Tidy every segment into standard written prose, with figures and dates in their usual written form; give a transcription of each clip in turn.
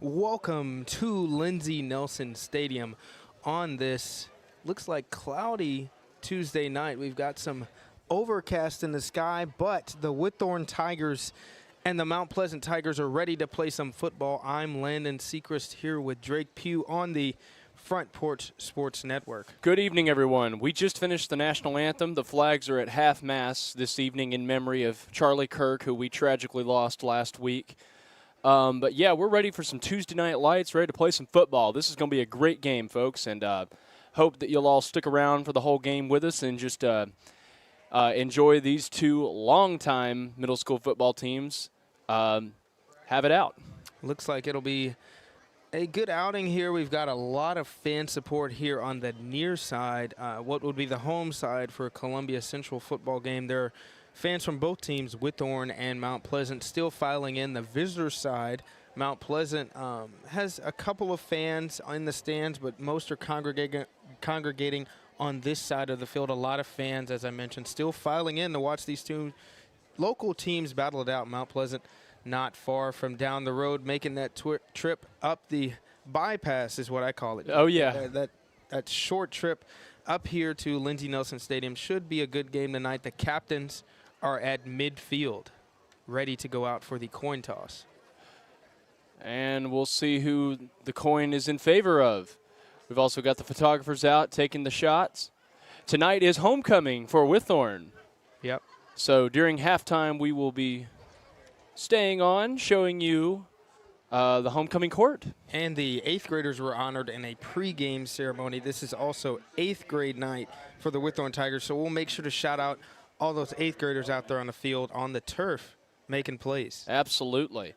Welcome to Lindsey Nelson Stadium on this, looks like cloudy Tuesday night. We've got some overcast in the sky, but the Witthore Tigers and the Mount Pleasant Tigers are ready to play some football. I'm Landon Sechrist here with Drake Pugh on the Front Porch Sports Network. Good evening, everyone. We just finished the national anthem. The flags are at half-mast this evening in memory of Charlie Kirk, who we tragically lost last week. But, yeah, we're ready for some Tuesday night lights, ready to play some football. This is going to be a great game, folks, and hope that you'll all stick around for the whole game with us and just enjoy these two longtime middle school football teams. Have it out. Looks like it'll be a good outing here. We've got a lot of fan support here on the near side, what would be the home side for a Columbia Central football game. There are fans from both teams, Witthore and Mount Pleasant, still filing in. The visitor side, Mount Pleasant has a couple of fans in the stands, but most are congregating on this side of the field. A lot of fans, as I mentioned, still filing in to watch these two local teams battle it out. Mount Pleasant not far from down the road, making that trip up the bypass is what I call it. Oh, yeah. That short trip up here to Lindsey Nelson Stadium should be a good game tonight. The captains are at midfield, ready to go out for the coin toss. And we'll see who the coin is in favor of. We've also got the photographers out taking the shots. Tonight is homecoming for Witthore. Yep. So during halftime, we will be staying on, showing you the homecoming court. And the 8th graders were honored in a pregame ceremony. This is also 8th grade night for the Witthore Tigers, so we'll make sure to shout out all those 8th graders out there on the field, on the turf, making plays. Absolutely.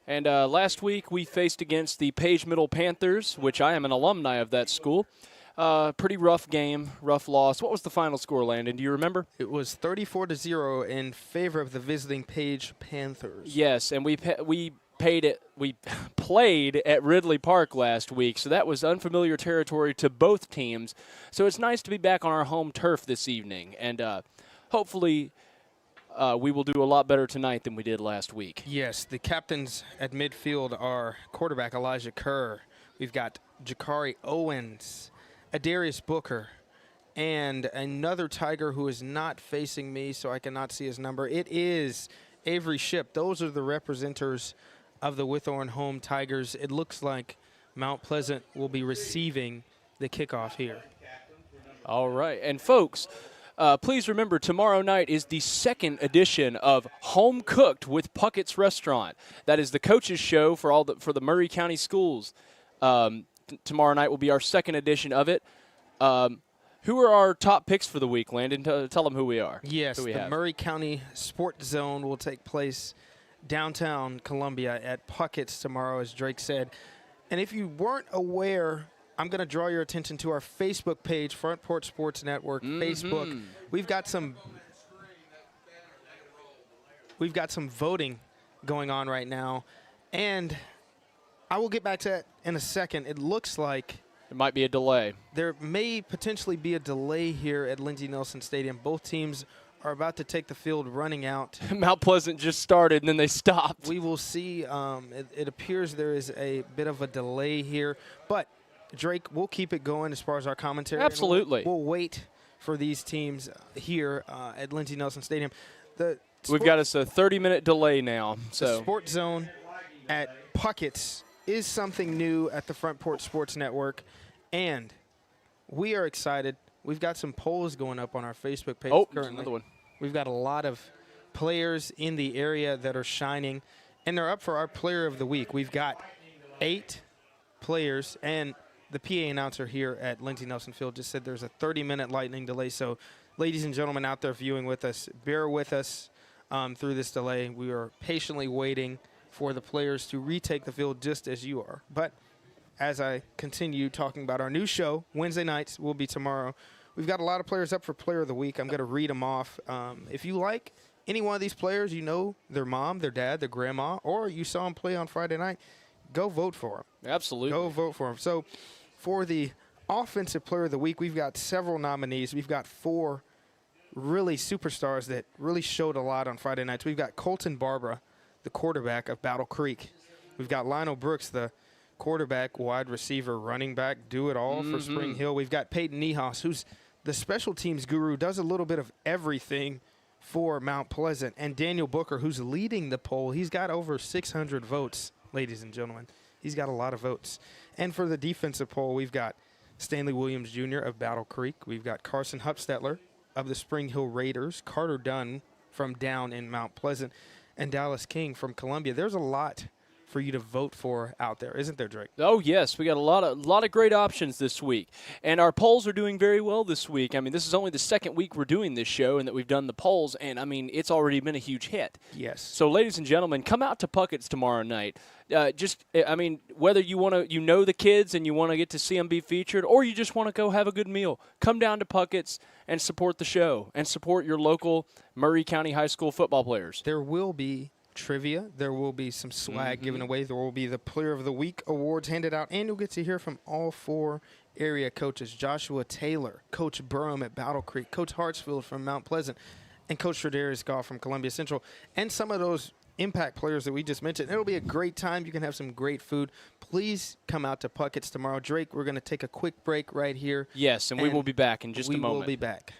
And last week we faced against the Page Middle Panthers, which I am an alumni of that school. Pretty rough game, rough loss. What was the final score, Landon? Do you remember? It was 34-0 in favor of the visiting Page Panthers. Yes, and we played at Ridley Park last week, so that was unfamiliar territory to both teams. So it's nice to be back on our home turf this evening, and hopefully we will do a lot better tonight than we did last week. Yes, the captains at midfield are quarterback Elijah Kerr. We've got Jakari Owens, Adarius Booker, and another Tiger who is not facing me, so I cannot see his number. It is Avery Ship. Those are the representatives of the Witthore home Tigers. It looks like Mount Pleasant will be receiving the kickoff here. All right. And, folks, please remember tomorrow night is the second edition of Home Cooked with Puckett's Restaurant. That is the coaches' show for the Murray County schools. Tomorrow night will be our second edition of it. Who are our top picks for the week, Landon? Tell them who we are. Yes, the Murray County Sports Zone will take place downtown Columbia at Puckett's tomorrow, as Drake said. And if you weren't aware, I'm going to draw your attention to our Facebook page, Front Porch Sports Network, Facebook. We've got some voting going on right now, and I will get back to that in a second. It looks like it might be a delay. There may potentially be a delay here at Lindsey Nelson Stadium. Both teams are about to take the field running out. Mount Pleasant just started, and then they stopped. We will see. It appears there is a bit of a delay here. But, Drake, we'll keep it going as far as our commentary. Absolutely. We'll wait for these teams here at Lindsey Nelson Stadium. We've got us a 30-minute delay now. The Sports Zone at Puckett's is something new at the Front Porch Sports Network, and we are excited. We've got some polls going up on our Facebook page currently. Another one. We've got a lot of players in the area that are shining, and they're up for our Player of the Week. We've got 8 players, and the PA announcer here at Lindsey Nelson Field just said there's a 30-minute lightning delay. So, ladies and gentlemen out there viewing with us, bear with us through this delay. We are patiently waiting for the players to retake the field just as you are. But as I continue talking about our new show, Wednesday nights will be tomorrow. We've got a lot of players up for Player of the Week. I'm going to read them off. If you like any one of these players, you know their mom, their dad, their grandma, or you saw them play on Friday night, go vote for them. Absolutely. Go vote for them. So for the Offensive Player of the Week, we've got several nominees. We've got 4 really superstars that really showed a lot on Friday nights. We've got Colton Barbara, the quarterback of Battle Creek. We've got Lionel Brooks, the quarterback, wide receiver, running back, do it all for Spring Hill. We've got Peyton Niehaus, who's the special teams guru, does a little bit of everything for Mount Pleasant. And Daniel Booker, who's leading the poll. He's got over 600 votes, ladies and gentlemen. He's got a lot of votes. And for the defensive poll, we've got Stanley Williams Jr. of Battle Creek. We've got Carson Hupstetler of the Spring Hill Raiders, Carter Dunn from down in Mount Pleasant, and Dallas King from Columbia. There's a lot for you to vote for out there, isn't there, Drake? Oh yes, we got a lot of great options this week, and our polls are doing very well this week. I mean, this is only the second week we're doing this show, and that we've done the polls, and I mean, it's already been a huge hit. Yes. So, ladies and gentlemen, come out to Puckett's tomorrow night. I mean, whether you want to, know the kids and you want to get to see them be featured, or you just want to go have a good meal, come down to Puckett's and support the show and support your local Murray County High School football players. There will be trivia. There will be some swag given away. There will be the Player of the Week awards handed out, and you'll get to hear from all 4 area coaches: Joshua Taylor, Coach Burham at Battle Creek, Coach Hartsfield from Mount Pleasant, and Coach Tredarius Goff from Columbia Central, and some of those impact players that we just mentioned. It'll be a great time. You can have some great food. Please come out to Puckett's tomorrow. Drake, we're going to take a quick break right here. Yes, and we will be back in just a moment. We will be back.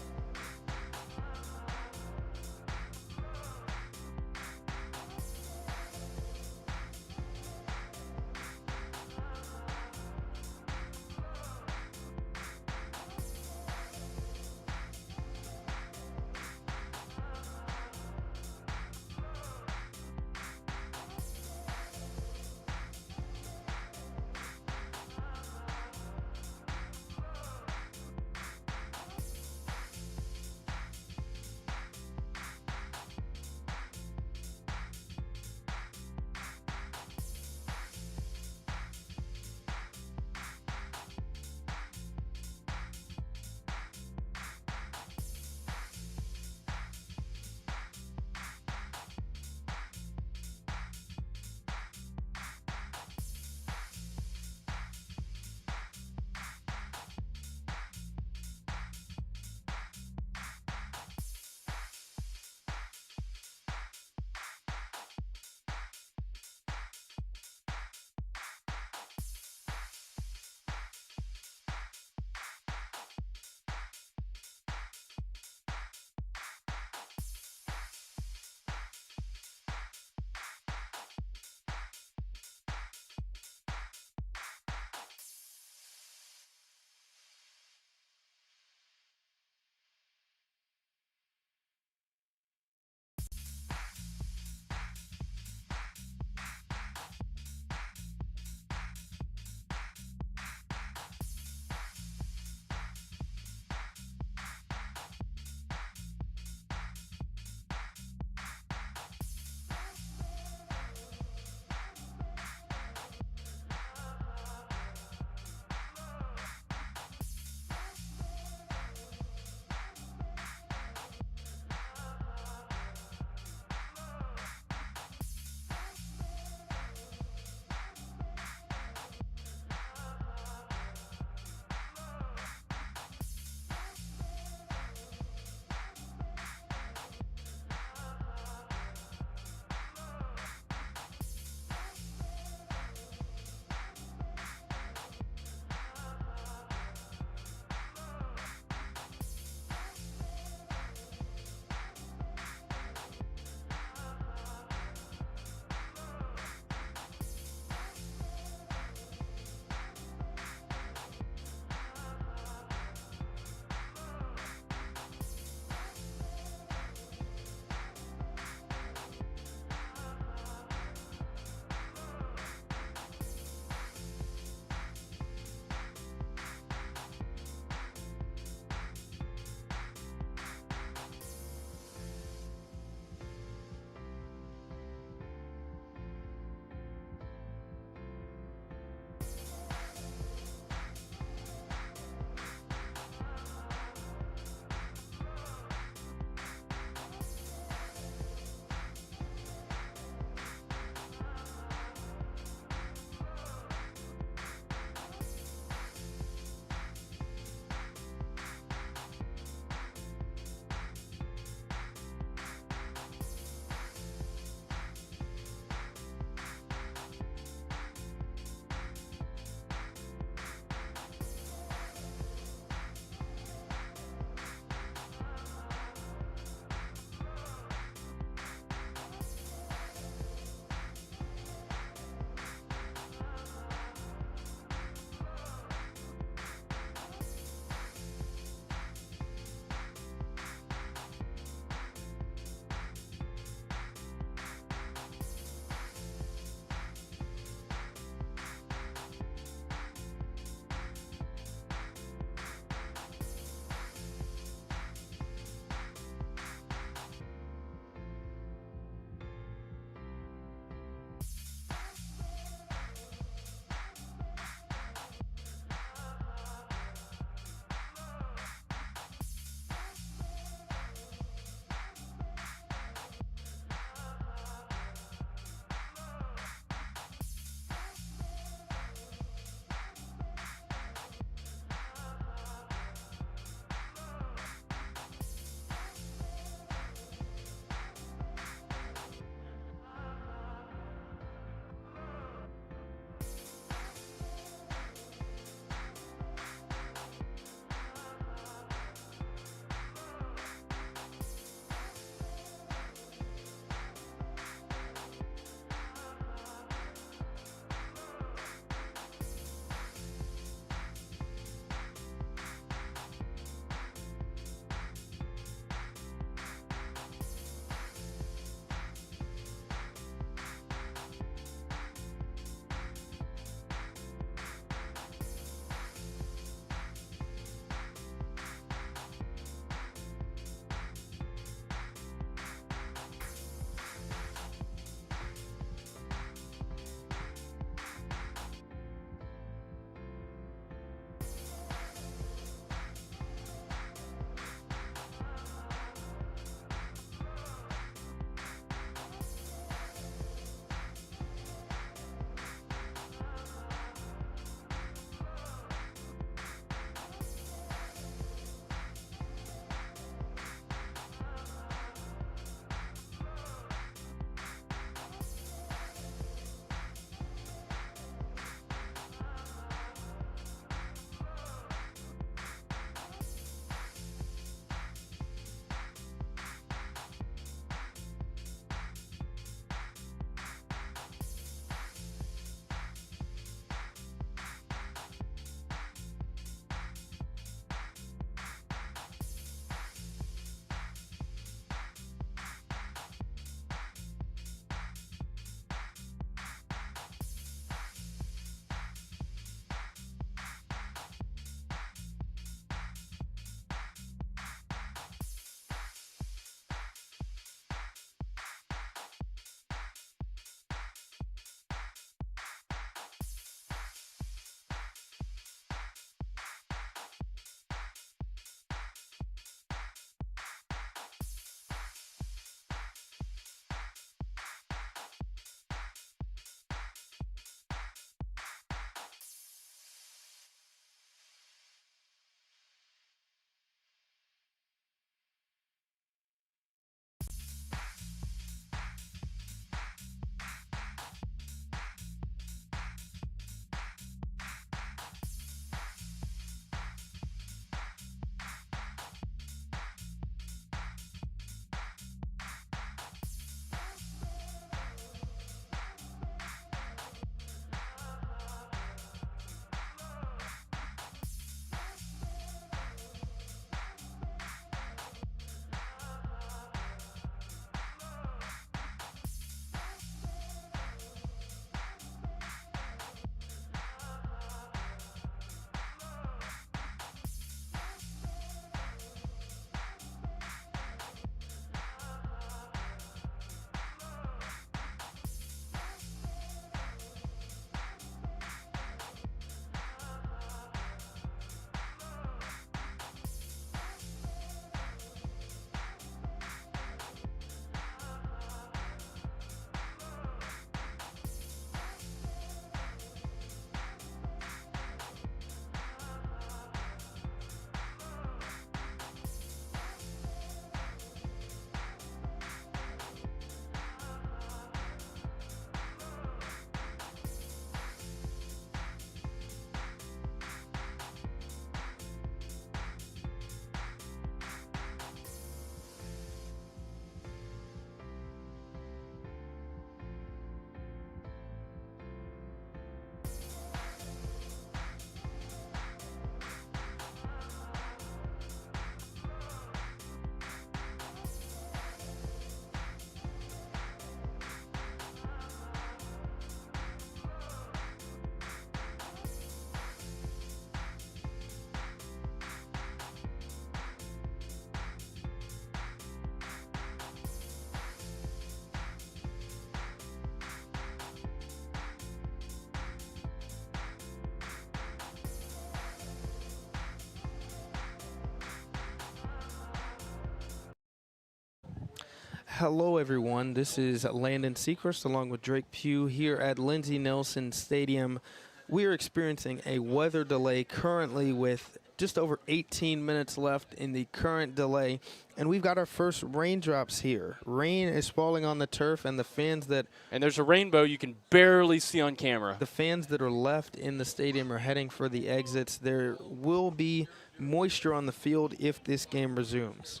Hello, everyone. This is Landon Seacrest along with Drake Pugh here at Lindsey Nelson Stadium. We are experiencing a weather delay currently with just over 18 minutes left in the current delay, and we've got our first raindrops here. Rain is falling on the turf, and and there's a rainbow you can barely see on camera. The fans that are left in the stadium are heading for the exits. There will be moisture on the field if this game resumes.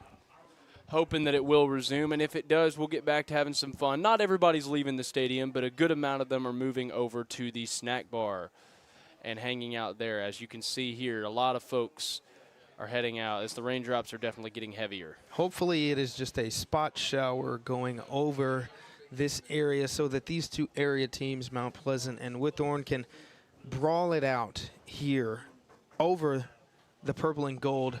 Hoping that it will resume, and if it does, we'll get back to having some fun. Not everybody's leaving the stadium, but a good amount of them are moving over to the snack bar and hanging out there. As you can see here, a lot of folks are heading out as the raindrops are definitely getting heavier. Hopefully it is just a spot shower going over this area so that these two area teams, Mount Pleasant and Witthorne, can brawl it out here over the purple and gold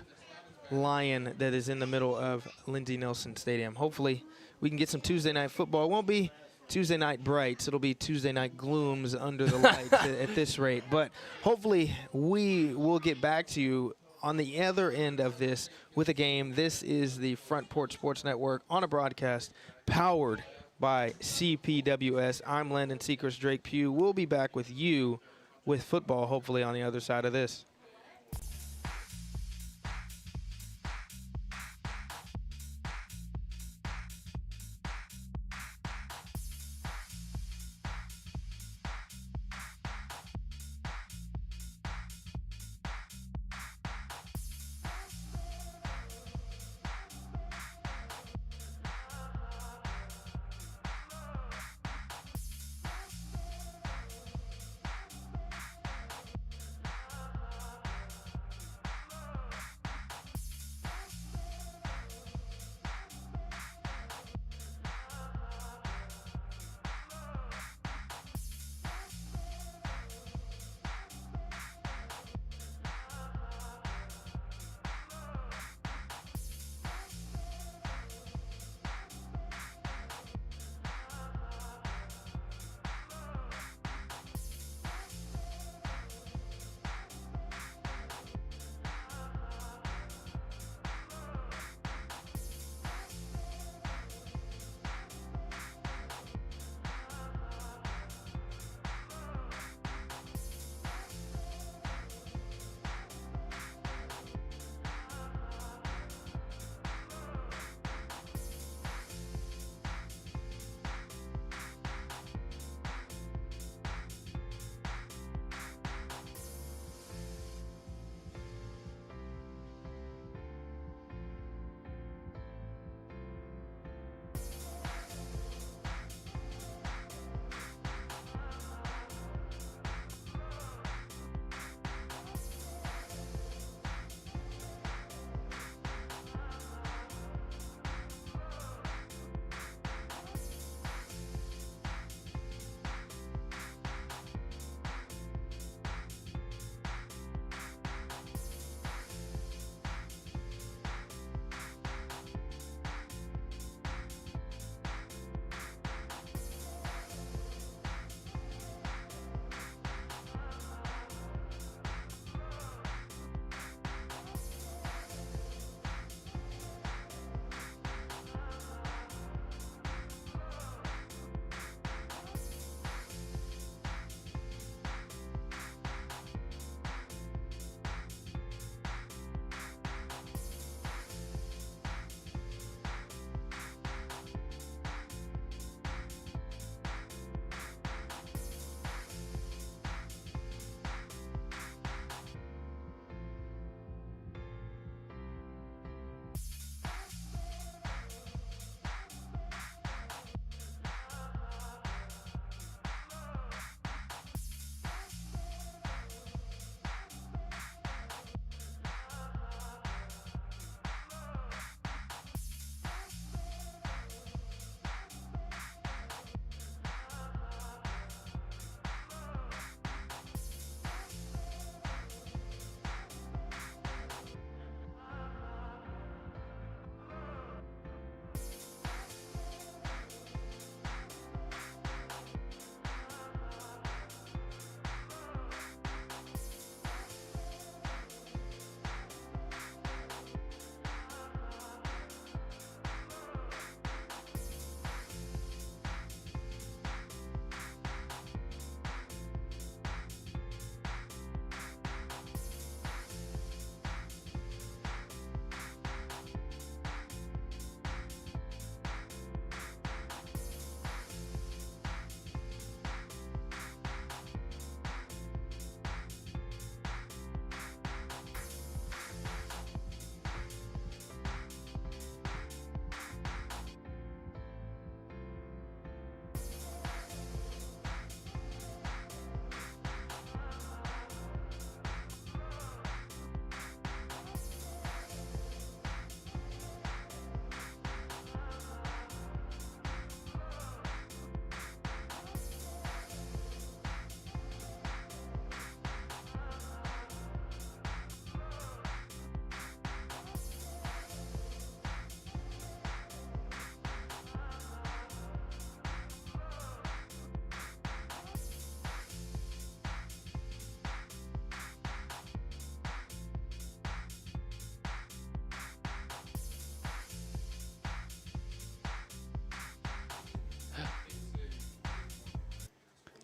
lion that is in the middle of Lindsey Nelson Stadium. Hopefully we can get some Tuesday night football. It won't be Tuesday night brights. It'll be Tuesday night glooms under the lights at this rate. But hopefully we will get back to you on the other end of this with a game. This is the Front Porch Sports Network on a broadcast powered by CPWS. I'm Landon Seacrest, Drake Pugh. We'll be back with you with football hopefully on the other side of this.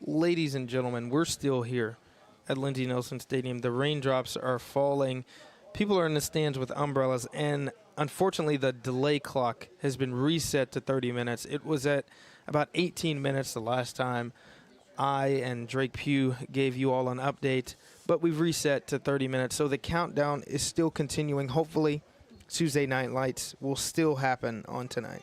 Ladies and gentlemen, we're still here at Lindsey Nelson Stadium. The raindrops are falling. People are in the stands with umbrellas, and unfortunately the delay clock has been reset to 30 minutes. It was at about 18 minutes the last time I and Drake Pugh gave you all an update, but we've reset to 30 minutes, so the countdown is still continuing. Hopefully Tuesday Night Lights will still happen on tonight.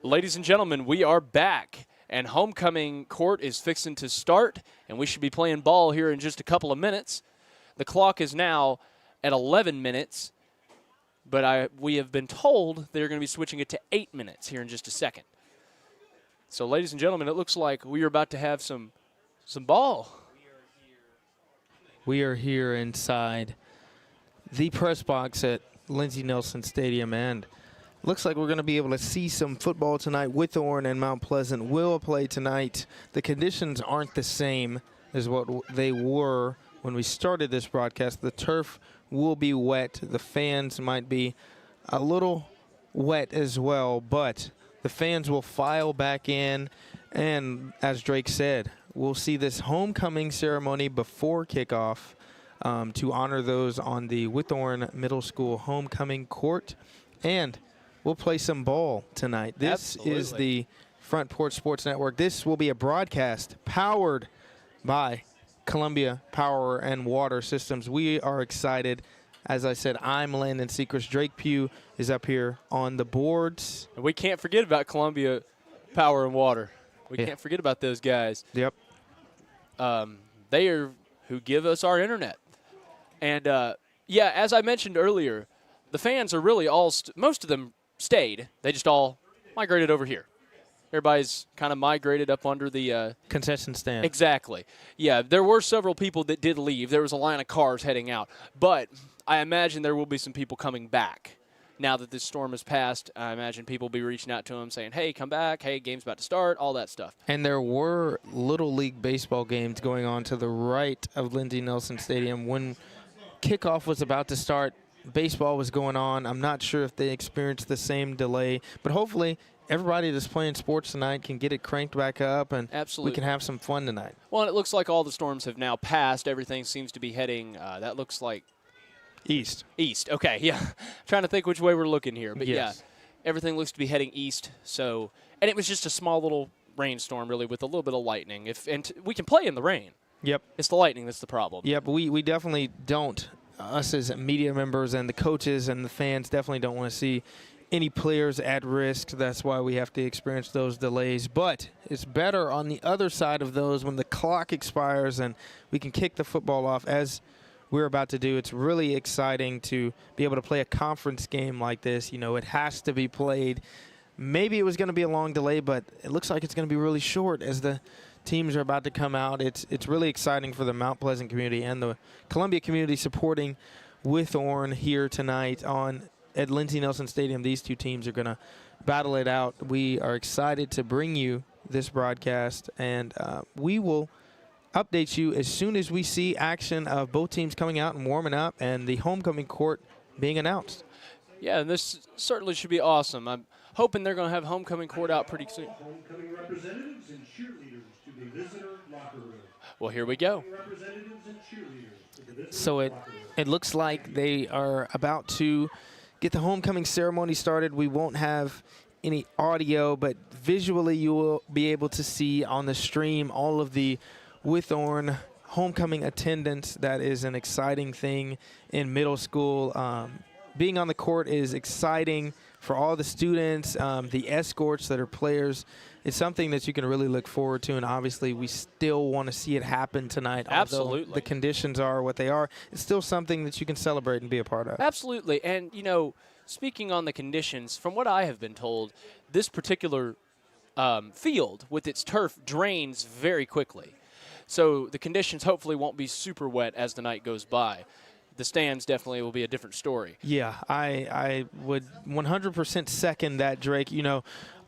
Ladies and gentlemen, we are back, and homecoming court is fixing to start, and we should be playing ball here in just a couple of minutes. The clock is now at 11 minutes, but we have been told they're going to be switching it to 8 minutes here in just a second. So, ladies and gentlemen, it looks like we are about to have some ball. We are here inside the press box at Lindsey Nelson Stadium, and looks like we're going to be able to see some football tonight. Witthore and Mount Pleasant will play tonight. The conditions aren't the same as what they were when we started this broadcast. The turf will be wet. The fans might be a little wet as well, but the fans will file back in, and as Drake said, we'll see this homecoming ceremony before kickoff to honor those on the Witthore Middle School homecoming court, and we'll play some ball tonight. This is the Front Porch Sports Network. This will be a broadcast powered by Columbia Power and Water Systems. We are excited. As I said, I'm Landon Sechrest. Drake Pugh is up here on the boards. And we can't forget about Columbia Power and Water. We can't forget about those guys. Yep. They are who give us our internet. And, yeah, as I mentioned earlier, the fans are really all most of them stayed. They just all migrated over here. Everybody's kind of migrated up under the concession stand. Exactly. Yeah, there were several people that did leave. There was a line of cars heading out. But I imagine there will be some people coming back. Now that this storm has passed, I imagine people will be reaching out to them saying, hey, come back. Hey, game's about to start, all that stuff. And there were Little League baseball games going on to the right of Lindsey Nelson Stadium. When kickoff was about to start, baseball was going on. I'm not sure if they experienced the same delay, but hopefully everybody that's playing sports tonight can get it cranked back up, and Absolutely. We can have some fun tonight. Well, and it looks like all the storms have now passed. Everything seems to be heading, that looks like East. East, okay, yeah. Trying to think which way we're looking here. But, yes. Yeah, everything looks to be heading east. So, and it was just a small little rainstorm, really, with a little bit of lightning. We can play in the rain. Yep. It's the lightning that's the problem. Yep, we definitely don't. Us as media members and the coaches and the fans definitely don't want to see any players at risk. That's why we have to experience those delays. But it's better on the other side of those when the clock expires and we can kick the football off as we're about to do. It's really exciting to be able to play a conference game like this. You know, it has to be played. Maybe it was going to be a long delay, but it looks like it's going to be really short as the teams are about to come out. It's really exciting for the Mount Pleasant community and the Columbia community supporting Witthore here tonight at Lindsey Nelson Stadium. These two teams are going to battle it out. We are excited to bring you this broadcast, and we will update you as soon as we see action of both teams coming out and warming up and the homecoming court being announced. Yeah, and this certainly should be awesome. I'm hoping they're going to have homecoming court out pretty soon. Homecoming representatives and cheerleaders to the visitor locker room. Well, here we go. Representatives and cheerleaders to the visitor So locker room. it looks like they are about to get the homecoming ceremony started. We won't have any audio, but visually you will be able to see on the stream all of the Witthore homecoming attendance. That is an exciting thing in middle school. Being on the court is exciting for all the students, the escorts that are players. It's something that you can really look forward to, and obviously we still want to see it happen tonight. Absolutely. Although the conditions are what they are, it's still something that you can celebrate and be a part of. Absolutely. And, you know, speaking on the conditions, from what I have been told, this particular field with its turf drains very quickly. So the conditions hopefully won't be super wet as the night goes by. The stands definitely will be a different story. Yeah, I would 100% second that, Drake. You know,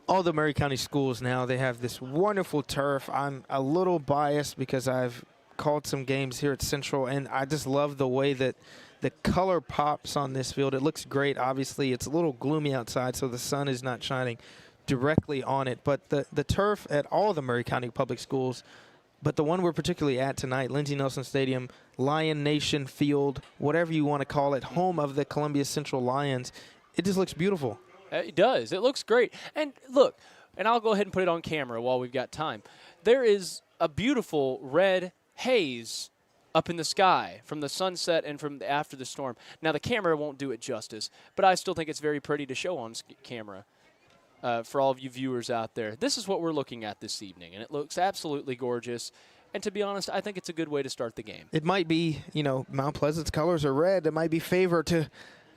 all the Murray County schools now, they have this wonderful turf. I'm a little biased because I've called some games here at Central, and I just love the way that the color pops on this field. It looks great. Obviously, it's a little gloomy outside, so the sun is not shining directly on it. But the turf at all the Murray County public schools, but the one we're particularly at tonight, Lindsey Nelson Stadium, Lion Nation Field, whatever you want to call it, home of the Columbia Central Lions, it just looks beautiful. It does. It looks great. And look, and I'll go ahead and put it on camera while we've got time. There is a beautiful red haze up in the sky from the sunset and from after the storm. Now, the camera won't do it justice, but I still think it's very pretty to show on camera. for all of you viewers out there. This is what we're looking at this evening, and it looks absolutely gorgeous. And to be honest, I think it's a good way to start the game. It might be, you know, Mount Pleasant's colors are red. It might be favor to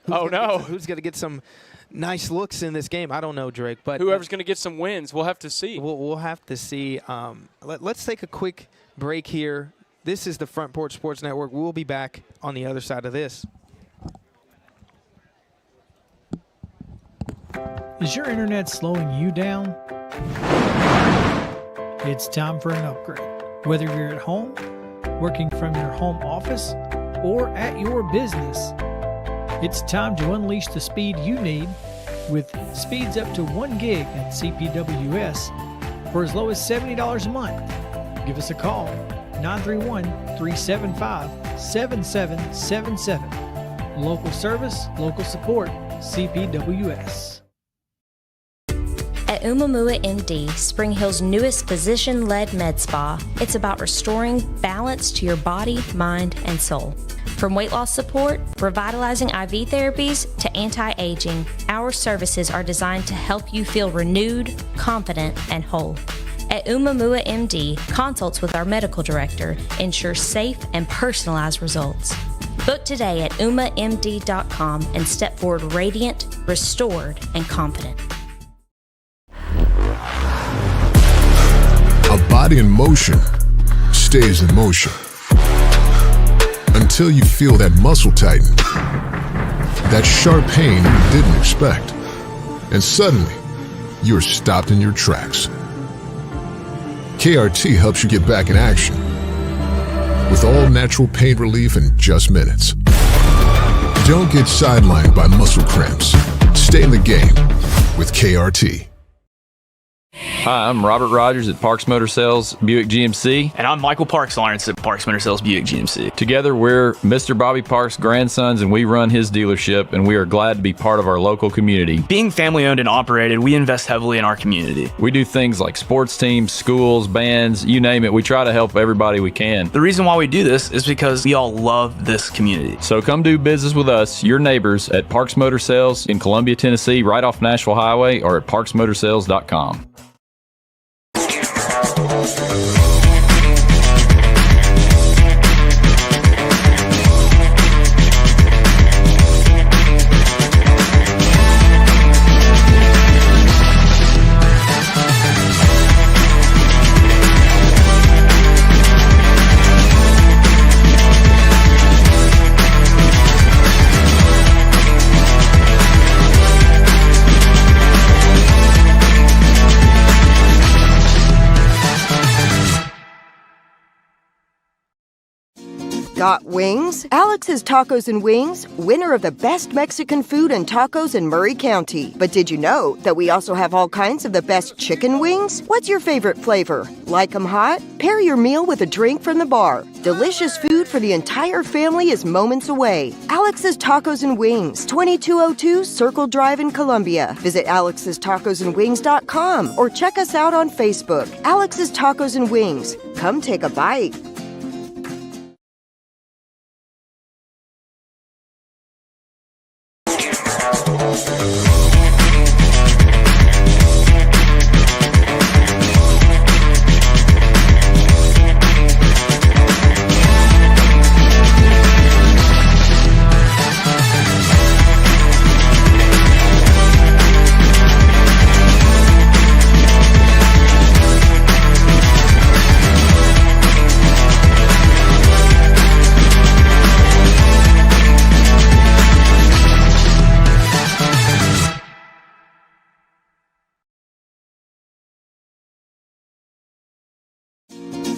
who's going to get some nice looks in this game. I don't know, Drake. But whoever's going to get some wins, we'll have to see. We'll have to see. Let's take a quick break here. This is the Front Porch Sports Network. We'll be back on the other side of this. Is your internet slowing you down? It's time for an upgrade. Whether you're at home, working from your home office, or at your business, it's time to unleash the speed you need with speeds up to 1 gig at CPWS for as low as $70 a month. Give us a call, 931-375-7777. Local service, local support, CPWS. At Umamua MD, Spring Hill's newest physician-led med spa, it's about restoring balance to your body, mind, and soul. From weight loss support, revitalizing IV therapies, to anti-aging, our services are designed to help you feel renewed, confident, and whole. At Umamua MD, consults with our medical director ensure safe and personalized results. Book today at umamd.com and step forward radiant, restored, and confident. A body in motion stays in motion until you feel that muscle tighten, that sharp pain you didn't expect, and suddenly you're stopped in your tracks. KRT helps you get back in action with all natural pain relief in just minutes. Don't get sidelined by muscle cramps. Stay in the game with KRT. Hi, I'm Robert Rogers at Parks Motor Sales Buick GMC. And I'm Michael Parks Lawrence at Parks Motor Sales Buick GMC. Together, we're Mr. Bobby Parks' grandsons, and we run his dealership, and we are glad to be part of our local community. Being family owned and operated, we invest heavily in our community. We do things like sports teams, schools, bands, you name it. We try to help everybody we can. The reason why we do this is because we all love this community. So come do business with us, your neighbors, at Parks Motor Sales in Columbia, Tennessee, right off Nashville Highway, or at parksmotorsales.com. Got wings? Alex's Tacos and Wings, winner of the best Mexican food and tacos in Murray County. But did you know that we also have all kinds of the best chicken wings? What's your favorite flavor? Like 'em hot? Pair your meal with a drink from the bar. Delicious food for the entire family is moments away. Alex's Tacos and Wings, 2202 Circle Drive in Columbia. Visit alexstacosandwings.com or check us out on Facebook. Alex's Tacos and Wings. Come take a bite.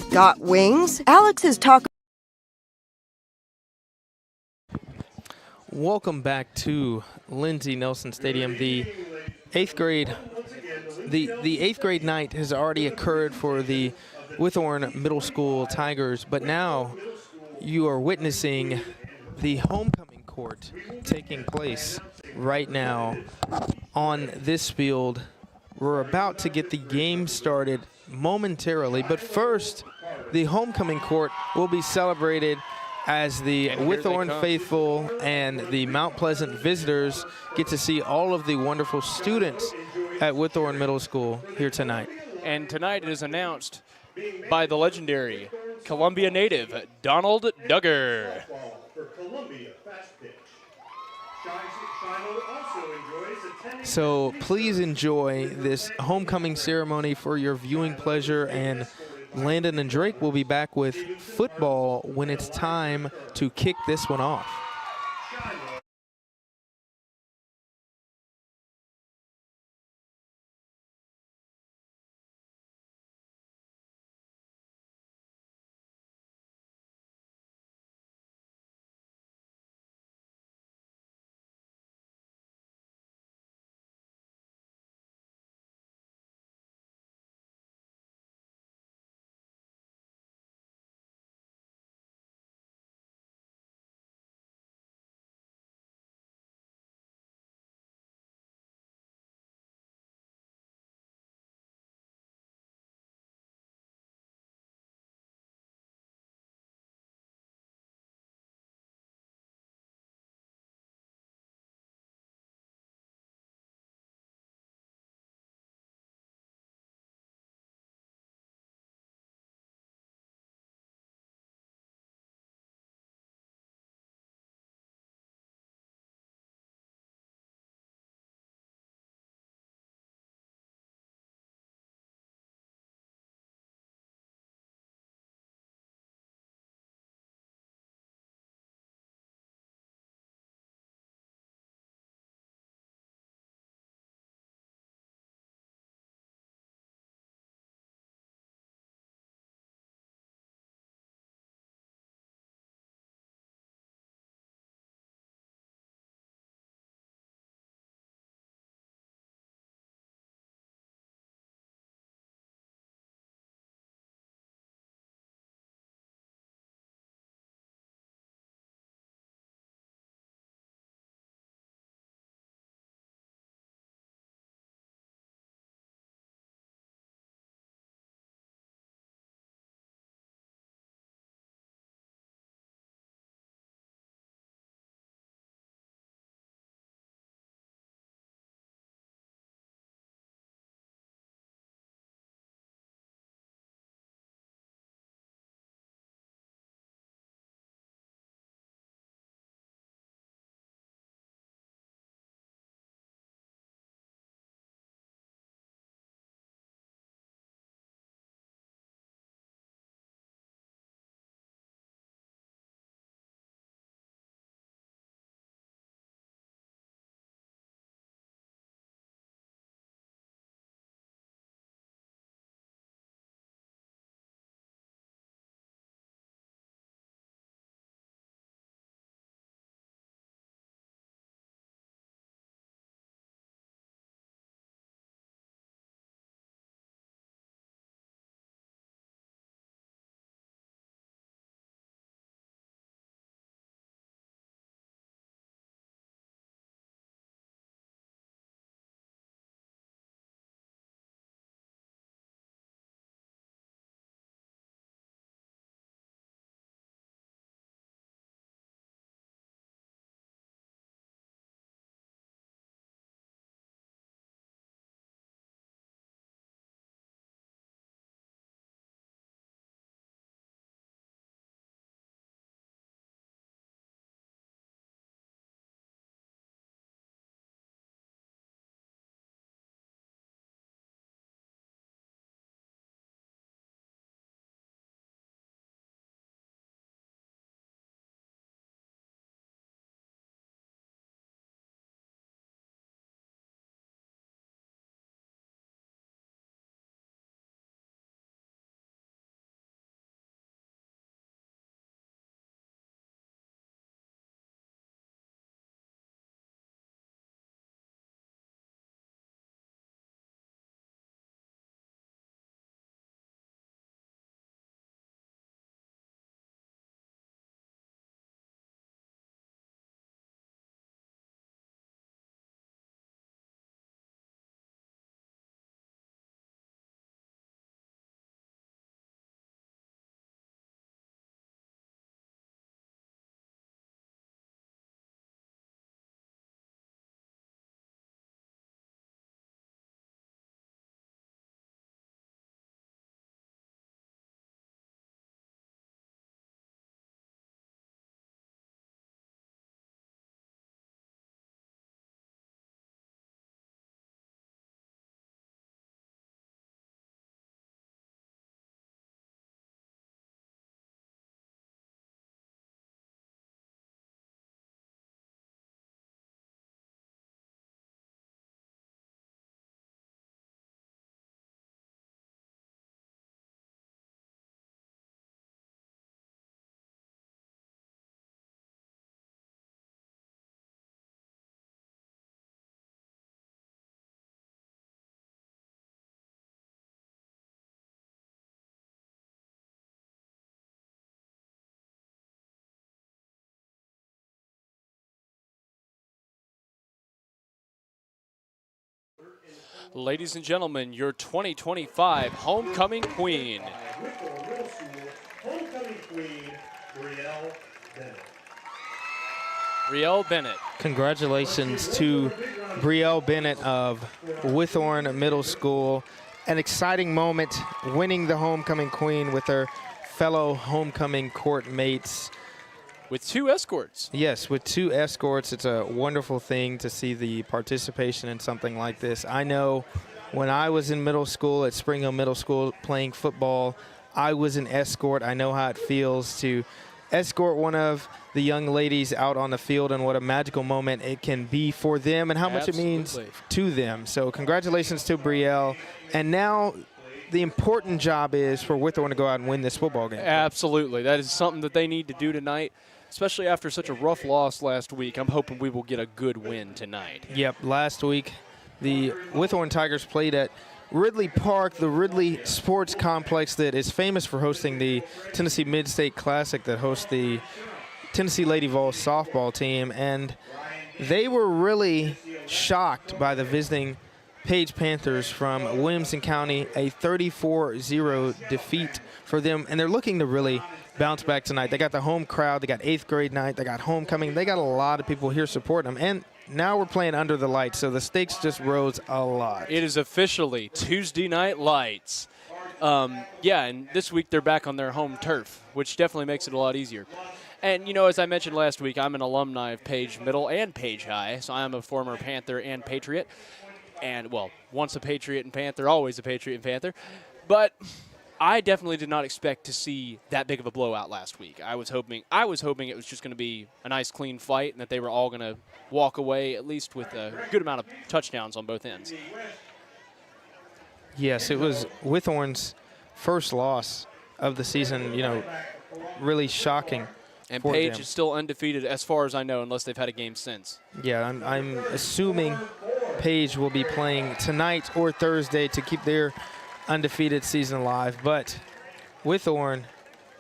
Got wings? Alex's Tacos. Welcome back to Lindsey Nelson Stadium. The eighth grade night has already occurred for the Witthore Middle School Tigers, but now you are witnessing the homecoming court taking place right now on this field. We're about to get the game started momentarily, but first, the homecoming court will be celebrated as the Witthorne faithful and the Mount Pleasant visitors get to see all of the wonderful students at Witthore Middle School here tonight. And tonight it is announced by the legendary Columbia native, Donald Duggar. For Columbia Fast Pitch. Shiloh also enjoys attending. So please enjoy this homecoming ceremony for your viewing pleasure, and Landon and Drake will be back with football when it's time to kick this one off. Ladies and gentlemen, your 2025 homecoming queen. Witthore Middle School homecoming queen, Brielle Bennett. Brielle Bennett. Congratulations to Brielle Bennett of Witthorne Middle School. An exciting moment, winning the homecoming queen with her fellow homecoming court mates. With 2 escorts. Yes, with 2 escorts. It's a wonderful thing to see the participation in something like this. I know when I was in middle school at Spring Hill Middle School playing football, I was an escort. I know how it feels to escort one of the young ladies out on the field and what a magical moment it can be for them and how much it means to them. So congratulations to Brielle. And now the important job is for Witthorne to go out and win this football game. Absolutely. That is something that they need to do tonight, especially after such a rough loss last week. I'm hoping we will get a good win tonight. Yep, last week the Witthorne Tigers played at Ridley Park, the Ridley Sports Complex that is famous for hosting the Tennessee Mid-State Classic that hosts the Tennessee Lady Vols softball team, and they were really shocked by the visiting Page Panthers from Williamson County, a 34-0 defeat for them, and they're looking to really bounce back tonight. They got the home crowd, they got 8th grade night, they got homecoming, they got a lot of people here supporting them, and now we're playing under the lights, so the stakes just rose a lot. It is officially Tuesday Night Lights. Yeah, and this week they're back on their home turf, which definitely makes it a lot easier. And, you know, as I mentioned last week, I'm an alumni of Page Middle and Page High, so I'm a former Panther and Patriot. And, well, once a Patriot and Panther, always a Patriot and Panther. But I definitely did not expect to see that big of a blowout last week. I was hoping it was just going to be a nice, clean fight and that they were all going to walk away at least with a good amount of touchdowns on both ends. Yes, it was Witthorne's first loss of the season, you know, really shocking. And Page is still undefeated as far as I know, unless they've had a game since. Yeah, I'm assuming Page will be playing tonight or Thursday to keep their undefeated season alive. But Witthorne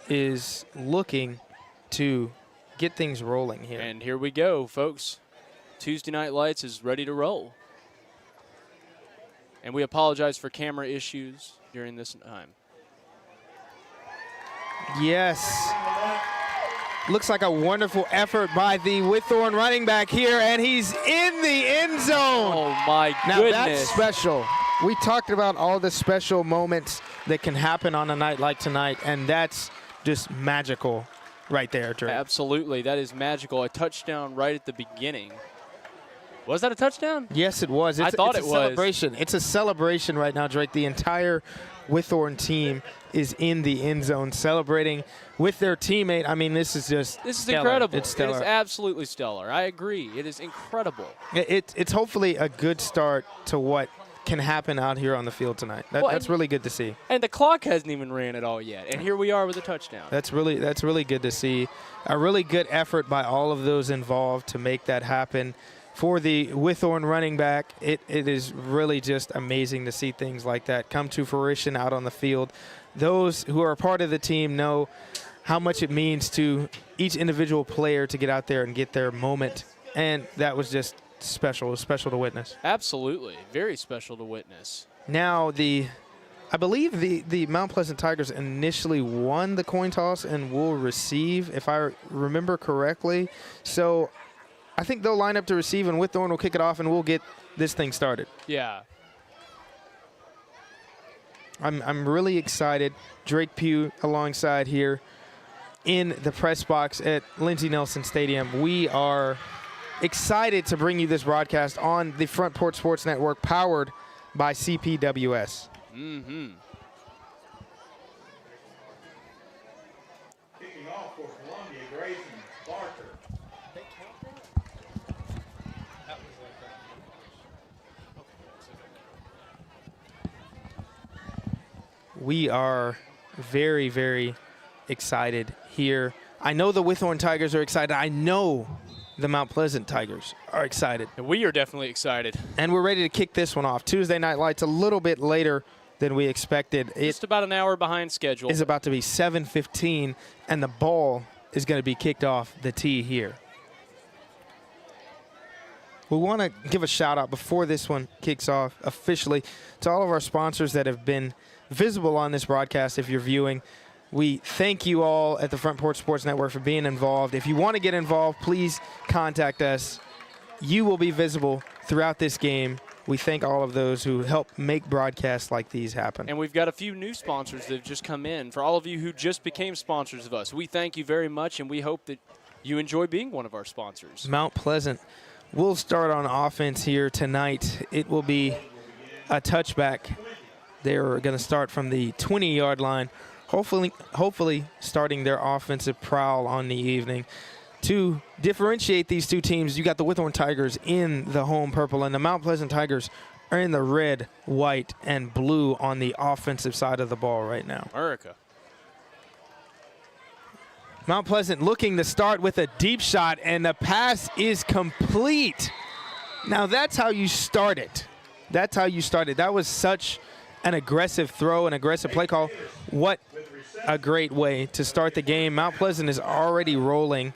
is looking to get things rolling here. And here we go, folks. Tuesday Night Lights is ready to roll. And we apologize for camera issues during this time. Yes. Looks like a wonderful effort by the Witthorne running back here, and he's in the end zone. Oh, my now goodness. Now, that's special. We talked about all the special moments that can happen on a night like tonight, and that's just magical right there, Drake. Absolutely. That is magical. A touchdown right at the beginning. Was that a touchdown? Yes, it was. I thought it was. Celebration. It's a celebration right now, Drake. The entire Witthorne team is in the end zone celebrating with their teammate. I mean, this is stellar. Incredible. It's stellar. It is absolutely stellar. I agree. It is incredible. It's hopefully a good start to what can happen out here on the field tonight. That's really good to see. And the clock hasn't even ran at all yet, and here we are with a touchdown. That's really good to see. A really good effort by all of those involved to make that happen. For the Witthorne running back, it is really just amazing to see things like that come to fruition out on the field. Those who are a part of the team know how much it means to each individual player to get out there and get their moment, and that was just special. It was special to witness. Absolutely. Very special to witness. Now, I believe the Mount Pleasant Tigers initially won the coin toss and will receive, if I remember correctly. So I think they'll line up to receive, and Witthorne will kick it off, and we'll get this thing started. Yeah. I'm really excited. Drake Pugh alongside here in the press box at Lindsey Nelson Stadium. We are excited to bring you this broadcast on the Front Porch Sports Network, powered by CPWS. Mm-hmm. Kicking off for Columbia, Grayson Barker. We are very, very excited here. I know the Witthorne Tigers are excited. I know the Mount Pleasant Tigers are excited. And we are definitely excited. And we're ready to kick this one off. Tuesday Night Lights a little bit later than we expected. Just about an hour behind schedule. It's about to be 7:15, and the ball is going to be kicked off the tee here. We want to give a shout out before this one kicks off officially to all of our sponsors that have been visible on this broadcast. If you're viewing, we thank you all at the Front Porch Sports Network for being involved. If you want to get involved, please contact us. You will be visible throughout this game. We thank all of those who help make broadcasts like these happen. And we've got a few new sponsors that have just come in. For all of you who just became sponsors of us, we thank you very much, and we hope that you enjoy being one of our sponsors. Mount Pleasant will start on offense here tonight. It will be a touchback. They're going to start from the 20-yard line, hopefully starting their offensive prowl on the evening. To differentiate these two teams, you got the Witthore Tigers in the home purple, and the Mount Pleasant Tigers are in the red, white, and blue on the offensive side of the ball right now. America. Mount Pleasant looking to start with a deep shot, and the pass is complete. Now that's how you start it. That's how you start it. That was such an aggressive throw, an aggressive play call. What a great way to start the game. Mount Pleasant is already rolling.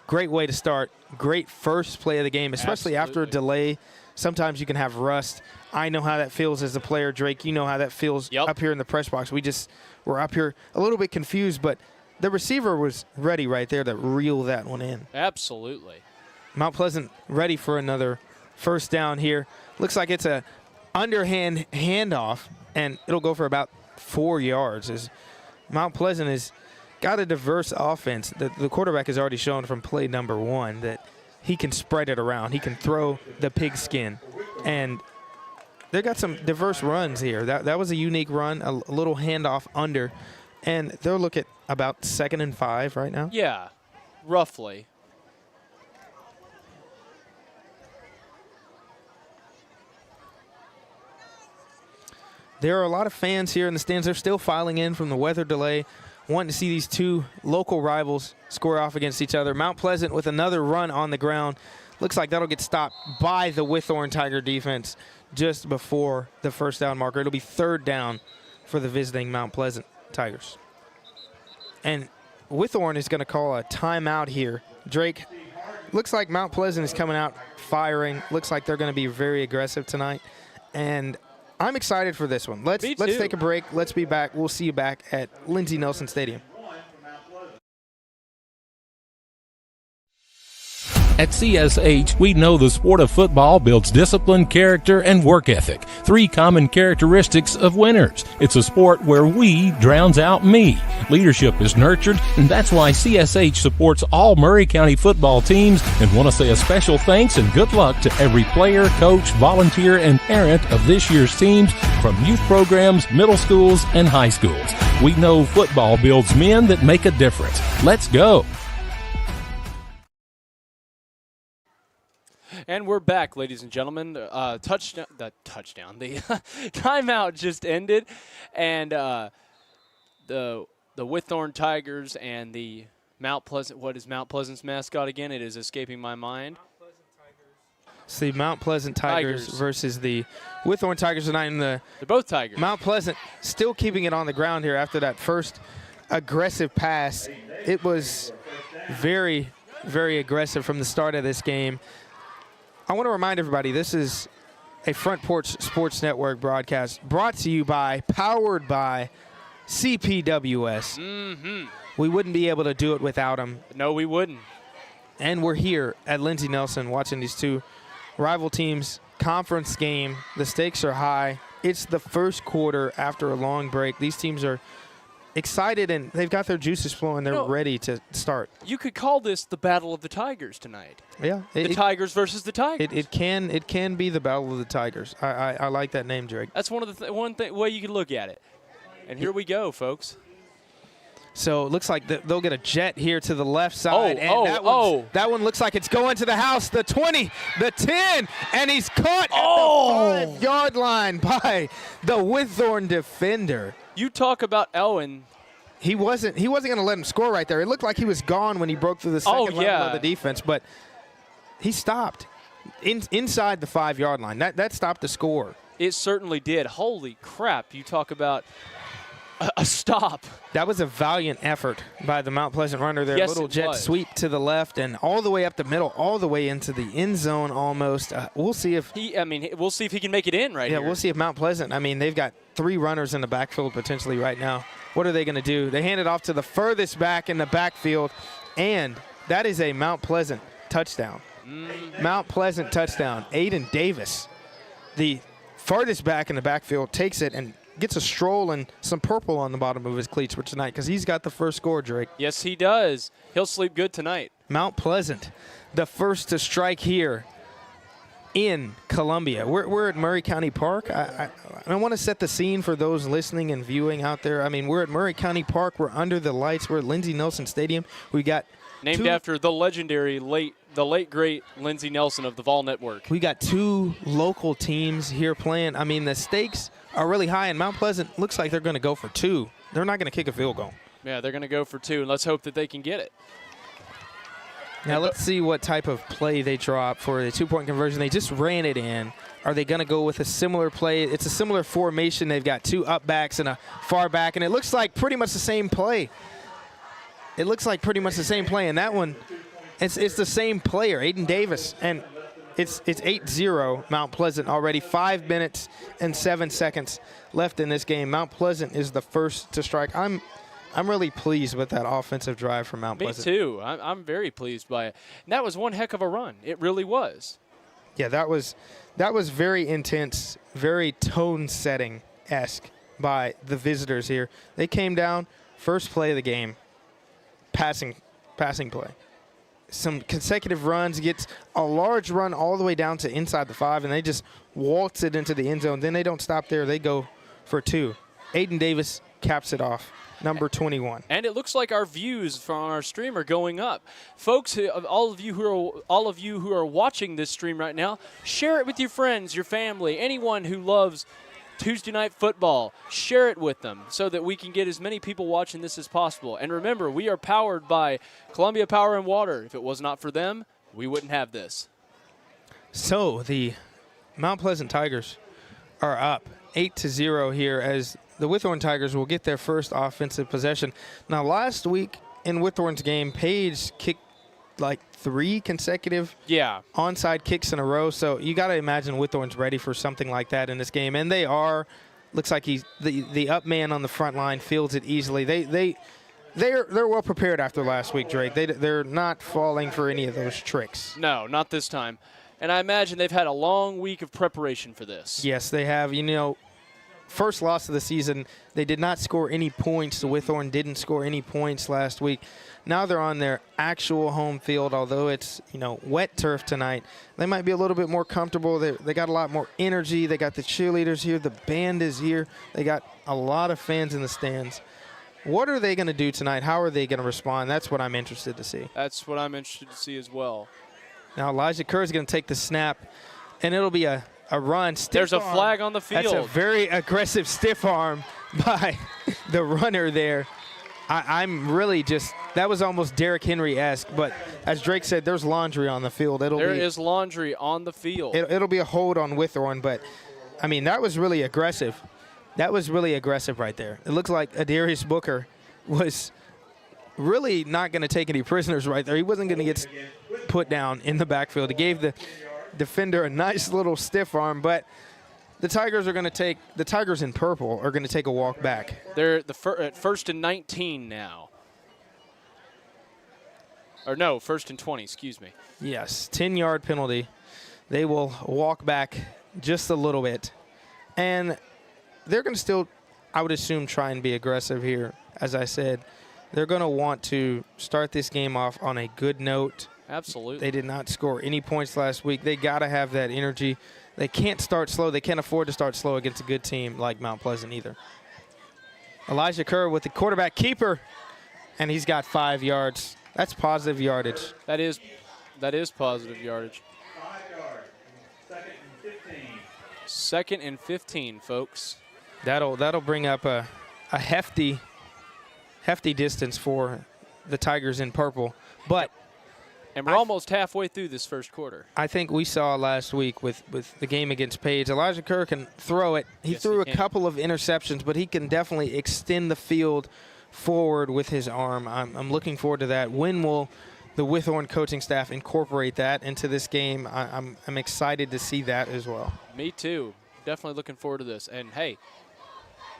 Great way to start. Great first play of the game, especially after a delay. Sometimes you can have rust. I know how that feels as a player, Drake. You know how that feels up here in the press box. We're up here a little bit confused, but the receiver was ready right there to reel that one in. Absolutely. Mount Pleasant ready for another first down here. Looks like it's a underhand handoff, and it'll go for about 4 yards. As Mount Pleasant has got a diverse offense. The quarterback has already shown from play number 1 that he can spread it around. He can throw the pigskin, and they've got some diverse runs here. That was a unique run, a little handoff under, and they'll look at about 2nd and 5 right now. Yeah, roughly. There are a lot of fans here in the stands. They're still filing in from the weather delay, wanting to see these two local rivals score off against each other. Mount Pleasant with another run on the ground. Looks like that'll get stopped by the Witthore Tiger defense just before the first down marker. It'll be 3rd down for the visiting Mount Pleasant Tigers. And Witthore is going to call a timeout here. Drake, looks like Mount Pleasant is coming out firing. Looks like they're going to be very aggressive tonight. And I'm excited for this one. Let's take a break. Let's be back. We'll see you back at Lindsey Nelson Stadium. At CSH, we know the sport of football builds discipline, character, and work ethic, 3 common characteristics of winners. It's a sport where we drowns out me. Leadership is nurtured, and that's why CSH supports all Murray County football teams, and want to say a special thanks and good luck to every player, coach, volunteer, and parent of this year's teams, from youth programs, middle schools, and high schools. We know football builds men that make a difference. Let's go. And we're back, ladies and gentlemen. The timeout just ended, and the Witthore Tigers and the Mount Pleasant. What is Mount Pleasant's mascot again? It is escaping my mind. It's the Mount Pleasant Tigers versus the Witthore Tigers tonight. They're both Tigers. Mount Pleasant still keeping it on the ground here after that first aggressive pass. It was very, very aggressive from the start of this game. I want to remind everybody, this is a Front Porch Sports Network broadcast brought to you by, powered by CPWS. Mm-hmm. We wouldn't be able to do it without them. No, we wouldn't. And we're here at Lindsey Nelson watching these two rival teams' conference game. The stakes are high. It's the first quarter after a long break. These teams are excited, and they've got their juices flowing. They're ready to start. You could call this the Battle of the Tigers tonight. Yeah. The Tigers versus the Tigers. It can be the Battle of the Tigers. I like that name, Drake. That's one of the one way you can look at it. And here we go, folks. So it looks like they'll get a jet here to the left side. That one looks like it's going to the house. The 20, the 10, and he's caught at the 5-yard line by the Witthorne defender. You talk about Elwin. He wasn't going to let him score right there. It looked like he was gone when he broke through the second level of the defense, but he stopped inside the 5-yard line. That stopped the score. It certainly did. Holy crap. You talk about a stop. That was a valiant effort by the Mount Pleasant runner there. Yes, Little it jet was. sweep to the left and all the way up the middle, all the way into the end zone almost. We'll see if we'll see if he can make it in here. We'll see if Mount Pleasant, they've got 3 runners in the backfield potentially right now. What are they going to do? They hand it off to the furthest back in the backfield, and that is a Mount Pleasant touchdown. Mount Pleasant touchdown. Aiden Davis, the farthest back in the backfield, takes it and gets a stroll and some purple on the bottom of his cleats for tonight because he's got the first score, Drake. Yes, he does. He'll sleep good tonight. Mount Pleasant, the first to strike here in Columbia. We're at Murray County Park. I want to set the scene for those listening and viewing out there. We're at Murray County Park. We're under the lights. We're at Lindsey Nelson Stadium. We got named after the legendary the late great Lindsey Nelson of the Vol Network. We got 2 local teams here playing. The stakes are really high, and Mount Pleasant looks like they're going to go for 2. They're not going to kick a field goal. Yeah, they're going to go for 2, and let's hope that they can get it. Now let's see what type of play they draw up for the 2-point conversion. They just ran it in. Are they going to go with a similar play? It's a similar formation. They've got 2 up backs and a far back, and it looks like pretty much the same play. And that one, it's the same player, Aiden Davis, and it's 8-0 Mount Pleasant already. 5 minutes and 7 seconds left in this game. Mount Pleasant is the first to strike. I'm really pleased with that offensive drive from Mount Pleasant. Me too. I'm very pleased by it. And that was one heck of a run. It really was. Yeah, that was very intense, very tone-setting-esque by the visitors here. They came down, first play of the game, passing play. Some consecutive runs, gets a large run all the way down to inside the 5, and they just waltz it into the end zone. Then they don't stop there. They go for 2. Aiden Davis caps it off. Number 21. And it looks like our views from our stream are going up. Folks, all of you who are watching this stream right now, share it with your friends, your family, anyone who loves Tuesday night football. Share it with them so that we can get as many people watching this as possible. And remember, we are powered by Columbia Power and Water. If it was not for them, we wouldn't have this. So the Mount Pleasant Tigers are up 8-0 here as the Witthorne Tigers will get their first offensive possession. Now, last week in Witthorne's game, Page kicked like 3 consecutive onside kicks in a row. So you got to imagine Witthorne's ready for something like that in this game, and they are. Looks like he's the up man on the front line fields it easily. They're well prepared after last week, Drake. They're not falling for any of those tricks. No, not this time. And I imagine they've had a long week of preparation for this. Yes, they have. First loss of the season, they did not score any points. The Witthorne didn't score any points last week. Now they're on their actual home field, although it's, wet turf tonight. They might be a little bit more comfortable. They got a lot more energy. They got the cheerleaders here. The band is here. They got a lot of fans in the stands. What are they going to do tonight? How are they going to respond? That's what I'm interested to see. That's what I'm interested to see as well. Now Elijah Kerr is going to take the snap, and it'll be a run. There's a flag on the field. That's a very aggressive stiff arm by the runner there. I'm really that was almost Derrick Henry-esque, but as Drake said, there's laundry on the field. There is laundry on the field. It'll be a hold on Witthorne, but, that was really aggressive. That was really aggressive right there. It looks like Adarius Booker was really not going to take any prisoners right there. He wasn't going to get put down in the backfield. He gave the defender a nice little stiff arm, but the Tigers in purple are going to take a walk back. They're at 1st and 19 now. Or no, 1st and 20, excuse me. Yes, 10-yard penalty. They will walk back just a little bit. And they're going to still, I would assume, try and be aggressive here. As I said, they're going to want to start this game off on a good note. Absolutely. They did not score any points last week. They got to have that energy. They can't start slow. They can't afford to start slow against a good team like Mount Pleasant either. Elijah Kerr with the quarterback keeper, and he's got 5 yards. That's positive yardage. That is positive yardage. 5 yards. 2nd and 15. 2nd and 15, folks. That'll bring up a hefty distance for the Tigers in purple. But And we're almost halfway through this first quarter. I think we saw last week with the game against Page, Elijah Kerr can throw it. He threw a couple of interceptions, but he can definitely extend the field forward with his arm. I'm looking forward to that. When will the Witthorne coaching staff incorporate that into this game? I'm excited to see that as well. Me too. Definitely looking forward to this. And, hey,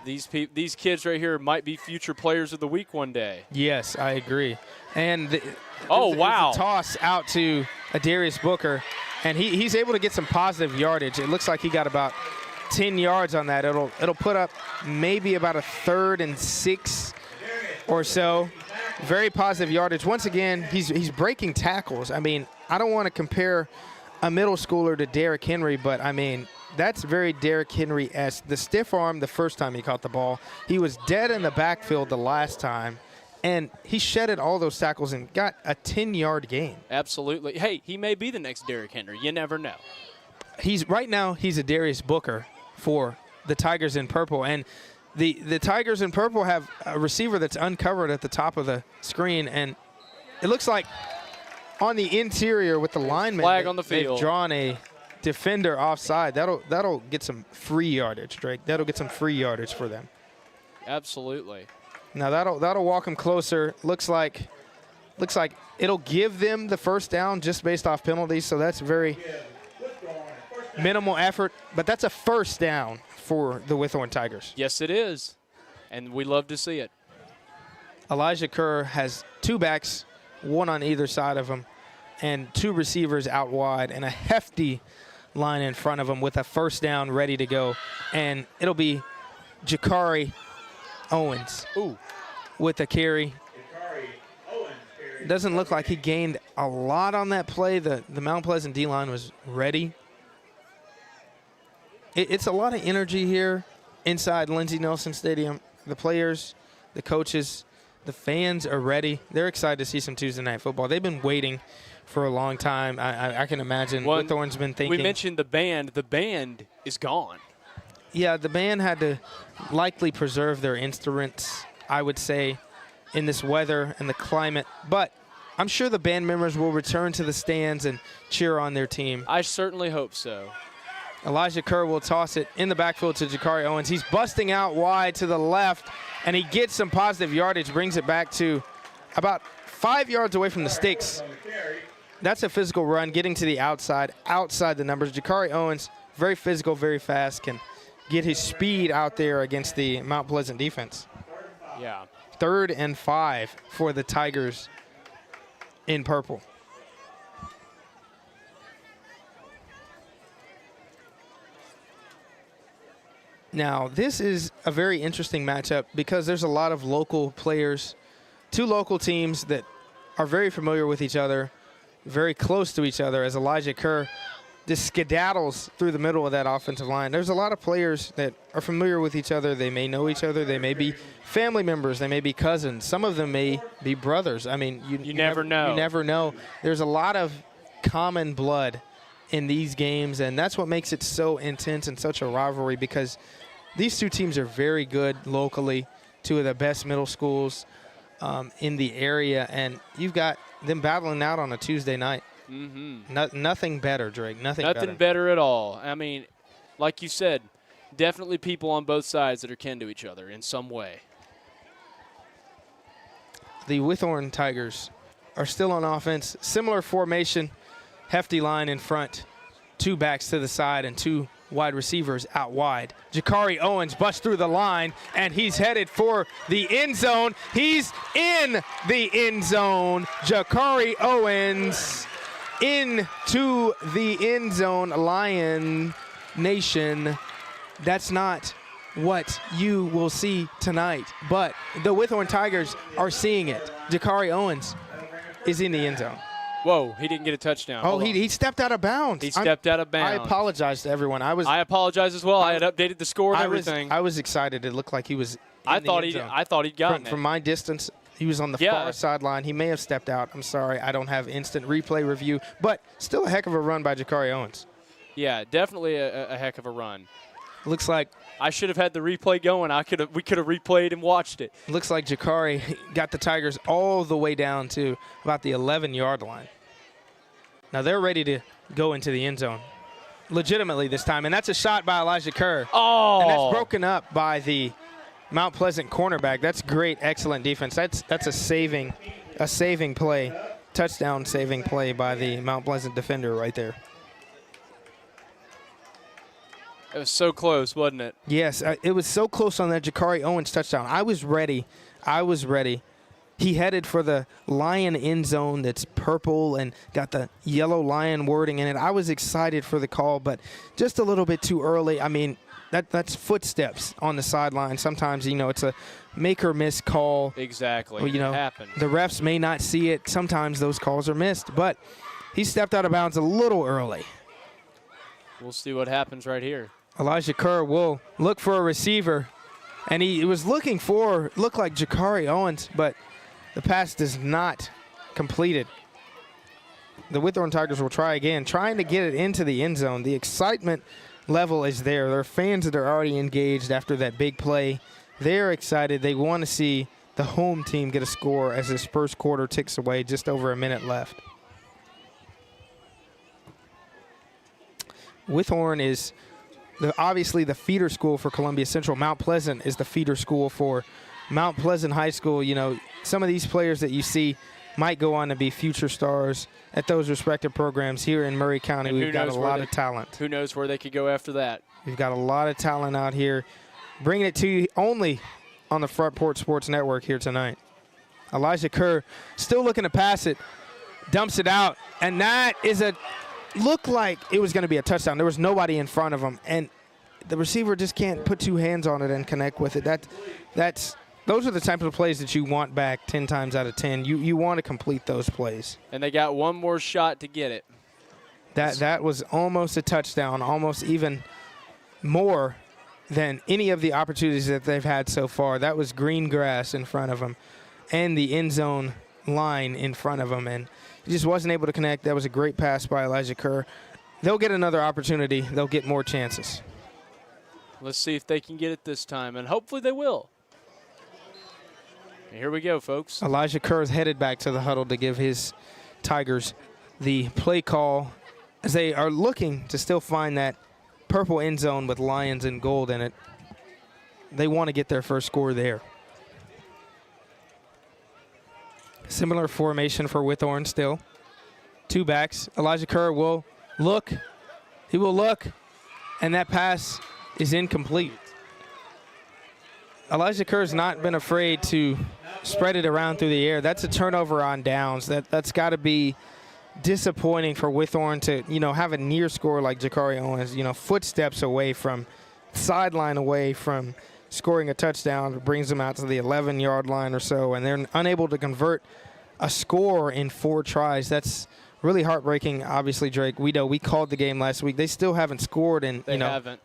these kids right here might be future players of the week one day. Yes, I agree. And wow. A toss out to Adarius Booker, and he's able to get some positive yardage. It looks like he got about 10 yards on that. It'll put up maybe about a 3rd and 6 or so. Very positive yardage. Once again, he's breaking tackles. I mean, I don't want to compare a middle schooler to Derrick Henry, but I mean, that's very Derrick Henry-esque. The stiff arm the first time he caught the ball. He was dead in the backfield the last time, and he shedded all those tackles and got a 10-yard gain. Absolutely. Hey, he may be the next Derrick Henry. You never know. Right now he's a Darius Booker for the Tigers in purple, and the Tigers in purple have a receiver that's uncovered at the top of the screen, and it looks like on the interior with the lineman, flag on the field. They've drawn a defender offside. That'll get some free yardage, Drake. That'll get some free yardage for them. Absolutely. Now that'll walk them closer. Looks like it'll give them the first down just based off penalties. So that's very minimal effort, but that's a first down for the Witthorne Tigers. Yes, it is, and we love to see it. Elijah Kerr has 2 backs, 1 on either side of him, and 2 receivers out wide, and a hefty line in front of him with a first down ready to go. And it'll be Jakari Owens with a carry. Doesn't look like he gained a lot on that play. The Mount Pleasant D-line was ready. It's a lot of energy here inside Lindsey Nelson Stadium. The players, the coaches, the fans are ready. They're excited to see some Tuesday night football. They've been waiting for a long time. I can imagine Witthorne's been thinking. We mentioned the band. The band is gone. Yeah, the band had to likely preserve their instruments, I would say, in this weather and the climate. But I'm sure the band members will return to the stands and cheer on their team. I certainly hope so. Elijah Kerr will toss it in the backfield to Jakari Owens. He's busting out wide to the left, and he gets some positive yardage, brings it back to about 5 yards away from the sticks. That's a physical run, getting to the outside the numbers. Jakari Owens, very physical, very fast, can get his speed out there against the Mount Pleasant defense. Yeah. 3rd and 5 for the Tigers in purple. Now, this is a very interesting matchup because there's a lot of local players, 2 local teams that are very familiar with each other, very close to each other, as Elijah Kerr just skedaddles through the middle of that offensive line. There's a lot of players that are familiar with each other. They may know each other. They may be family members. They may be cousins. Some of them may be brothers. I mean, you never know. You never know. There's a lot of common blood in these games, and that's what makes it so intense and such a rivalry, because these 2 teams are very good locally, 2 of the best middle schools in the area, and you've got them battling out on a Tuesday night. Nothing better, Drake. Nothing better at all. I mean, like you said, definitely people on both sides that are kin to each other in some way. The Witthorne Tigers are still on offense. Similar formation, hefty line in front, 2 backs to the side and 2 wide receivers out wide. Jakari Owens busts through the line, and he's headed for the end zone. He's in the end zone. Jakari Owens into the end zone. Lion Nation, that's not what you will see tonight, but the Witthorne Tigers are seeing it. Jakari Owens is in the end zone. Whoa, he didn't get a touchdown. Oh, he stepped out of bounds. He stepped out of bounds. I apologize to everyone. I apologize as well. I had updated the score and everything. I was excited. It looked like he was I thought he'd gotten it. From my distance, he was on the far sideline. He may have stepped out. I'm sorry. I don't have instant replay review, but still a heck of a run by Jakari Owens. Yeah, definitely a heck of a run. Looks like I should have had the replay going. We could have replayed and watched it. Looks like Jakari got the Tigers all the way down to about the 11-yard line. Now they're ready to go into the end zone legitimately this time, and that's a shot by Elijah Kerr. Oh! And that's broken up by the Mount Pleasant cornerback. That's great, excellent defense. That's a saving play, touchdown saving play by the Mount Pleasant defender right there. It was so close, wasn't it? Yes, it was so close on that Jakari Owens touchdown. I was ready. He headed for the Lion end zone that's purple and got the yellow Lion wording in it. I was excited for the call, but just a little bit too early. I mean, that's footsteps on the sideline. Sometimes, it's a make or miss call. Exactly. Well, it happened. The refs may not see it. Sometimes those calls are missed, but he stepped out of bounds a little early. We'll see what happens right here. Elijah Kerr will look for a receiver, and he was looked like Jakari Owens, but the pass is not completed. The Witthorne Tigers will try again, trying to get it into the end zone. The excitement level is there. There are fans that are already engaged after that big play. They're excited. They want to see the home team get a score as this first quarter ticks away, just over a minute left. Witthorne is obviously the feeder school for Columbia Central. Mount Pleasant is the feeder school for Mount Pleasant High School. Some of these players that you see might go on to be future stars at those respective programs. Here in Murray County, we've got a lot of talent. Who knows where they could go after that? We've got a lot of talent out here. Bringing it to you only on the Front Porch Sports Network here tonight. Elijah Kerr still looking to pass it, dumps it out, and that is looked like it was going to be a touchdown. There was nobody in front of him, and the receiver just can't put two hands on it and connect with it. Those are the types of plays that you want back 10 times out of 10. You want to complete those plays. And they got one more shot to get it. That was almost a touchdown, almost even more than any of the opportunities that they've had so far. That was green grass in front of them and the end zone line in front of them, and he just wasn't able to connect. That was a great pass by Elijah Kerr. They'll get another opportunity. They'll get more chances. Let's see if they can get it this time, and hopefully they will. And here we go, folks. Elijah Kerr is headed back to the huddle to give his Tigers the play call as they are looking to still find that purple end zone with lions and gold in it. They want to get their first score there. Similar formation for Witthorne still. Two backs. Elijah Kerr will look. He will look, and that pass is incomplete. Elijah Kerr has not been afraid to spread it around through the air. That's a turnover on downs. That's got to be disappointing for Witthorne to, have a near score like Jakari Owens, footsteps away from, sideline away from scoring a touchdown. It brings them out to the 11-yard line or so, and they're unable to convert a score in 4 tries. That's really heartbreaking. Obviously, Drake, we know we called the game last week. They still haven't scored in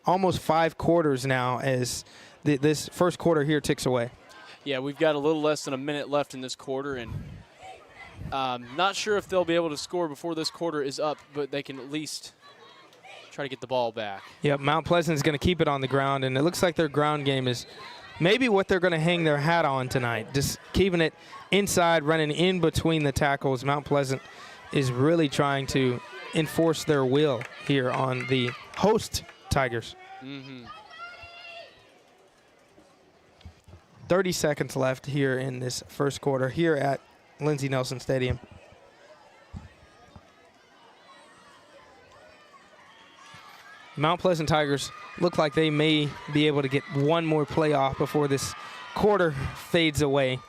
almost 5 quarters now as this first quarter here ticks away. Yeah, we've got a little less than a minute left in this quarter, and not sure if they'll be able to score before this quarter is up, but they can at least try to get the ball back. Yep, Mount Pleasant is going to keep it on the ground, and it looks like their ground game is maybe what they're going to hang their hat on tonight, just keeping it inside, running in between the tackles. Mount Pleasant is really trying to enforce their will here on the host Tigers. 30 seconds left here in this first quarter here at Lindsey Nelson Stadium. Mount Pleasant Tigers look like they may be able to get one more play off before this quarter fades away.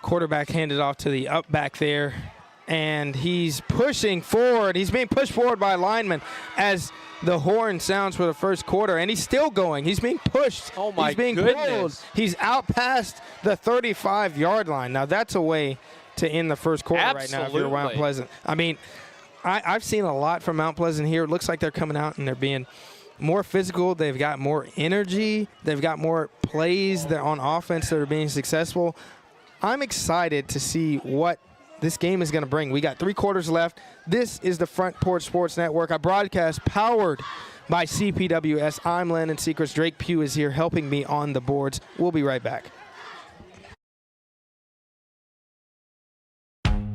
Quarterback handed off to the up back there, and he's pushing forward. He's being pushed forward by a lineman as the horn sounds for the first quarter, and he's still going. He's being pushed. Oh, my He's being goodness. pulled. He's out past the 35-yard line. Now, that's a way to end the first quarter right now if you're Mount Pleasant. I mean, I've seen a lot from Mount Pleasant here. It looks like they're coming out and they're being more physical. They've got more energy. They've got more plays that on offense that are being successful. I'm excited to see what this game is going to bring. We got 3 quarters left. This is the Front Porch Sports Network. Our broadcast powered by CPWS. I'm Landon Secrets. Drake Pugh is here helping me on the boards. We'll be right back.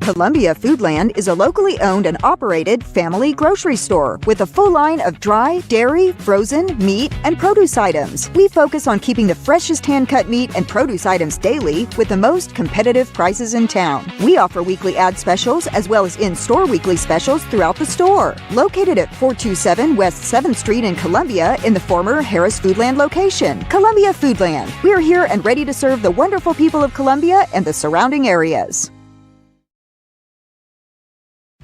Columbia Foodland is a locally owned and operated family grocery store with a full line of dry, dairy, frozen, meat, and produce items. We focus on keeping the freshest hand-cut meat and produce items daily with the most competitive prices in town. We offer weekly ad specials as well as in-store weekly specials throughout the store. Located at 427 West 7th Street in Columbia in the former Harris Foodland location. Columbia Foodland. We are here and ready to serve the wonderful people of Columbia and the surrounding areas.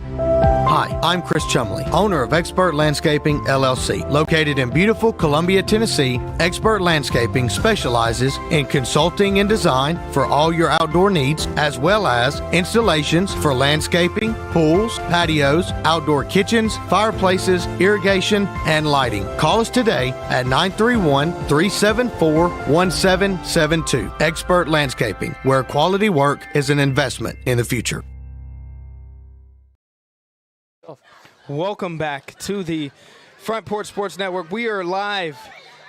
Hi, I'm Chris Chumley, owner of Expert Landscaping, LLC. Located in beautiful Columbia, Tennessee, Expert Landscaping specializes in consulting and design for all your outdoor needs, as well as installations for landscaping, pools, patios, outdoor kitchens, fireplaces, irrigation, and lighting. Call us today at 931-374-1772. Expert Landscaping, where quality work is an investment in the future. Welcome back to the Front Porch Sports Network. We are live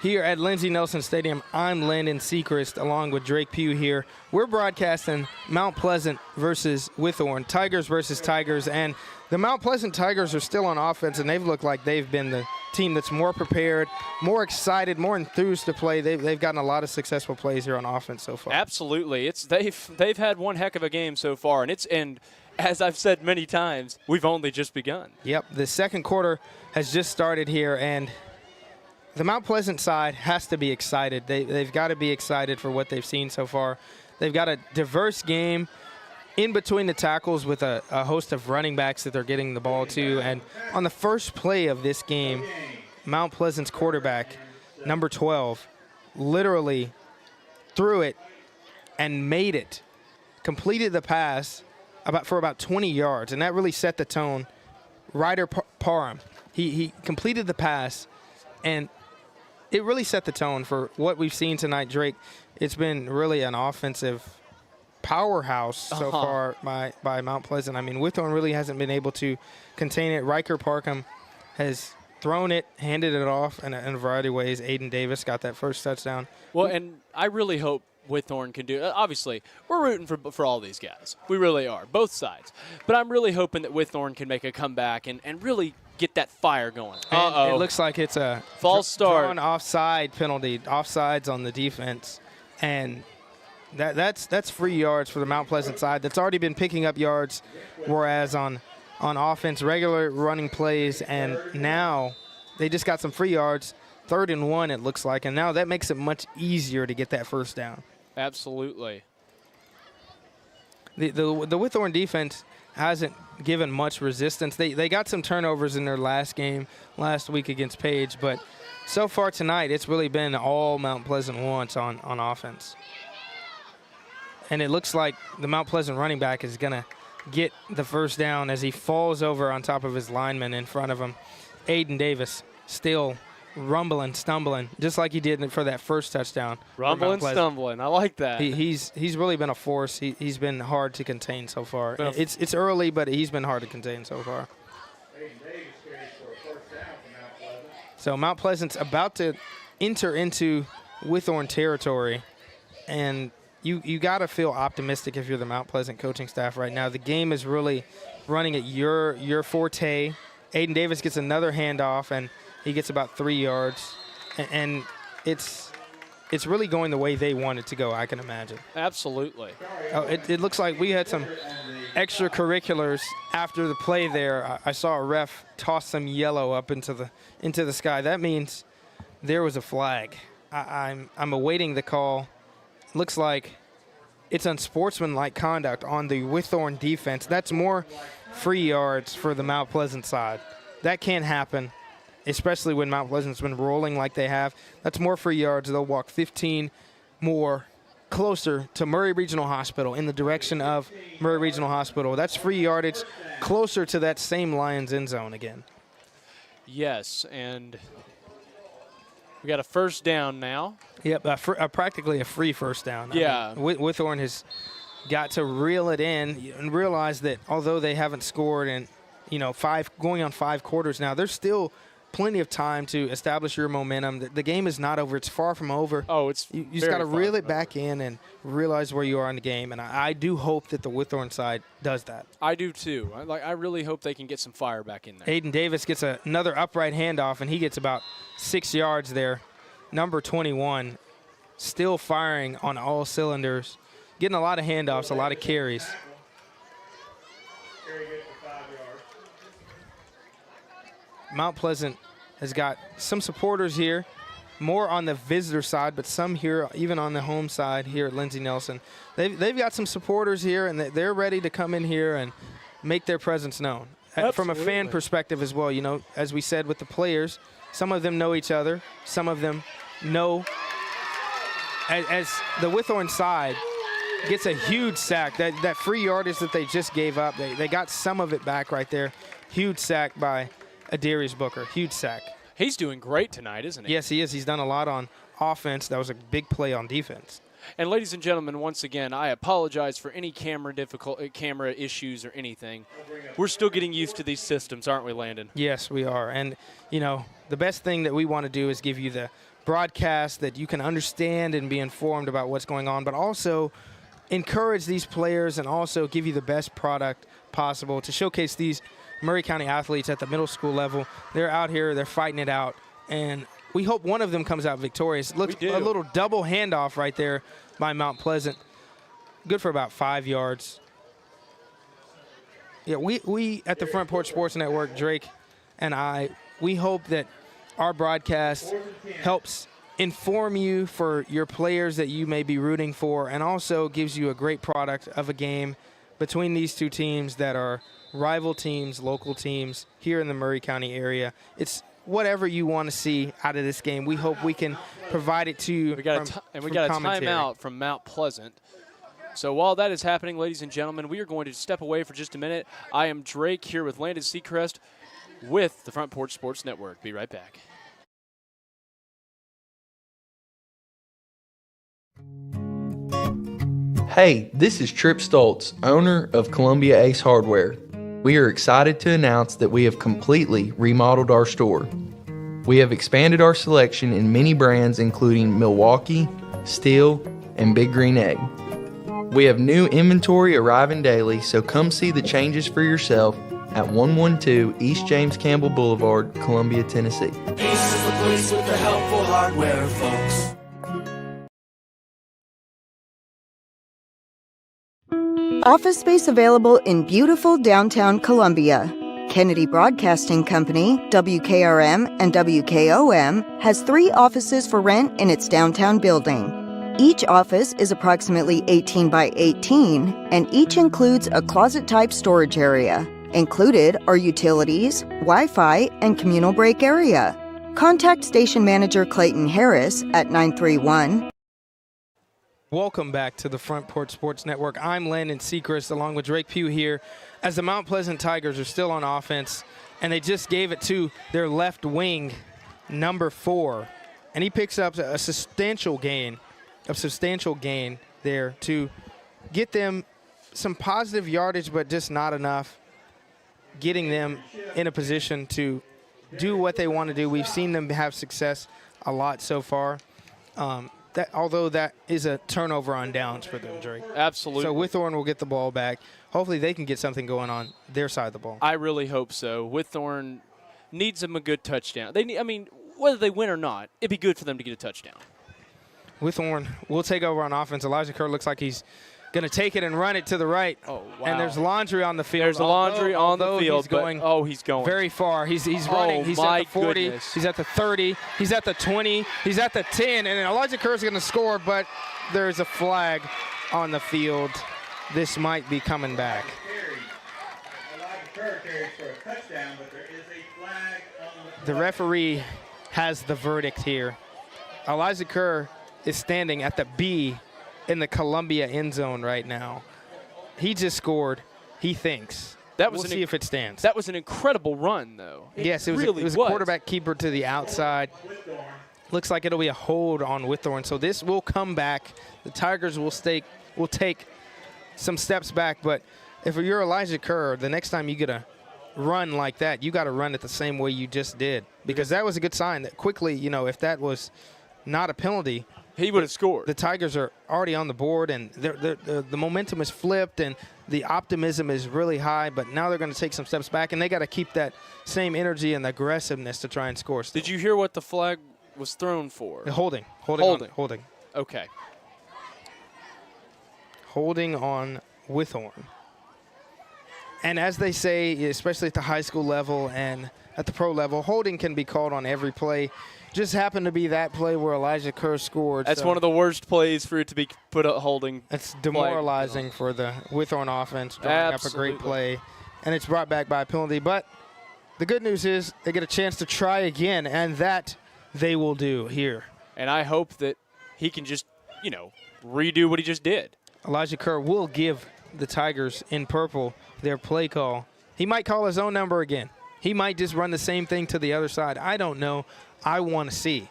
here at Lindsey Nelson Stadium. I'm Landon Sechrist along with Drake Pugh here. We're broadcasting Mount Pleasant versus Witthorne, Tigers versus Tigers, and the Mount Pleasant Tigers are still on offense, and they've looked like they've been the team that's more prepared, more excited, more enthused to play. They've gotten a lot of successful plays here on offense so far. Absolutely. They've had one heck of a game so far, and as I've said many times, we've only just begun. Yep, the second quarter has just started here, and the Mount Pleasant side has to be excited. They've got to be excited for what they've seen so far. They've got a diverse game in between the tackles with a host of running backs that they're getting the ball to. And on the first play of this game, Mount Pleasant's quarterback, number 12, literally threw it and made it, completed the pass for about 20 yards, and that really set the tone. Ryder Parham, he completed the pass, and it really set the tone for what we've seen tonight, Drake. It's been really an offensive powerhouse so far by Mount Pleasant. I mean, Witthorne really hasn't been able to contain it. Ryder Parham has thrown it, handed it off in a variety of ways. Aiden Davis got that first touchdown. Well, and I really hope Witthorne can do it. Obviously, we're rooting for all these guys. We really are, both sides. But I'm really hoping that Witthorne can make a comeback and really get that fire going. It looks like it's a false start. Drawn offside penalty, offsides on the defense. And that's free yards for the Mount Pleasant side that's already been picking up yards, whereas on offense, regular running plays, and now they just got some free yards. 3rd and 1, it looks like, and now that makes it much easier to get that first down. Absolutely. The Witthorne defense hasn't given much resistance. They got some turnovers in their last game last week against Page, but so far tonight it's really been all Mount Pleasant wants on offense. And it looks like the Mount Pleasant running back is going to get the first down as he falls over on top of his lineman in front of him. Aiden Davis still rumbling, stumbling, just like he did for that first touchdown. Rumbling, stumbling. I like that. He's really been a force. He's been hard to contain so far. It's early, but he's been hard to contain so far. So Mount Pleasant's about to enter into Witthorne territory, and you got to feel optimistic if you're the Mount Pleasant coaching staff right now. The game is really running at your forte. Aiden Davis gets another handoff, and he gets about 3 yards, and it's really going the way they want it to go, I can imagine. Absolutely. It looks like we had some extracurriculars after the play there. I saw a ref toss some yellow up into the sky. That means there was a flag. I'm awaiting the call. Looks like it's unsportsmanlike conduct on the Witthorne defense. That's more free yards for the Mount Pleasant side. That can't happen, especially when Mount Pleasant's been rolling like they have. That's more free yards. They'll walk 15 more closer to Murray Regional Hospital, in the direction of Murray Regional Hospital. That's free yardage closer to that same Lions end zone again. Yes, and we got a first down now. Yep, practically a free first down. Yeah. I mean, Witthorne has got to reel it in and realize that although they haven't scored in, going on 5 quarters now, they're still plenty of time to establish your momentum. The game is not over. It's far from over. Oh, it's you just got to reel it back in and realize where you are in the game. And I do hope that the Witthorne side does that. I do too. I really hope they can get some fire back in there. Aiden Davis gets another upright handoff, and he gets about 6 yards there. Number 21, still firing on all cylinders, getting a lot of handoffs, a lot of carries. Mount Pleasant has got some supporters here, more on the visitor side, but some here, even on the home side here at Lindsey Nelson. They've got some supporters here, and they're ready to come in here and make their presence known. Absolutely. From a fan perspective as well, as we said with the players, some of them know each other, some of them know. As the Witthorne side gets a huge sack, that free yardage that they just gave up, they got some of it back right there. Huge sack by Adarius Booker, huge sack. He's doing great tonight, isn't he? Yes, he is. He's done a lot on offense. That was a big play on defense. And ladies and gentlemen, once again, I apologize for any camera issues or anything. We're still getting used to these systems, aren't we, Landon? Yes, we are. And, the best thing that we want to do is give you the broadcast that you can understand and be informed about what's going on, but also encourage these players and also give you the best product possible to showcase these Murray County athletes at the middle school level. They're out here, they're fighting it out, and we hope one of them comes out victorious. Look, a little double handoff right there by Mount Pleasant. Good for about 5 yards. Yeah, we at the Front Porch Sports Network, Drake and I, we hope that our broadcast helps inform you for your players that you may be rooting for, and also gives you a great product of a game between these two teams that are rival teams, local teams here in the Murray County area. It's whatever you want to see out of this game. We hope we can provide it to you. We got a timeout from Mount Pleasant. So while that is happening, ladies and gentlemen, we are going to step away for just a minute. I am Drake here with Landon Seacrest with the Front Porch Sports Network. Be right back. Hey, this is Trip Stoltz, owner of Columbia Ace Hardware. We are excited to announce that we have completely remodeled our store. We have expanded our selection in many brands including Milwaukee, Steel, and Big Green Egg. We have new inventory arriving daily, so come see the changes for yourself at 112 East James Campbell Boulevard, Columbia, Tennessee. Ace is the place with the helpful hardware, folks. Office space available in beautiful downtown Columbia. Kennedy Broadcasting Company, WKRM and WKOM, has 3 offices for rent in its downtown building. Each office is approximately 18 by 18, and each includes a closet-type storage area. Included are utilities, Wi-Fi, and communal break area. Contact Station Manager Clayton Harris at 931. Welcome back to the Front Porch Sports Network. I'm Landon Seacrest along with Drake Pugh here as the Mount Pleasant Tigers are still on offense, and they just gave it to their left wing, number 4. And he picks up a substantial gain there to get them some positive yardage, but just not enough, getting them in a position to do what they want to do. We've seen them have success a lot so far. Although that is a turnover on downs for them, Drake. Absolutely. So Witthorne will get the ball back. Hopefully they can get something going on their side of the ball. I really hope so. Witthorne needs them a good touchdown. Whether they win or not, it'd be good for them to get a touchdown. Witthorne will take over on offense. Elijah Kerr looks like he's going to take it and run it to the right. Oh, wow. And there's laundry on the field. There's laundry on the field. He's going very far. He's running. He's at the 40. Goodness. He's at the 30. He's at the 20. He's at the 10. And Elijah Kerr is going to score, but there's a flag on the field. This might be coming back. Elijah Kerr carries for a touchdown, but there is a flag on The referee has the verdict here. Elijah Kerr is standing at the B in the Columbia end zone right now. He just scored, he thinks. We'll see if it stands. That was an incredible run, though. Yes, it was a quarterback keeper to the outside. Looks like it'll be a hold on Witthorne. So this will come back. The Tigers will take some steps back. But if you're Elijah Kerr, the next time you get a run like that, you got to run it the same way you just did, because that was a good sign that quickly, if that was not a penalty, he would have scored. The Tigers are already on the board, and the momentum is flipped, and the optimism is really high, but now they're going to take some steps back, and they got to keep that same energy and aggressiveness to try and score still. Did you hear what the flag was thrown for? Holding. Okay. Holding on Witthore. And as they say, especially at the high school level and at the pro level, holding can be called on every play. Just happened to be that play where Elijah Kerr scored. That's one of the worst plays for it to be put up holding. It's demoralizing for the Witthorne offense, drawing up a great play, and it's brought back by a penalty. But the good news is they get a chance to try again, and that they will do here. And I hope that he can just, redo what he just did. Elijah Kerr will give the Tigers in purple their play call. He might call his own number again. He might just run the same thing to the other side. I don't know. I want to see.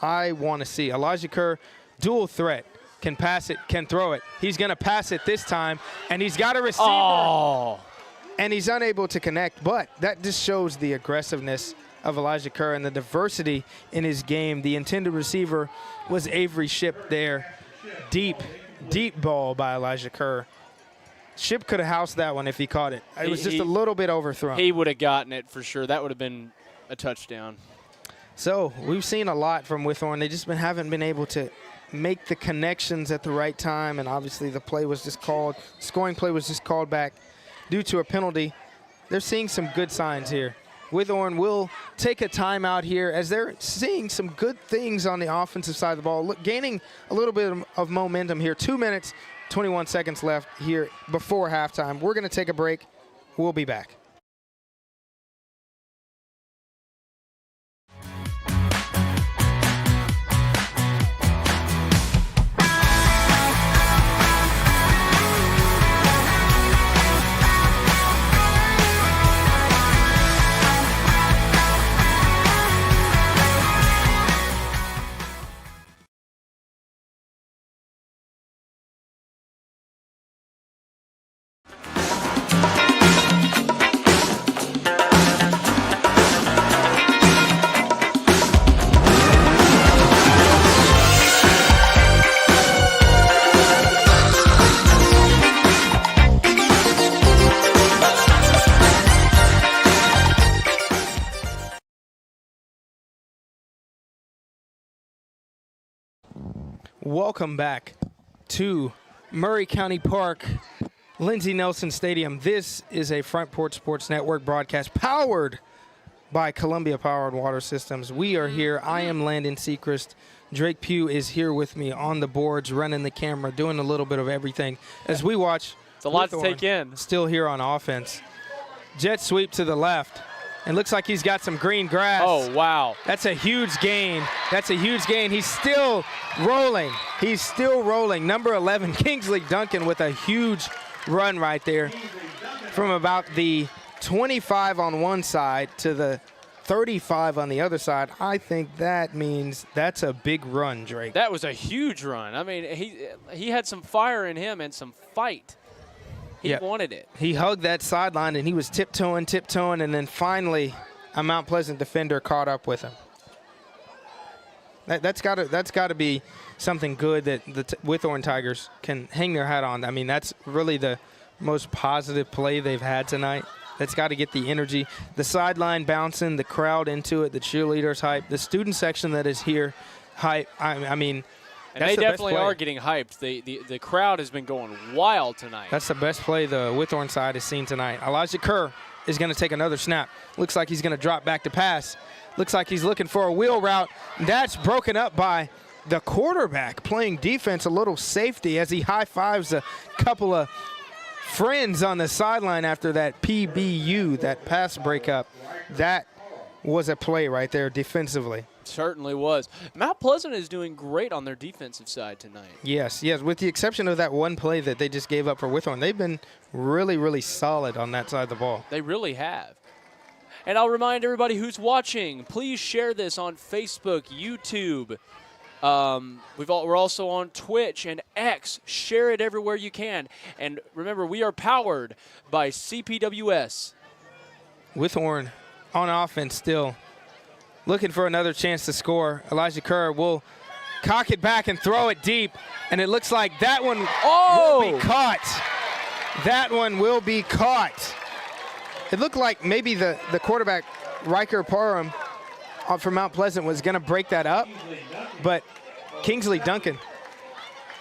Elijah Kerr, dual threat. Can pass it, can throw it. He's going to pass it this time, and he's got a receiver. Oh. And he's unable to connect, but that just shows the aggressiveness of Elijah Kerr and the diversity in his game. The intended receiver was Avery Shipp there. Deep ball by Elijah Kerr. Shipp could have housed that one if he caught it. It was just a little bit overthrown. He would have gotten it for sure. That would have been a touchdown. So we've seen a lot from Witthorne. They just haven't been able to make the connections at the right time, and obviously the play was just called. Scoring play was just called back due to a penalty. They're seeing some good signs here. Witthorne will take a timeout here as they're seeing some good things on the offensive side of the ball, gaining a little bit of momentum here. 2 minutes, 21 seconds left here before halftime. We're going to take a break. We'll be back. Welcome back to Murray County Park, Lindsey Nelson Stadium. This is a Front Porch Sports Network broadcast powered by Columbia Powered Water Systems. We are here. I am Landon Sechrist. Drake Pugh is here with me on the boards, running the camera, doing a little bit of everything as we watch. It's a lot to take in. Still here on offense. Jet sweep to the left. And looks like he's got some green grass. Oh, wow. That's a huge gain. He's still rolling. Number 11, Kingsley Duncan, with a huge run right there from about the 25 on one side to the 35 on the other side. I think that means that's a big run, Drake. That was a huge run. I mean, he had some fire in him and some fight. He wanted it. He hugged that sideline, and he was tiptoeing, and then finally a Mount Pleasant defender caught up with him. That's got to be something good that the Witthorne Tigers can hang their hat on. I mean, that's really the most positive play they've had tonight. That's got to get the energy, the sideline bouncing, the crowd into it, the cheerleaders hype, the student section that is here hype. I mean, and they definitely are getting hyped. The crowd has been going wild tonight. That's the best play the Witthorne side has seen tonight. Elijah Kerr is going to take another snap. Looks like he's going to drop back to pass. Looks like he's looking for a wheel route. That's broken up by the quarterback playing defense, a little safety, as he high-fives a couple of friends on the sideline after that PBU, that pass breakup. That was a play right there defensively. Certainly was. Mount Pleasant is doing great on their defensive side tonight. Yes, with the exception of that one play that they just gave up for Witthorne. They've been really, really solid on that side of the ball. They really have. And I'll remind everybody who's watching, please share this on Facebook, YouTube. We're also on Twitch and X. Share it everywhere you can. And remember, we are powered by CPWS. Witthore on offense still looking for another chance to score. Elijah Kerr will cock it back and throw it deep, and it looks like that one will be caught. That one will be caught. It looked like maybe the quarterback, Riker Parham from Mount Pleasant, was going to break that up, but Kingsley Duncan,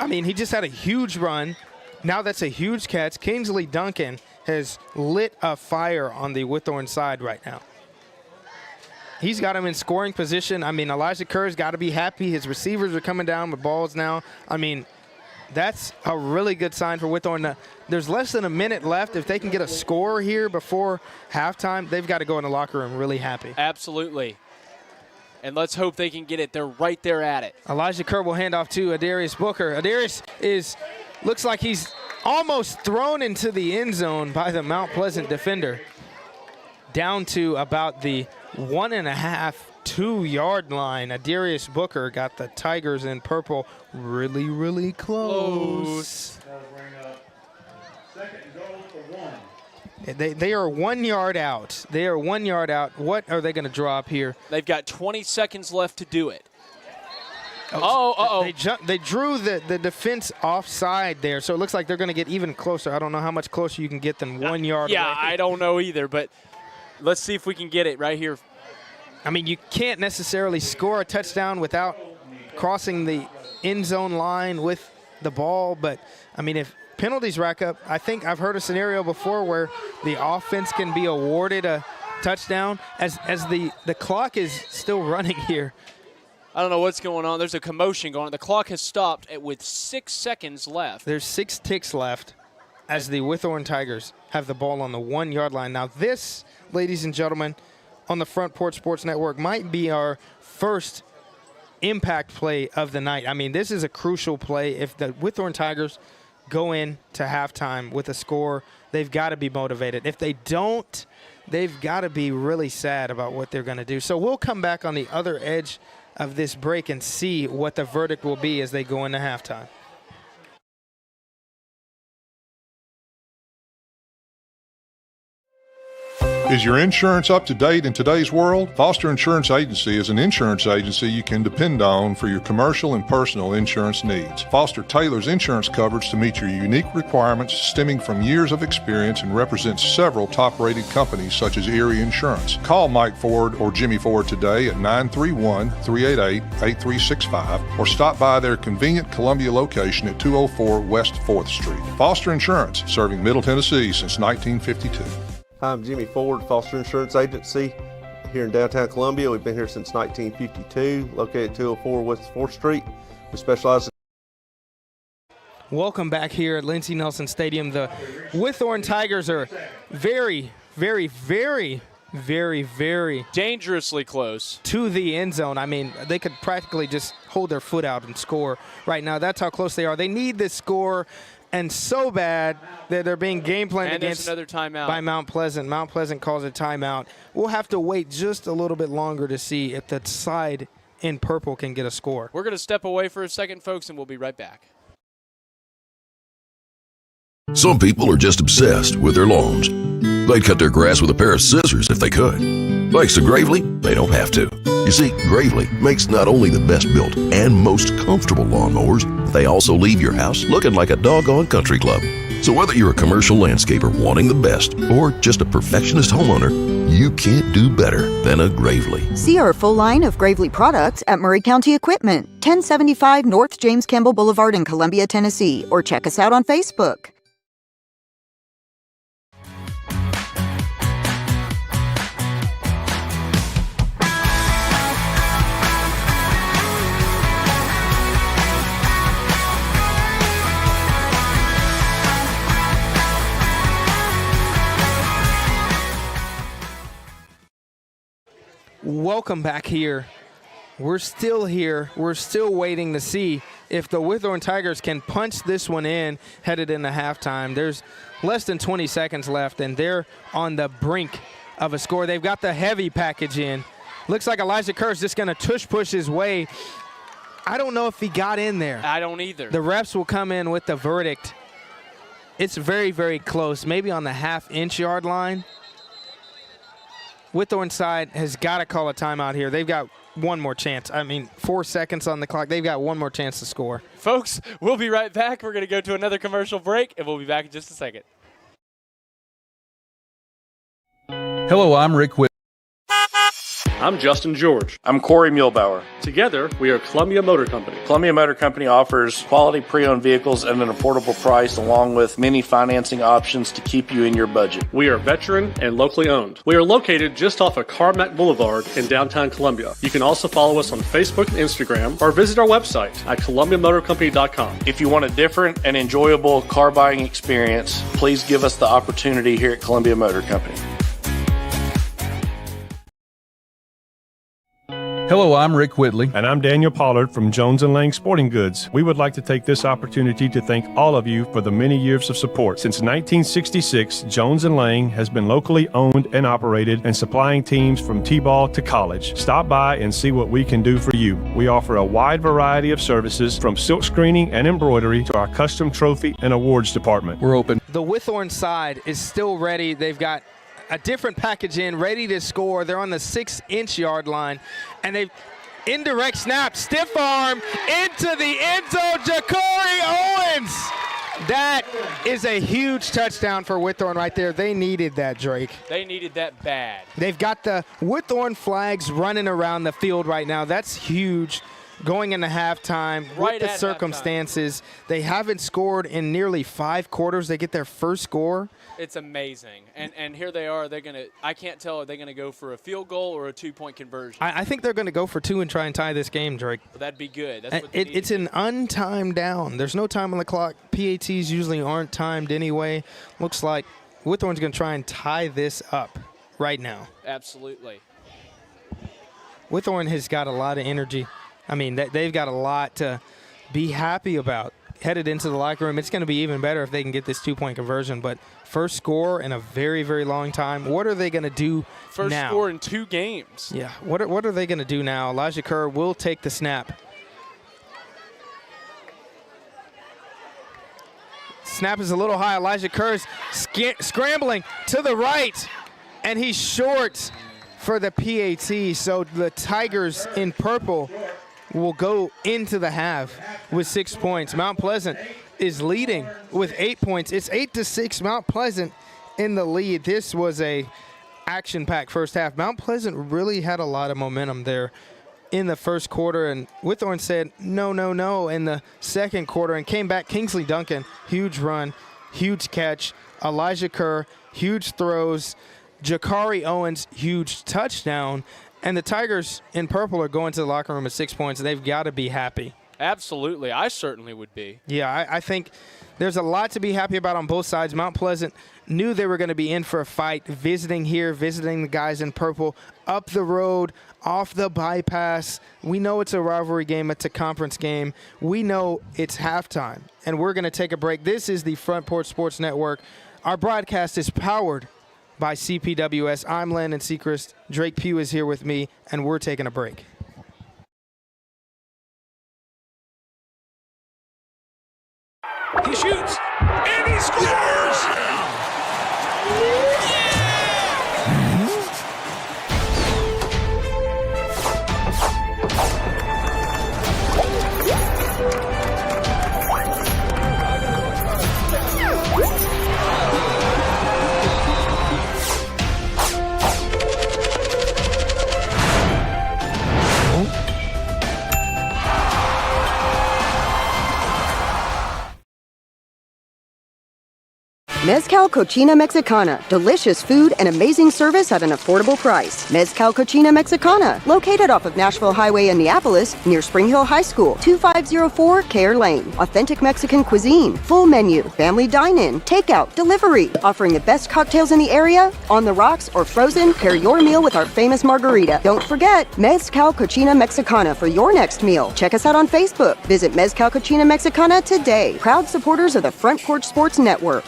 I mean, he just had a huge run. Now that's a huge catch. Kingsley Duncan has lit a fire on the Witthorne side right now. He's got him in scoring position. I mean, Elijah Kerr's got to be happy. His receivers are coming down with balls now. I mean, that's a really good sign for Witthorne. There's less than a minute left. If they can get a score here before halftime, they've got to go in the locker room really happy. Absolutely. And let's hope they can get it. They're right there at it. Elijah Kerr will hand off to Adarius Booker. Adarius looks like he's almost thrown into the end zone by the Mount Pleasant defender. Down to about the 1.5, 2-yard line. Adarius Booker got the Tigers in purple really, really close. Second and goal for 1. They are 1 yard out. They are 1 yard out. What are they going to draw up here? They've got 20 seconds left to do it. They drew the defense offside there, so it looks like they're going to get even closer. I don't know how much closer you can get than 1 yard Yeah, away. I don't know either, but let's see if we can get it right here. I mean, you can't necessarily score a touchdown without crossing the end zone line with the ball, but, I mean, if penalties rack up, I think I've heard a scenario before where the offense can be awarded a touchdown as the clock is still running here. I don't know what's going on. There's a commotion going on. The clock has stopped with 6 seconds left. There's 6 ticks left as the Witthorne Tigers have the ball on the 1 yard line. Now this, ladies and gentlemen, on the Front Porch Sports Network might be our first impact play of the night. I mean, this is a crucial play. If the Witthorne Tigers go in to halftime with a score, they've got to be motivated. If they don't, they've got to be really sad about what they're going to do. So we'll come back on the other edge of this break and see what the verdict will be as they go into halftime. Is your insurance up to date in today's world? Foster Insurance Agency is an insurance agency you can depend on for your commercial and personal insurance needs. Foster tailors insurance coverage to meet your unique requirements stemming from years of experience and represents several top-rated companies such as Erie Insurance. Call Mike Ford or Jimmy Ford today at 931-388-8365 or stop by their convenient Columbia location at 204 West 4th Street. Foster Insurance, serving Middle Tennessee since 1952. I'm Jimmy Ford, Foster Insurance Agency here in downtown Columbia. We've been here since 1952, located at 204 West 4th Street. We specialize in... Welcome back here at Lindsey Nelson Stadium. The Witthorne Tigers are very, very, very, very, very dangerously close to the end zone. I mean, they could practically just hold their foot out and score right now. That's how close they are. They need this score, and so bad that they're being game planned against another timeout by Mount Pleasant. Mount Pleasant calls a timeout. We'll have to wait just a little bit longer to see if the side in purple can get a score. We're going to step away for a second, folks, and we'll be right back. Some people are just obsessed with their lawns. They'd cut their grass with a pair of scissors if they could. Thanks to Gravely, they don't have to. You see, Gravely makes not only the best built and most comfortable lawnmowers, they also leave your house looking like a doggone country club. So whether you're a commercial landscaper wanting the best or just a perfectionist homeowner, you can't do better than a Gravely. See our full line of Gravely products at Murray County Equipment, 1075 North James Campbell Boulevard in Columbia, Tennessee, or check us out on Facebook. Welcome back here. We're still here. We're still waiting to see if the Witthorne Tigers can punch this one in headed into halftime. There's less than 20 seconds left, and they're on the brink of a score. They've got the heavy package in. Looks like Elijah Kerr's just going to tush-push his way. I don't know if he got in there. I don't either. The refs will come in with the verdict. It's very, very close, maybe on the half-inch yard line. Witthore side has got to call a timeout here. They've got one more chance. 4 seconds on the clock. They've got one more chance to score. Folks, we'll be right back. We're going to go to another commercial break, and we'll be back in just a second. Hello, I'm Rick Whit. I'm Justin George. I'm Corey Muehlbauer. Together, we are Columbia Motor Company. Columbia Motor Company offers quality pre-owned vehicles at an affordable price, along with many financing options to keep you in your budget. We are veteran and locally owned. We are located just off of Carmack Boulevard in downtown Columbia. You can also follow us on Facebook and Instagram, or visit our website at columbiamotorcompany.com. If you want a different and enjoyable car buying experience, please give us the opportunity here at Columbia Motor Company. Hello, I'm Rick Whitley. And I'm Daniel Pollard from Jones & Lang Sporting Goods. We would like to take this opportunity to thank all of you for the many years of support. Since 1966, Jones & Lang has been locally owned and operated and supplying teams from T-ball to college. Stop by and see what we can do for you. We offer a wide variety of services from silk screening and embroidery to our custom trophy and awards department. We're open. The Witthore side is still ready. They've got a different package in, ready to score. They're on the 6-inch yard line, and they've indirect snap, stiff arm into the end zone. Jakari Owens. That is a huge touchdown for Witthorne right there. They needed that, Drake. They needed that bad. They've got the Witthorne flags running around the field right now. That's huge. Going into halftime Right with the circumstances. They haven't scored in nearly 5 quarters. They get their first score. It's amazing. And here they are. They're going to – I can't tell if they're going to go for a field goal or a 2-point conversion. I think they're going to go for 2 and try and tie this game, Drake. Well, that'd be good. That's what they need. It's an untimed down. There's no time on the clock. PATs usually aren't timed anyway. Looks like Witthorne's going to try and tie this up right now. Absolutely. Witthorne has got a lot of energy. They've got a lot to be happy about. Headed into the locker room, it's going to be even better if they can get this 2-point conversion. But first score in a very, very long time. What are they going to do now? First score in 2 games. Yeah. What are they going to do now? Elijah Kerr will take the snap. Snap is a little high. Elijah Kerr's scrambling to the right, and he's short for the PAT. So the Tigers in purple will go into the half with 6 points. Mount Pleasant is leading with 8 points. It's 8-6. Mount Pleasant in the lead. This was a action-packed first half. Mount Pleasant really had a lot of momentum there in the first quarter, and Witthorne said no, no, no in the second quarter and came back. Kingsley Duncan, huge run, huge catch. Elijah Kerr, huge throws. Jakari Owens, huge touchdown. And the Tigers in purple are going to the locker room at 6 points. They've got to be happy. Absolutely. I certainly would be. Yeah, I think there's a lot to be happy about on both sides. Mount Pleasant knew they were going to be in for a fight, visiting here, visiting the guys in purple, up the road, off the bypass. We know it's a rivalry game. It's a conference game. We know it's halftime, and we're going to take a break. This is the Front Porch Sports Network. Our broadcast is powered by CPWS. I'm Landon Sechrist. Drake Pugh is here with me, and we're taking a break. He shoots, and he scores! Mezcal Cochina Mexicana. Delicious food and amazing service at an affordable price. Mezcal Cochina Mexicana. Located off of Nashville Highway in Neapolis, near Spring Hill High School. 2504 Care Lane. Authentic Mexican cuisine. Full menu. Family dine-in. Takeout. Delivery. Offering the best cocktails in the area. On the rocks or frozen, pair your meal with our famous margarita. Don't forget, Mezcal Cochina Mexicana for your next meal. Check us out on Facebook. Visit Mezcal Cochina Mexicana today. Proud supporters of the Front Porch Sports Network.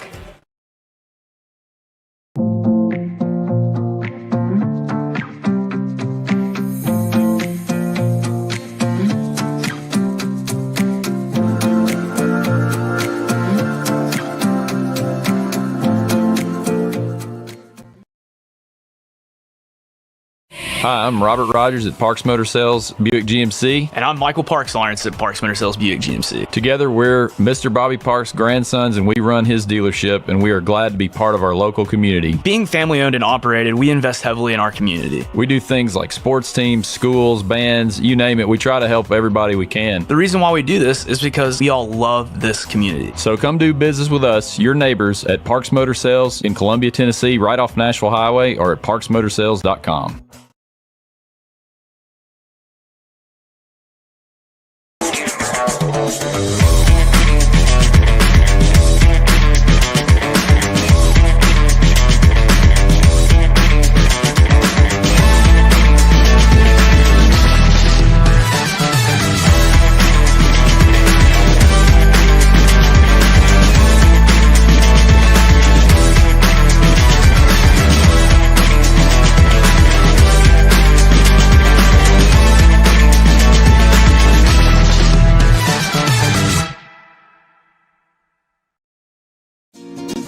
Hi, I'm Robert Rogers at Parks Motor Sales Buick GMC. And I'm Michael Parks Lawrence at Parks Motor Sales Buick GMC. Together, we're Mr. Bobby Parks' grandsons, and we run his dealership, and we are glad to be part of our local community. Being family owned and operated, we invest heavily in our community. We do things like sports teams, schools, bands, you name it. We try to help everybody we can. The reason why we do this is because we all love this community. So come do business with us, your neighbors, at Parks Motor Sales in Columbia, Tennessee, right off Nashville Highway, or at parksmotorsales.com.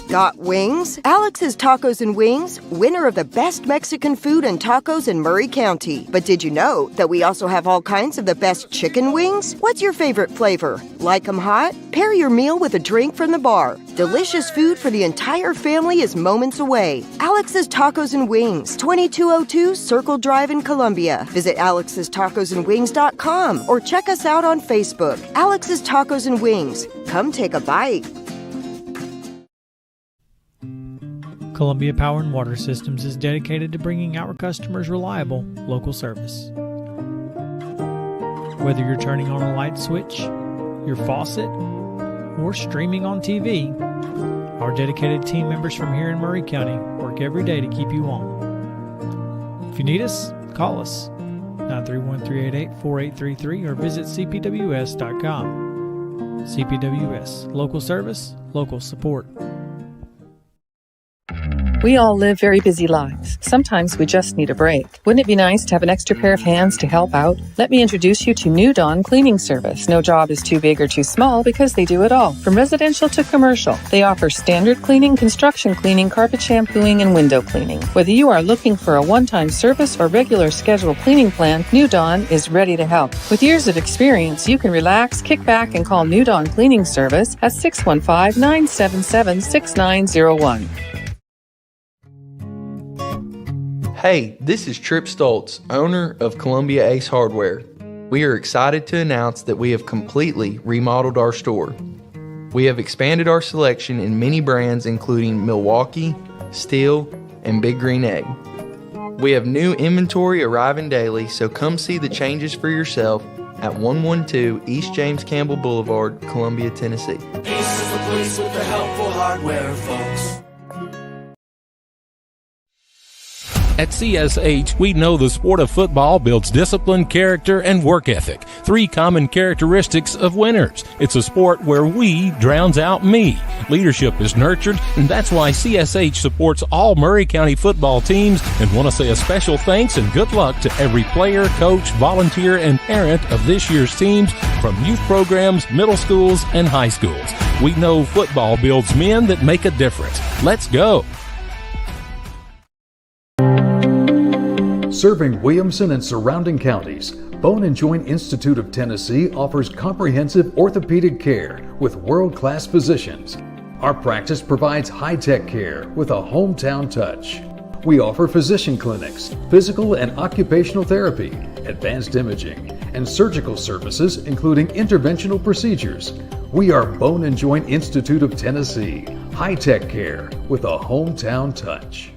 Got wings? Alex's Tacos and Wings, winner of the best Mexican food and tacos in Murray County. But did you know that we also have all kinds of the best chicken wings? What's your favorite flavor? Like 'em hot? Pair your meal with a drink from the bar. Delicious food for the entire family is moments away. Alex's Tacos and Wings, 2202 Circle Drive in Columbia. Visit alexstacosandwings.com or check us out on Facebook. Alex's Tacos and Wings. Come take a bite. Columbia Power and Water Systems is dedicated to bringing our customers reliable local service. Whether you're turning on a light switch, your faucet, or streaming on TV, our dedicated team members from here in Murray County work every day to keep you on. If you need us, call us 931-388-4833 or visit cpws.com. CPWS, local service, local support. We all live very busy lives. Sometimes we just need a break. Wouldn't it be nice to have an extra pair of hands to help out? Let me introduce you to New Dawn Cleaning Service. No job is too big or too small because they do it all. From residential to commercial, they offer standard cleaning, construction cleaning, carpet shampooing, and window cleaning. Whether you are looking for a one-time service or regular scheduled cleaning plan, New Dawn is ready to help. With years of experience, you can relax, kick back, and call New Dawn Cleaning Service at 615-977-6901. Hey, this is Trip Stoltz, owner of Columbia Ace Hardware. We are excited to announce that we have completely remodeled our store. We have expanded our selection in many brands including Milwaukee, Steel, and Big Green Egg. We have new inventory arriving daily, so come see the changes for yourself at 112 East James Campbell Boulevard, Columbia, Tennessee. Ace is the place with the helpful hardware, folks. At CSH, we know the sport of football builds discipline, character, and work ethic, three common characteristics of winners. It's a sport where we drowns out me. Leadership is nurtured, and that's why CSH supports all Murray County football teams, and want to say a special thanks and good luck to every player, coach, volunteer, and parent of this year's teams, from youth programs, middle schools, and high schools. We know football builds men that make a difference. Let's go. Serving Williamson and surrounding counties, Bone and Joint Institute of Tennessee offers comprehensive orthopedic care with world-class physicians. Our practice provides high-tech care with a hometown touch. We offer physician clinics, physical and occupational therapy, advanced imaging, and surgical services including interventional procedures. We are Bone and Joint Institute of Tennessee, high-tech care with a hometown touch.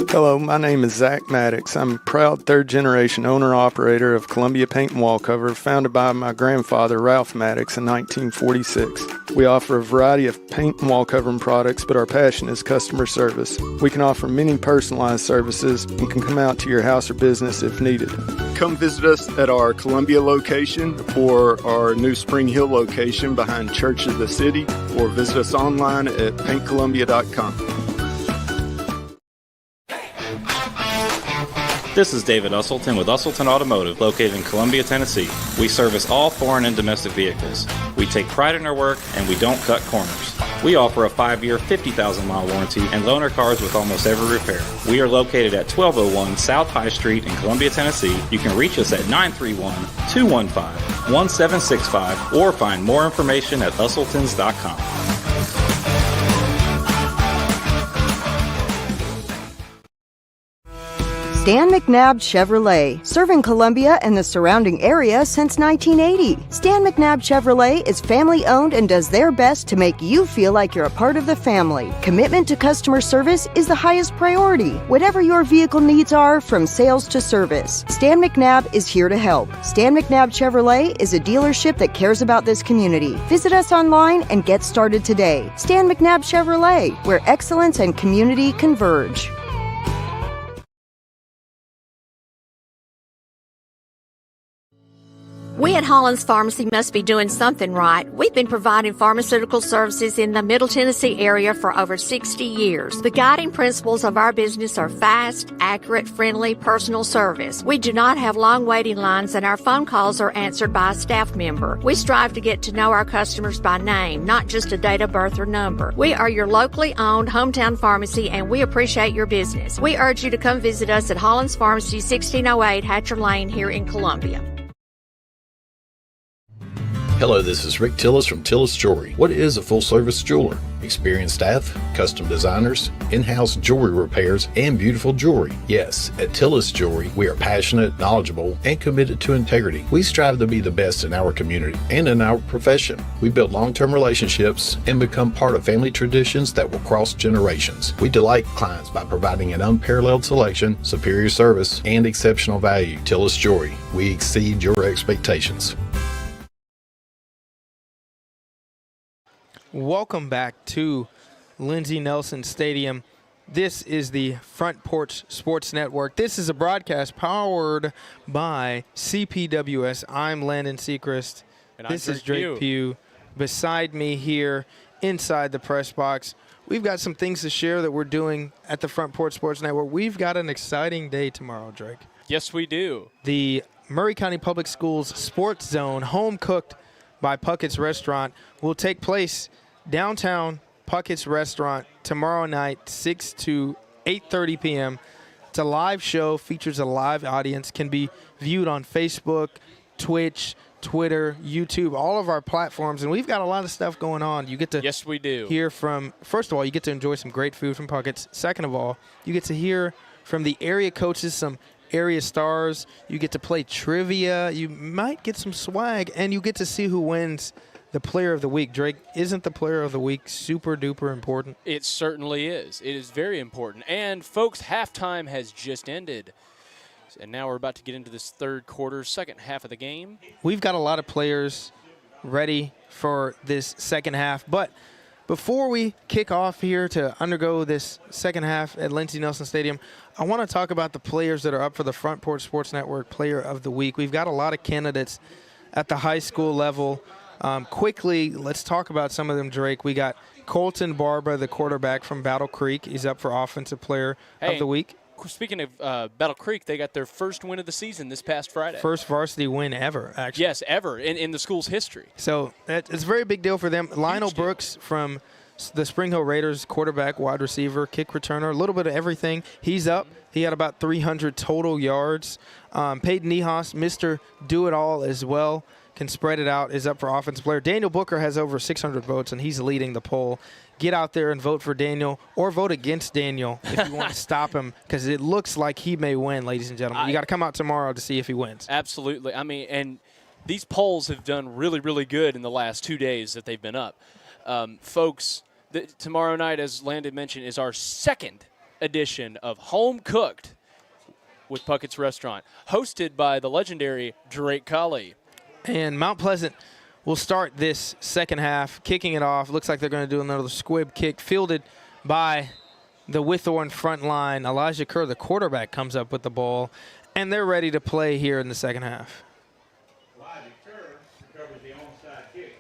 Hello, my name is Zach Maddox. I'm a proud third-generation owner-operator of Columbia Paint and Wallcover, founded by my grandfather, Ralph Maddox, in 1946. We offer a variety of paint and wallcovering products, but our passion is customer service. We can offer many personalized services and can come out to your house or business if needed. Come visit us at our Columbia location or our new Spring Hill location behind Church of the City, or visit us online at paintcolumbia.com. This is David Usselton with Usselton Automotive, located in Columbia, Tennessee. We service all foreign and domestic vehicles. We take pride in our work, and we don't cut corners. We offer a 5-year, 50,000-mile warranty and loan our cars with almost every repair. We are located at 1201 South High Street in Columbia, Tennessee. You can reach us at 931-215-1765 or find more information at usseltons.com. Stan McNabb Chevrolet, serving Columbia and the surrounding area since 1980. Stan McNabb Chevrolet is family-owned and does their best to make you feel like you're a part of the family. Commitment to customer service is the highest priority. Whatever your vehicle needs are, from sales to service, Stan McNabb is here to help. Stan McNabb Chevrolet is a dealership that cares about this community. Visit us online and get started today. Stan McNabb Chevrolet, where excellence and community converge. We at Hollins Pharmacy must be doing something right. We've been providing pharmaceutical services in the Middle Tennessee area for over 60 years. The guiding principles of our business are fast, accurate, friendly, personal service. We do not have long waiting lines, and our phone calls are answered by a staff member. We strive to get to know our customers by name, not just a date of birth or number. We are your locally owned hometown pharmacy, and we appreciate your business. We urge you to come visit us at Hollins Pharmacy, 1608 Hatcher Lane here in Columbia. Hello, this is Rick Tillis from Tillis Jewelry. What is a full-service jeweler? Experienced staff, custom designers, in-house jewelry repairs, and beautiful jewelry. Yes, at Tillis Jewelry, we are passionate, knowledgeable, and committed to integrity. We strive to be the best in our community and in our profession. We build long-term relationships and become part of family traditions that will cross generations. We delight clients by providing an unparalleled selection, superior service, and exceptional value. Tillis Jewelry, we exceed your expectations. Welcome back to Lindsey Nelson Stadium. This is the Front Porch Sports Network. This is a broadcast powered by CPWS. I'm Landon Sechrist. And this I'm is Drake Pugh. Beside me here inside the press box, we've got some things to share that we're doing at the Front Porch Sports Network. We've got an exciting day tomorrow, Drake. Yes, we do. The Maury County Public Schools Sports Zone, home cooked by Puckett's Restaurant, will take place downtown Puckett's Restaurant tomorrow night, 6 to 8:30 p.m. It's a live show, features a live audience, can be viewed on Facebook, Twitch, Twitter, YouTube, all of our platforms, and we've got a lot of stuff going on. You get to yes, we do. Hear from, first of all, you get to enjoy some great food from Puckett's. Second of all, you get to hear from the area coaches, some area stars. You get to play trivia. You might get some swag, and you get to see who wins the Player of the Week. Drake, isn't the Player of the Week super duper important? It certainly is. It is very important. And, folks, halftime has just ended. And now we're about to get into this third quarter, second half of the game. We've got a lot of players ready for this second half. But before we kick off here to undergo this second half at Lindsey Nelson Stadium, I want to talk about the players that are up for the Front Porch Sports Network Player of the Week. We've got a lot of candidates at the high school level. Quickly, let's talk about some of them, Drake. We got Colton Barba, the quarterback from Battle Creek. He's up for Offensive Player of the Week. Speaking of Battle Creek, they got their first win of the season this past Friday. First varsity win ever, actually. Yes, ever in the school's history. So it's a very big deal for them. Lionel Brooks from the Spring Hill Raiders, quarterback, wide receiver, kick returner, a little bit of everything. He's up. He had about 300 total yards. Peyton Nihas, Mr. Do-It-All as well, can spread it out, is up for Offensive Player. Daniel Booker has over 600 votes, and he's leading the poll. Get out there and vote for Daniel or vote against Daniel if you want to stop him, because it looks like he may win, ladies and gentlemen. You got to come out tomorrow to see if he wins. Absolutely. I mean, and these polls have done really, really good in the last 2 days that they've been up. Folks, tomorrow night, as Landon mentioned, is our second edition of Home Cooked with Puckett's Restaurant, hosted by the legendary Drake Colley. And Mount Pleasant will start this second half, kicking it off. Looks like they're going to do another squib kick, fielded by the Witthore front line. Elijah Kerr, the quarterback, comes up with the ball, and they're ready to play here in the second half. Elijah Kerr recovers the onside kick.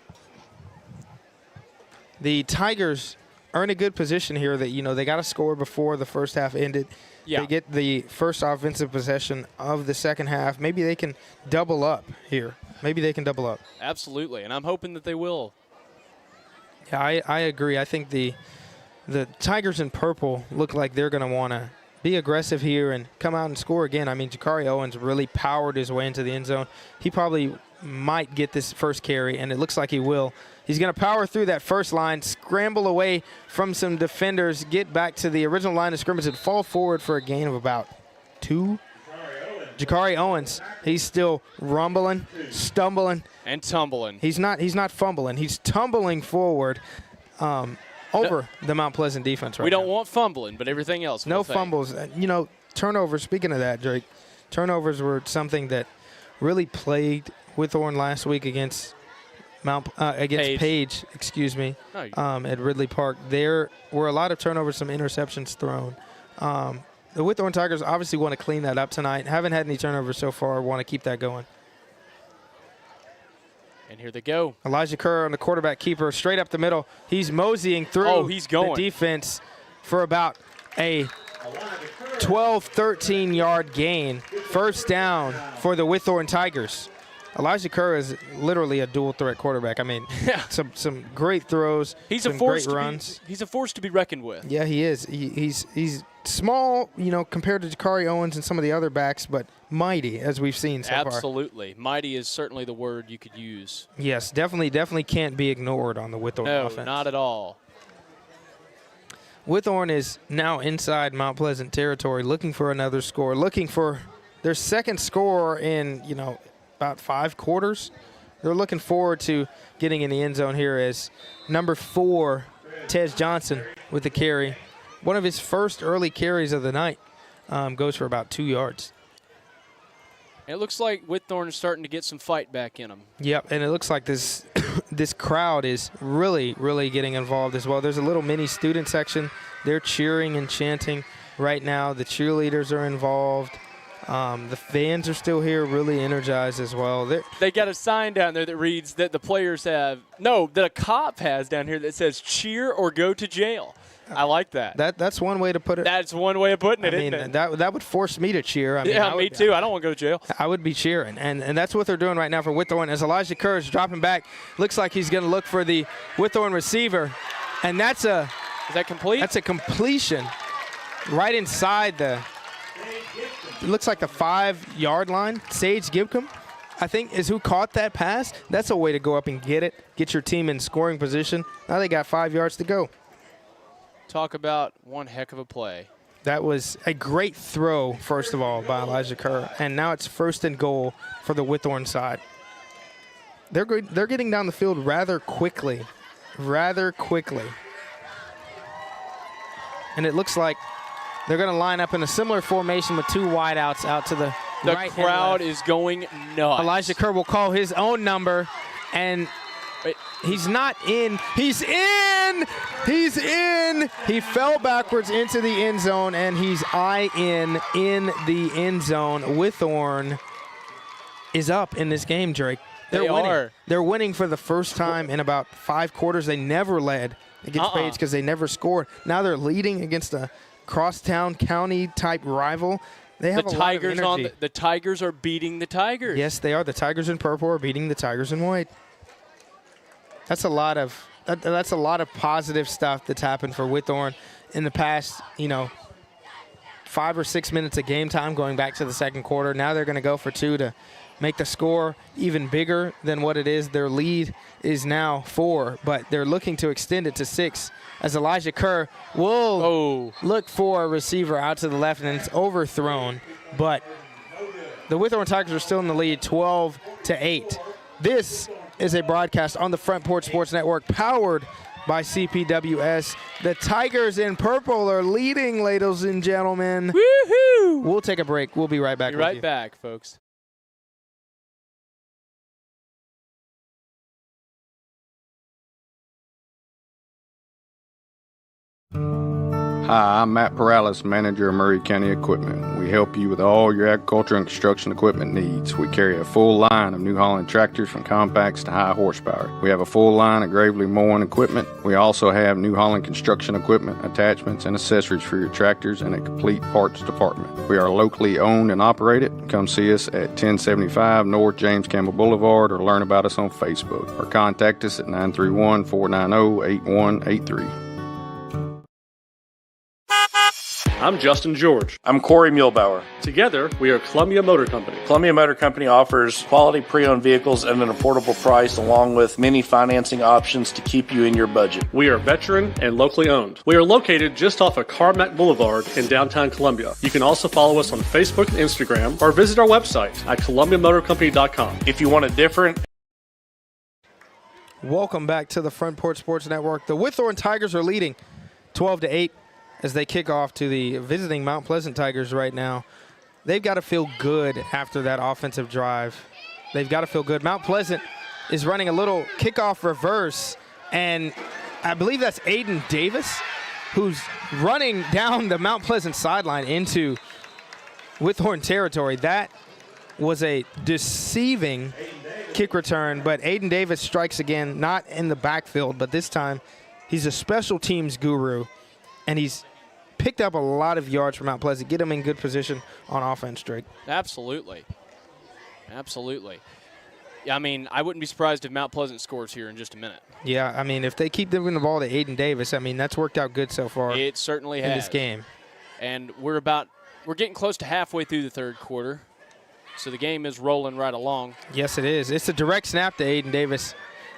The Tigers are in a good position here that, they got to score before the first half ended. Yeah. They get the first offensive possession of the second half. Maybe they can double up here. Absolutely, and I'm hoping that they will. Yeah, I agree. I think the Tigers in purple look like they're going to want to be aggressive here and come out and score again. I mean, Jakari Owens really powered his way into the end zone. He probably might get this first carry, and it looks like he will. He's going to power through that first line, scramble away from some defenders, get back to the original line of scrimmage, and fall forward for a gain of about 2. Jakari Owens, he's still rumbling, stumbling. And tumbling. He's not fumbling. He's tumbling forward over the Mount Pleasant defense right now. We don't want fumbling, but everything else. No fumbles. Turnovers, speaking of that, Drake, turnovers were something that really plagued Witthorne last week against Page, at Ridley Park. There were a lot of turnovers, some interceptions thrown. The Witthorne Tigers obviously want to clean that up tonight. Haven't had any turnovers so far. Want to keep that going. And here they go. Elijah Kerr on the quarterback keeper, straight up the middle. He's moseying through the defense for about a 12, 13-yard gain. First down for the Witthorne Tigers. Elijah Kerr is literally a dual-threat quarterback. I mean, some great throws, some great runs. He's a force to be reckoned with. Yeah, he is. He's small, compared to Jakari Owens and some of the other backs, but mighty, as we've seen so far. Absolutely. Mighty is certainly the word you could use. Yes, definitely can't be ignored on the Witthorne offense. No, not at all. Witthorne is now inside Mount Pleasant territory, looking for another score, looking for their second score in, about 5 quarters. They're looking forward to getting in the end zone here as number 4, Tez Johnson with the carry. One of his first early carries of the night goes for about 2 yards. It looks like Witthorne is starting to get some fight back in them. Yep, and it looks like this this crowd is really, really getting involved as well. There's a little mini student section. They're cheering and chanting right now. The cheerleaders are involved. The fans are still here, really energized as well. They got a sign down there that reads that the players have, that a cop has down here that says cheer or go to jail. I like that. That's one way to put it. That's one way of putting it, isn't it? That would force me to cheer. Me too. I don't want to go to jail. I would be cheering, and that's what they're doing right now for Witthorne. As Elijah Kerr is dropping back, looks like he's going to look for the Witthorne receiver, and is that complete? That's a completion right inside it looks like the 5-yard line. Sage Gibcom, I think, is who caught that pass. That's a way to go up and get your team in scoring position. Now they got 5 yards to go. Talk about one heck of a play. That was a great throw, first of all, by Elijah Kerr. And now it's 1st and goal for the Witthorne side. They're getting down the field rather quickly. And it looks like they're going to line up in a similar formation with 2 wideouts out to the right. The crowd is going nuts. Elijah Kerr will call his own number, and he's not in. He's in! He's in! He fell backwards into the end zone, and he's in the end zone. Witthorne is up in this game, Drake. They're winning. They're winning for the first time in about 5 quarters. They never led against Page because they never scored. Now they're leading against a crosstown county-type rival. They have a lot of energy. The Tigers are beating the Tigers. Yes, they are. The Tigers in purple are beating the Tigers in white. That's a lot of positive stuff that's happened for Witthorne in the past, 5 or 6 minutes of game time going back to the second quarter. Now they're going to go for 2 to make the score even bigger than what it is. Their lead is now 4, but they're looking to extend it to 6 as Elijah Kerr will look for a receiver out to the left, and it's overthrown. But the Witthorne Tigers are still in the lead, 12-8. This is a broadcast on the Front Porch Sports Network powered by CPWS. The Tigers in purple are leading, ladies and gentlemen. Woohoo! We'll take a break. We'll be right back. Be right back, folks. Hi, I'm Matt Perales, manager of Murray County Equipment. We help you with all your agriculture and construction equipment needs. We carry a full line of New Holland tractors from compacts to high horsepower. We have a full line of Gravely mowing equipment. We also have New Holland construction equipment, attachments, and accessories for your tractors and a complete parts department. We are locally owned and operated. Come see us at 1075 North James Campbell Boulevard or learn about us on Facebook or contact us at 931-490-8183. I'm Justin George. I'm Corey Muehlbauer. Together, we are Columbia Motor Company. Columbia Motor Company offers quality pre-owned vehicles at an affordable price along with many financing options to keep you in your budget. We are veteran and locally owned. We are located just off of Carmack Boulevard in downtown Columbia. You can also follow us on Facebook and Instagram or visit our website at columbiamotorcompany.com. If you want a different... Welcome back to the Front Porch Sports Network. The Witthore Tigers are leading 12-8 as they kick off to the visiting Mount Pleasant Tigers right now. They've got to feel good after that offensive drive. They've got to feel good. Mount Pleasant is running a little kickoff reverse, and I believe that's Aiden Davis, who's running down the Mount Pleasant sideline into Witthorne territory. That was a deceiving kick return, but Aiden Davis strikes again, not in the backfield, but this time he's a special teams guru, and he's picked up a lot of yards from Mount Pleasant. Get him in good position on offense, Drake. Absolutely. Yeah, I mean, I wouldn't be surprised if Mount Pleasant scores here in just a minute. Yeah, I mean, if they keep giving the ball to Aiden Davis, I mean, that's worked out good so far. It certainly has. In this game. And we're getting close to halfway through the third quarter, so the game is rolling right along. Yes, it is. It's a direct snap to Aiden Davis,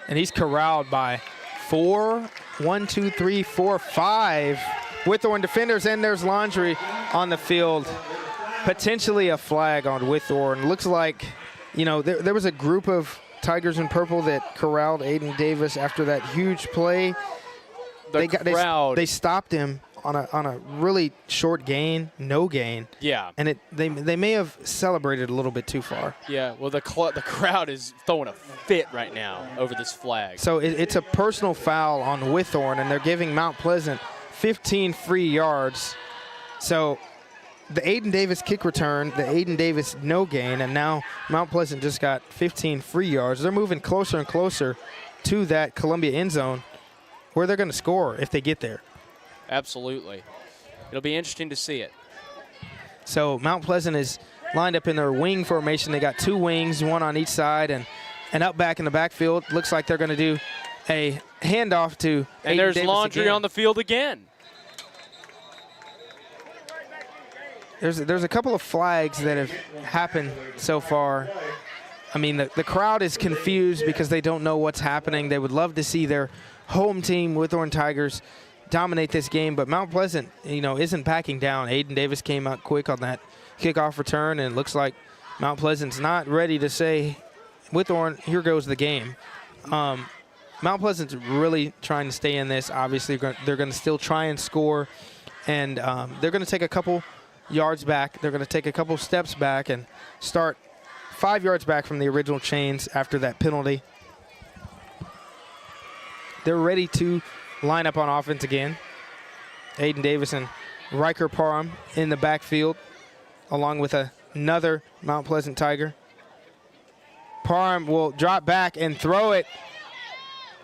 and he's corralled by 5 Witthorne defenders, and there's laundry on the field. Potentially a flag on Witthorne. Looks like, you know, there was a group of Tigers in purple that corralled Aiden Davis after that huge play. They stopped him on a really short gain, no gain. Yeah. And they may have celebrated a little bit too far. Yeah, well, the crowd is throwing a fit right now over this flag. So it's a personal foul on Witthorne, and they're giving Mount Pleasant 15 free yards. So the Aiden Davis kick return, the Aiden Davis no gain, and now Mount Pleasant just got 15 free yards. They're moving closer and closer to that Columbia end zone where they're going to score if they get there. Absolutely. It'll be interesting to see it. So Mount Pleasant is lined up in their wing formation. They got two wings, one on each side, and up back in the backfield. Looks like they're going to do a handoff to And Aiden there's Davis laundry again. on the field again. There's a couple of flags that have happened so far. I mean, the crowd is confused because they don't know what's happening. They would love to see their home team, Witthorne Tigers, dominate this game, but Mount Pleasant, you know, isn't backing down. Aiden Davis came out quick on that kickoff return, and it looks like Mount Pleasant's not ready to say, Witthorne, here goes the game. Mount Pleasant's really trying to stay in this. Obviously, they're going to still try and score, and they're going to take a couple yards back. They're going to take a couple steps back and start 5 yards back from the original chains after that penalty. They're ready to line up on offense again. Aiden Davis and Riker Parham in the backfield, along with another Mount Pleasant Tiger. Parham will drop back and throw it.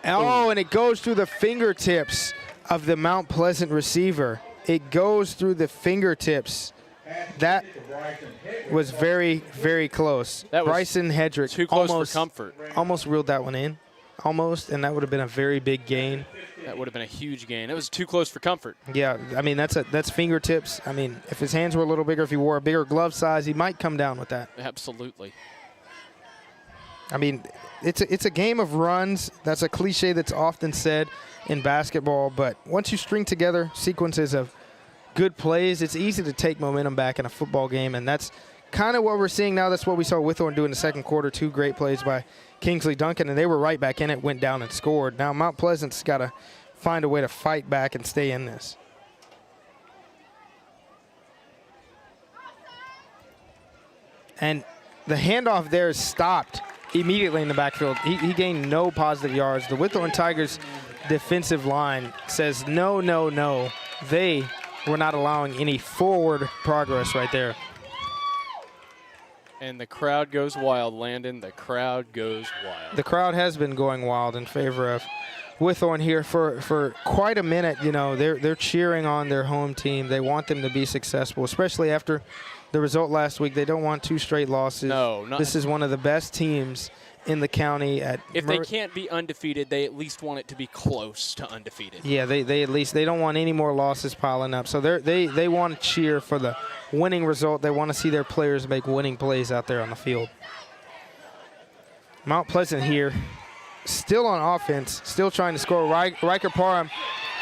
Oh, and it goes through the fingertips of the Mount Pleasant receiver. It goes through the fingertips. That was very, very close. That was Bryson Hedrick too close for comfort. Almost reeled that one in. Almost, and that would have been a very big gain. That would have been a huge gain. It was too close for comfort. Yeah, I mean, that's fingertips. I mean, if his hands were a little bigger, if he wore a bigger glove size, he might come down with that. Absolutely. I mean, it's a game of runs. That's a cliche that's often said in basketball, but once you string together sequences of good plays, it's easy to take momentum back in a football game, and that's kind of what we're seeing now. That's what we saw Witthorne do in the second quarter. 2 great plays by Kingsley Duncan, and they were right back in it, went down and scored. Now Mount Pleasant's got to find a way to fight back and stay in this. And the handoff there is stopped immediately in the backfield. He gained no positive yards. The Witthorne Tigers defensive line says no, no, no. They we're not allowing any forward progress right there. And the crowd goes wild, Landon. The crowd goes wild. The crowd has been going wild in favor of Witthorne here for quite a minute. You know, they're cheering on their home team. They want them to be successful, especially after the result last week. They don't want 2 straight losses. No, this is one of the best teams in the county. If they can't be undefeated, they at least want it to be close to undefeated. Yeah, they at least, they don't want any more losses piling up. So they want to cheer for the winning result. They want to see their players make winning plays out there on the field. Mount Pleasant here, still on offense, still trying to score. Riker Parham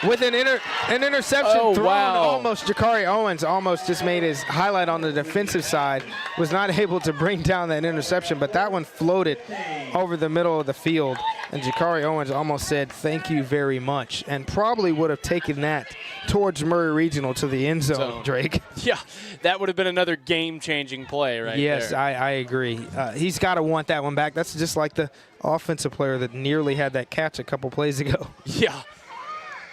with an interception thrown. Almost. Jakari Owens almost just made his highlight on the defensive side. Was not able to bring down that interception, but that one floated over the middle of the field. And Jakari Owens almost said, "Thank you very much," and probably would have taken that towards Murray Regional to the end zone, Drake. Yeah, that would have been another game-changing play right there. Yes, I agree. He's got to want that one back. That's just like the offensive player that nearly had that catch a couple plays ago. Yeah.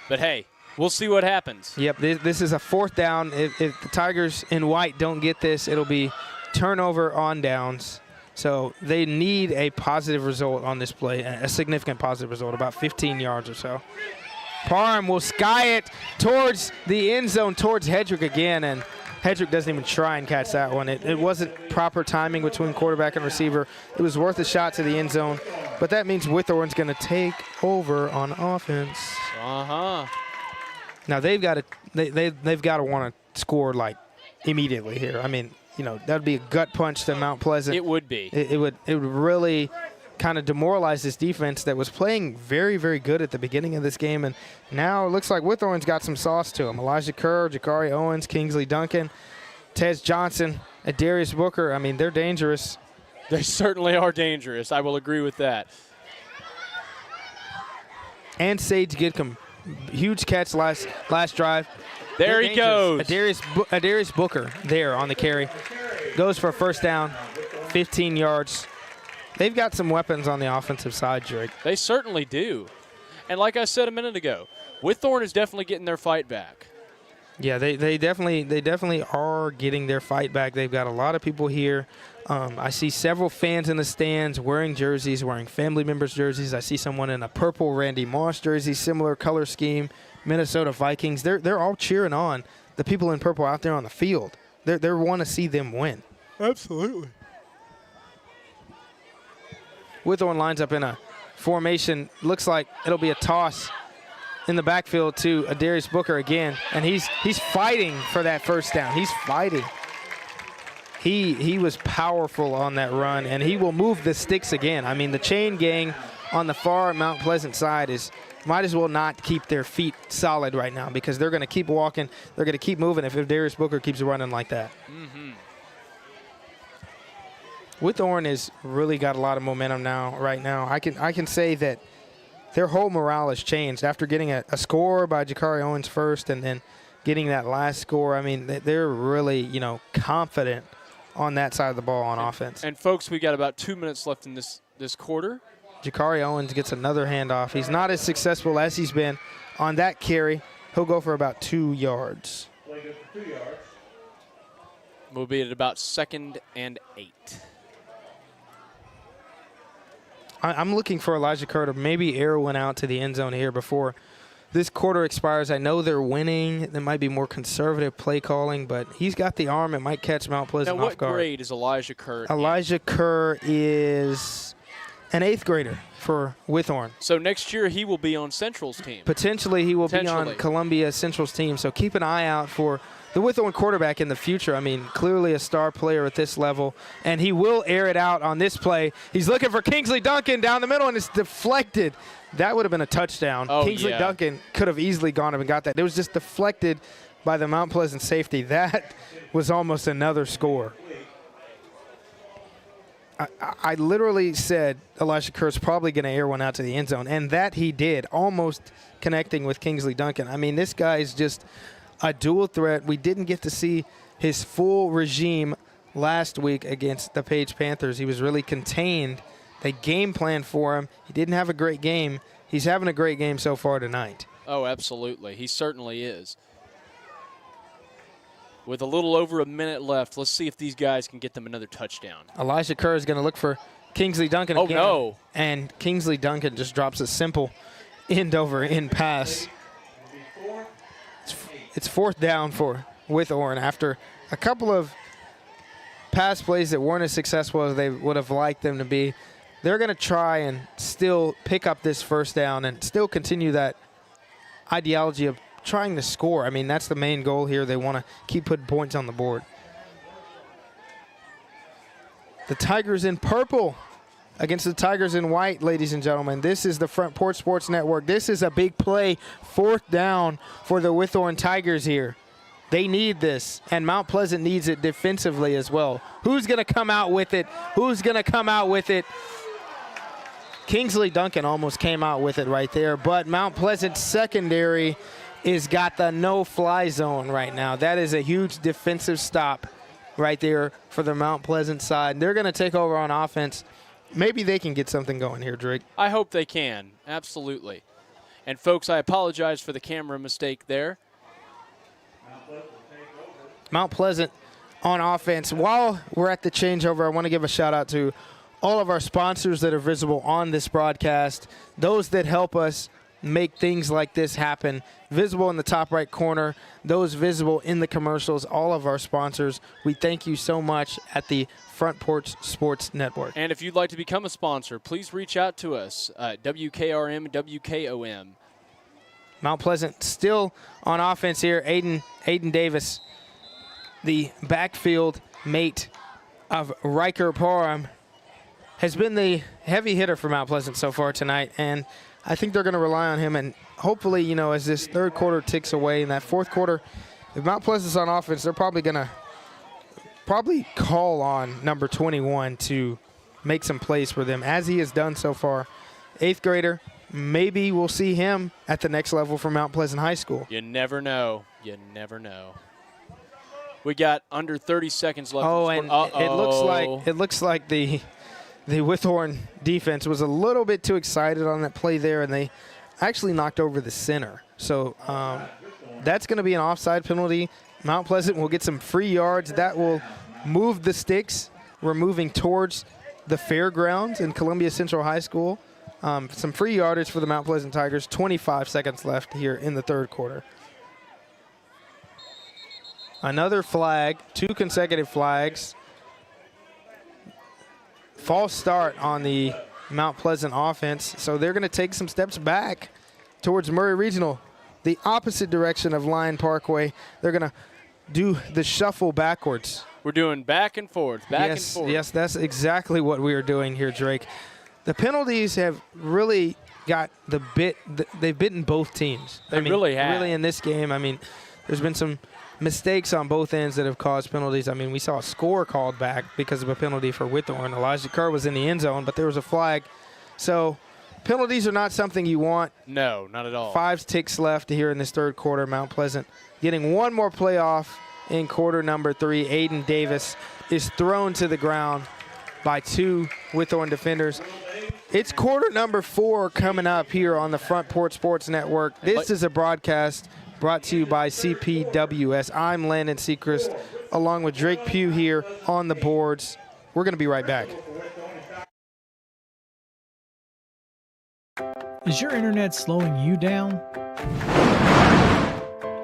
But, hey, we'll see what happens. Yep, this is a 4th down. If the Tigers in white don't get this, it'll be turnover on downs. So they need a positive result on this play, a significant positive result, about 15 yards or so. Parham will sky it towards the end zone, towards Hedrick again, and Hedrick doesn't even try and catch that one. It wasn't proper timing between quarterback and receiver. It was worth a shot to the end zone, but that means Witthorne's going to take over on offense. Now they've got to want to score like immediately here. I mean, you know, that'd be a gut punch to Mount Pleasant. It would be. It would really kind of demoralize this defense that was playing very, very good at the beginning of this game, and now it looks like Witthorne's got some sauce to him. Elijah Kerr, Jakari Owens, Kingsley Duncan, Tez Johnson, Darius Booker. I mean, they're dangerous. They certainly are dangerous. I will agree with that. And Sage Gidcombe, huge catch last drive. There he goes. Darius Booker there on the carry. Goes for a 1st down, 15 yards. They've got some weapons on the offensive side, Drake. They certainly do. And like I said a minute ago, Witthorne is definitely getting their fight back. Yeah, they definitely are getting their fight back. They've got a lot of people here. I see several fans in the stands wearing jerseys, wearing family members' jerseys. I see someone in a purple Randy Moss jersey, similar color scheme, Minnesota Vikings. They're all cheering on the people in purple out there on the field. They want to see them win. Absolutely. Witthorne lines up in a formation. Looks like it'll be a toss in the backfield to Darius Booker again, and he's fighting for that 1st down. He's fighting. He was powerful on that run, and he will move the sticks again. I mean, the chain gang on the far Mount Pleasant side might as well not keep their feet solid right now, because they're going to keep walking. They're going to keep moving if Darius Booker keeps running like that. Witthorne has really got a lot of momentum right now. I can say that their whole morale has changed after getting a score by Jakari Owens first and then getting that last score. I mean, they're really, you know, confident on that side of the ball on offense. And folks, we got about 2 minutes left in this quarter. Jakari Owens gets another handoff. He's not as successful as he's been on that carry. He'll go for about 2 yards. We'll be at about 2nd and 8. I'm looking for Elijah Kerr to maybe air one out to the end zone here before this quarter expires. I know they're winning. There might be more conservative play calling, but he's got the arm. It might catch Mount Pleasant off guard. What grade is Elijah Kerr in? Elijah Kerr is an 8th grader for Witthorne. So next year he will be on Central's team. Potentially he will be on Columbia Central's team. So keep an eye out for the Witthorne quarterback in the future. I mean, clearly a star player at this level, and he will air it out on this play. He's looking for Kingsley Duncan down the middle, and it's deflected. That would have been a touchdown. Kingsley Duncan could have easily gone up and got that. It was just deflected by the Mount Pleasant safety. That was almost another score. I literally said Elijah Kerr's probably going to air one out to the end zone, and that he did, almost connecting with Kingsley Duncan. I mean, this guy is just a dual threat. We didn't get to see his full regime last week against the Page Panthers. He was really contained. They game planned for him. He didn't have a great game. He's having a great game so far tonight. Oh, absolutely. He certainly is. with a little over a minute left. Let's see if these guys can get them another touchdown. Elijah Kerr is going to look for Kingsley Duncan again. Oh, no. And Kingsley Duncan just drops a simple end-over-end pass. It's fourth down for Witthore, and after a couple of pass plays that weren't as successful as they would have liked them to be, they're going to try and still pick up this first down and still continue that ideology of trying to score. I mean, that's the main goal here. They want to keep putting points on the board. The Tigers in purple against the Tigers in white, ladies and gentlemen. This is the Front Porch Sports Network. This is a big play, fourth down for the Witthorne Tigers here. They need this, and Mount Pleasant needs it defensively as well. Who's going to come out with it? Who's going to come out with it? Kingsley Duncan almost came out with it right there, but Mount Pleasant secondary is got the no-fly zone right now. That is a huge defensive stop right there for the Mount Pleasant side. They're going to take over on offense. Maybe they can get something going here, Drake. I hope they can, absolutely. And, folks, I apologize for the camera mistake there. Mount Pleasant on offense. While we're at the changeover, I want to give a shout-out to all of our sponsors that are visible on this broadcast, those that help us make things like this happen, visible in the top right corner, those visible in the commercials, all of our sponsors. We thank you so much at the Front Porch Sports Network. And if you'd like to become a sponsor, please reach out to us at WKRM and WKOM. Mount Pleasant still on offense here. Aiden Davis, the backfield mate of Riker Parham, has been the heavy hitter for Mount Pleasant so far tonight, and I think they're going to rely on him. And hopefully, you know, as this third quarter ticks away in that fourth quarter, if Mount Pleasant's on offense, they're probably going to call on number 21 to make some plays for them, as he has done so far. Eighth grader, maybe we'll see him at the next level for Mount Pleasant High School. You never know. You never know. We got under 30 seconds left. Oh, and it looks like the Witthorne defense was a little bit too excited on that play there, and they actually knocked over the center. So that's going to be an offside penalty. Mount Pleasant will get some free yards. That will move the sticks. We're moving towards the fairgrounds in Columbia Central High School. Some free yardage for the Mount Pleasant Tigers. 25 seconds left here in the third quarter. Another flag, 2 consecutive flags. False start on the Mount Pleasant offense, so they're going to take some steps back towards Murray Regional, the opposite direction of Lyon Parkway. They're going to do the shuffle backwards. We're doing back and forth, back and forth. Yes, that's exactly what we are doing here, Drake. The penalties have really got they've bitten both teams. They really have. Really in this game, I mean, there's been some mistakes on both ends that have caused penalties. I mean, we saw a score called back because of a penalty for Witthorne. Elijah Kerr was in the end zone, but there was a flag. So penalties are not something you want. No, not at all. 5 ticks left here in this third quarter. Mount Pleasant getting one more play off in quarter number 3. Aiden Davis is thrown to the ground by 2 Witthorne defenders. It's quarter number 4 coming up here on the Front Porch Sports Network. This is a broadcast brought to you by CPWS. I'm Landon Sechrist, along with Drake Pugh here on the boards. We're going to be right back. Is your internet slowing you down?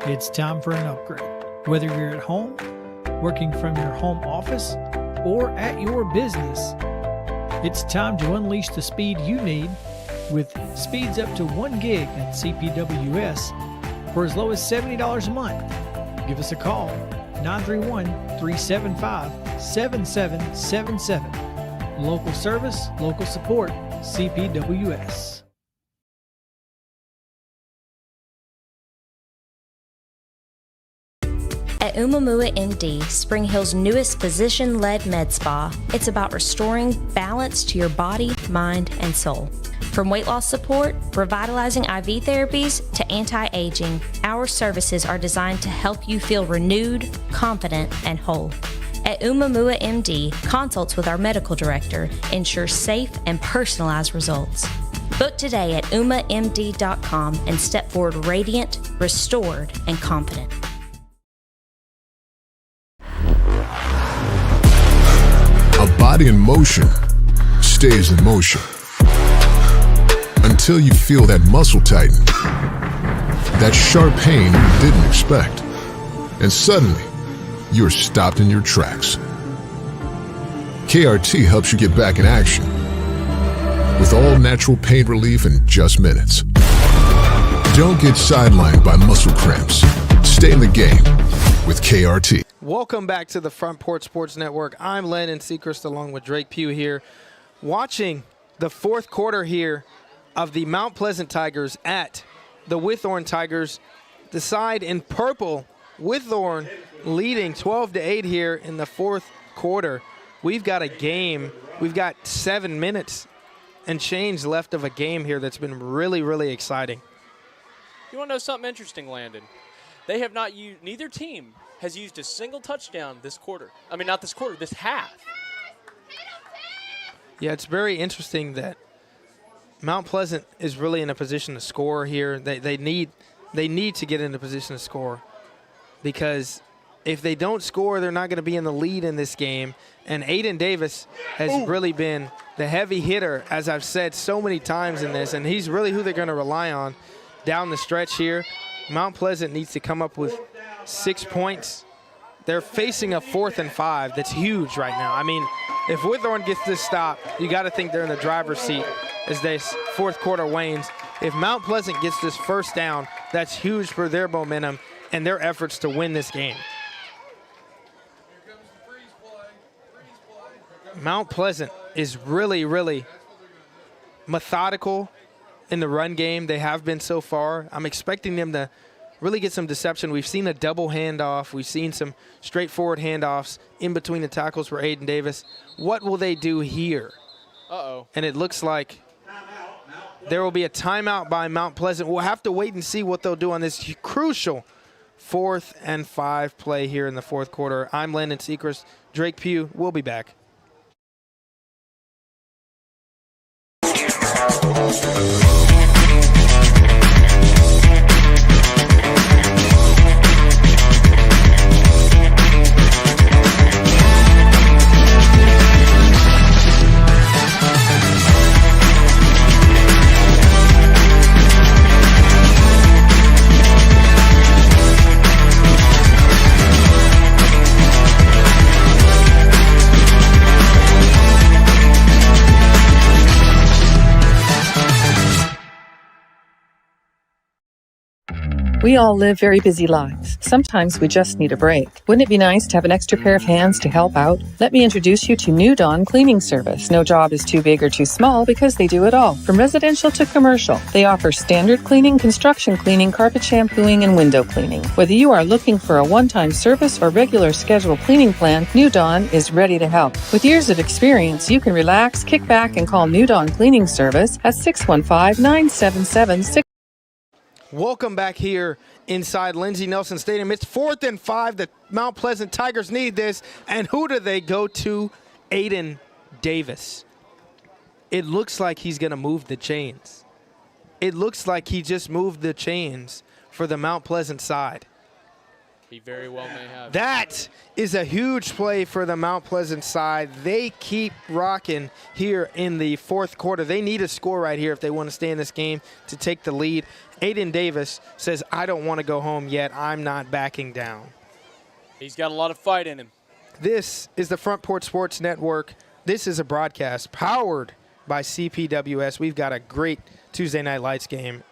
It's time for an upgrade. Whether you're at home, working from your home office, or at your business, it's time to unleash the speed you need with speeds up to 1 gig at CPWS for as low as $70 a month. Give us a call, 931-375-7777. Local service, local support, CPWS. At Umamua MD, Spring Hill's newest physician-led med spa, it's about restoring balance to your body, mind, and soul. From weight loss support, revitalizing IV therapies, to anti-aging, our services are designed to help you feel renewed, confident, and whole. At Umamua MD, consults with our medical director ensure safe and personalized results. Book today at umamd.com and step forward radiant, restored, and confident. body in motion stays in motion until you feel that muscle tighten, that sharp pain you didn't expect, and suddenly you're stopped in your tracks. KRT helps you get back in action with all natural pain relief in just minutes. Don't get sidelined by muscle cramps. Stay in the game with KRT. Welcome back to the Front Porch Sports Network. I'm Landon Seacrest along with Drake Pugh here, watching the fourth quarter here of the Mount Pleasant Tigers at the Witthorne Tigers. The side in purple, Witthorne leading 12-8 here in the fourth quarter. We've got a game. We've got 7 minutes and change left of a game here that's been really, really exciting. You want to know something interesting, Landon? They have not used, neither team has used a single touchdown this quarter. I mean, not this quarter, this half. Yeah, it's very interesting that Mount Pleasant is really in a position to score here. They need to get in a position to score, because if they don't score, they're not going to be in the lead in this game. And Aiden Davis has really been the heavy hitter, as I've said so many times in this, and he's really who they're going to rely on down the stretch here. Mount Pleasant needs to come up with 6 points. They're facing a 4th and 5 that's huge right now. I mean, if Witthorne gets this stop, you got to think they're in the driver's seat as this fourth quarter wanes. If Mount Pleasant gets this first down, that's huge for their momentum and their efforts to win this game. Mount Pleasant is really, really methodical in the run game. They have been so far. I'm expecting them to really get some deception. We've seen a double handoff. We've seen some straightforward handoffs in between the tackles for Aiden Davis. What will they do here? Uh-oh. And it looks like there will be a timeout by Mount Pleasant. We'll have to wait and see what they'll do on this crucial 4th and 5 play here in the fourth quarter. I'm Landon Seacrest. Drake Pugh. We'll be back. We all live very busy lives. Sometimes we just need a break. Wouldn't it be nice to have an extra pair of hands to help out? Let me introduce you to New Dawn Cleaning Service. No job is too big or too small because they do it all. From residential to commercial, they offer standard cleaning, construction cleaning, carpet shampooing, and window cleaning. Whether you are looking for a one-time service or regular scheduled cleaning plan, New Dawn is ready to help. With years of experience, you can relax, kick back, and call New Dawn Cleaning Service at 615-977-6. Welcome back here inside Lindsey Nelson Stadium. It's 4th and 5. The Mount Pleasant Tigers need this. And who do they go to? Aiden Davis. It looks like he's going to move the chains. It looks like he just moved the chains for the Mount Pleasant side. He very well may have. That is a huge play for the Mount Pleasant side. They keep rocking here in the fourth quarter. They need a score right here if they want to stay in this game to take the lead. Aiden Davis says, I don't want to go home yet. I'm not backing down. He's got a lot of fight in him. This is the Front Porch Sports Network. This is a broadcast powered by CPWS. We've got a great Tuesday Night Lights game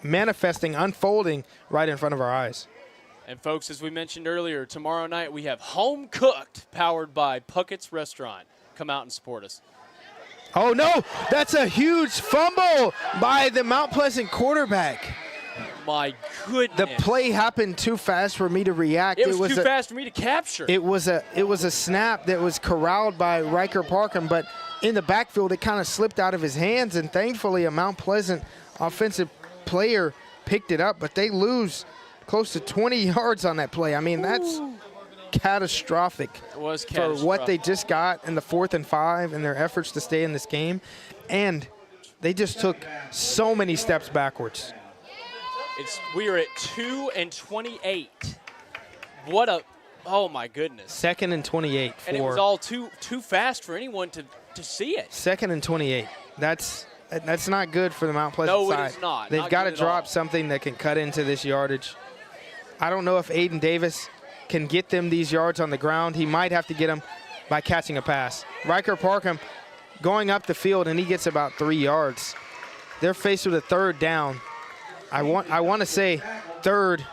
manifesting, unfolding right in front of our eyes. And, folks, as we mentioned earlier, tomorrow night we have Home Cooked, powered by Puckett's Restaurant. Come out and support us. Oh, no, that's a huge fumble by the Mount Pleasant quarterback. My goodness. The play happened too fast for me to react. It was too fast for me to capture. It was a snap that was corralled by Riker Parkham, but in the backfield it kind of slipped out of his hands, and thankfully a Mount Pleasant offensive player picked it up, but they lose close to 20 yards on that play. I mean, that's catastrophic. It was catastrophic. For what they just got in the 4th and 5 and their efforts to stay in this game. And they just took so many steps backwards. We are at 2 and 28. What a Oh, my goodness. 2nd and 28 for. And it was all too fast for anyone to see it. 2nd and 28. That's not good for the Mount Pleasant side. No, it is not. They've got to good at drop all. something that can cut into this yardage. I don't know if Aiden Davis can get them these yards on the ground. He might have to get them by catching a pass. Riker Parkham going up the field, and he gets about 3 yards. They're faced with a 3rd down. I want to say third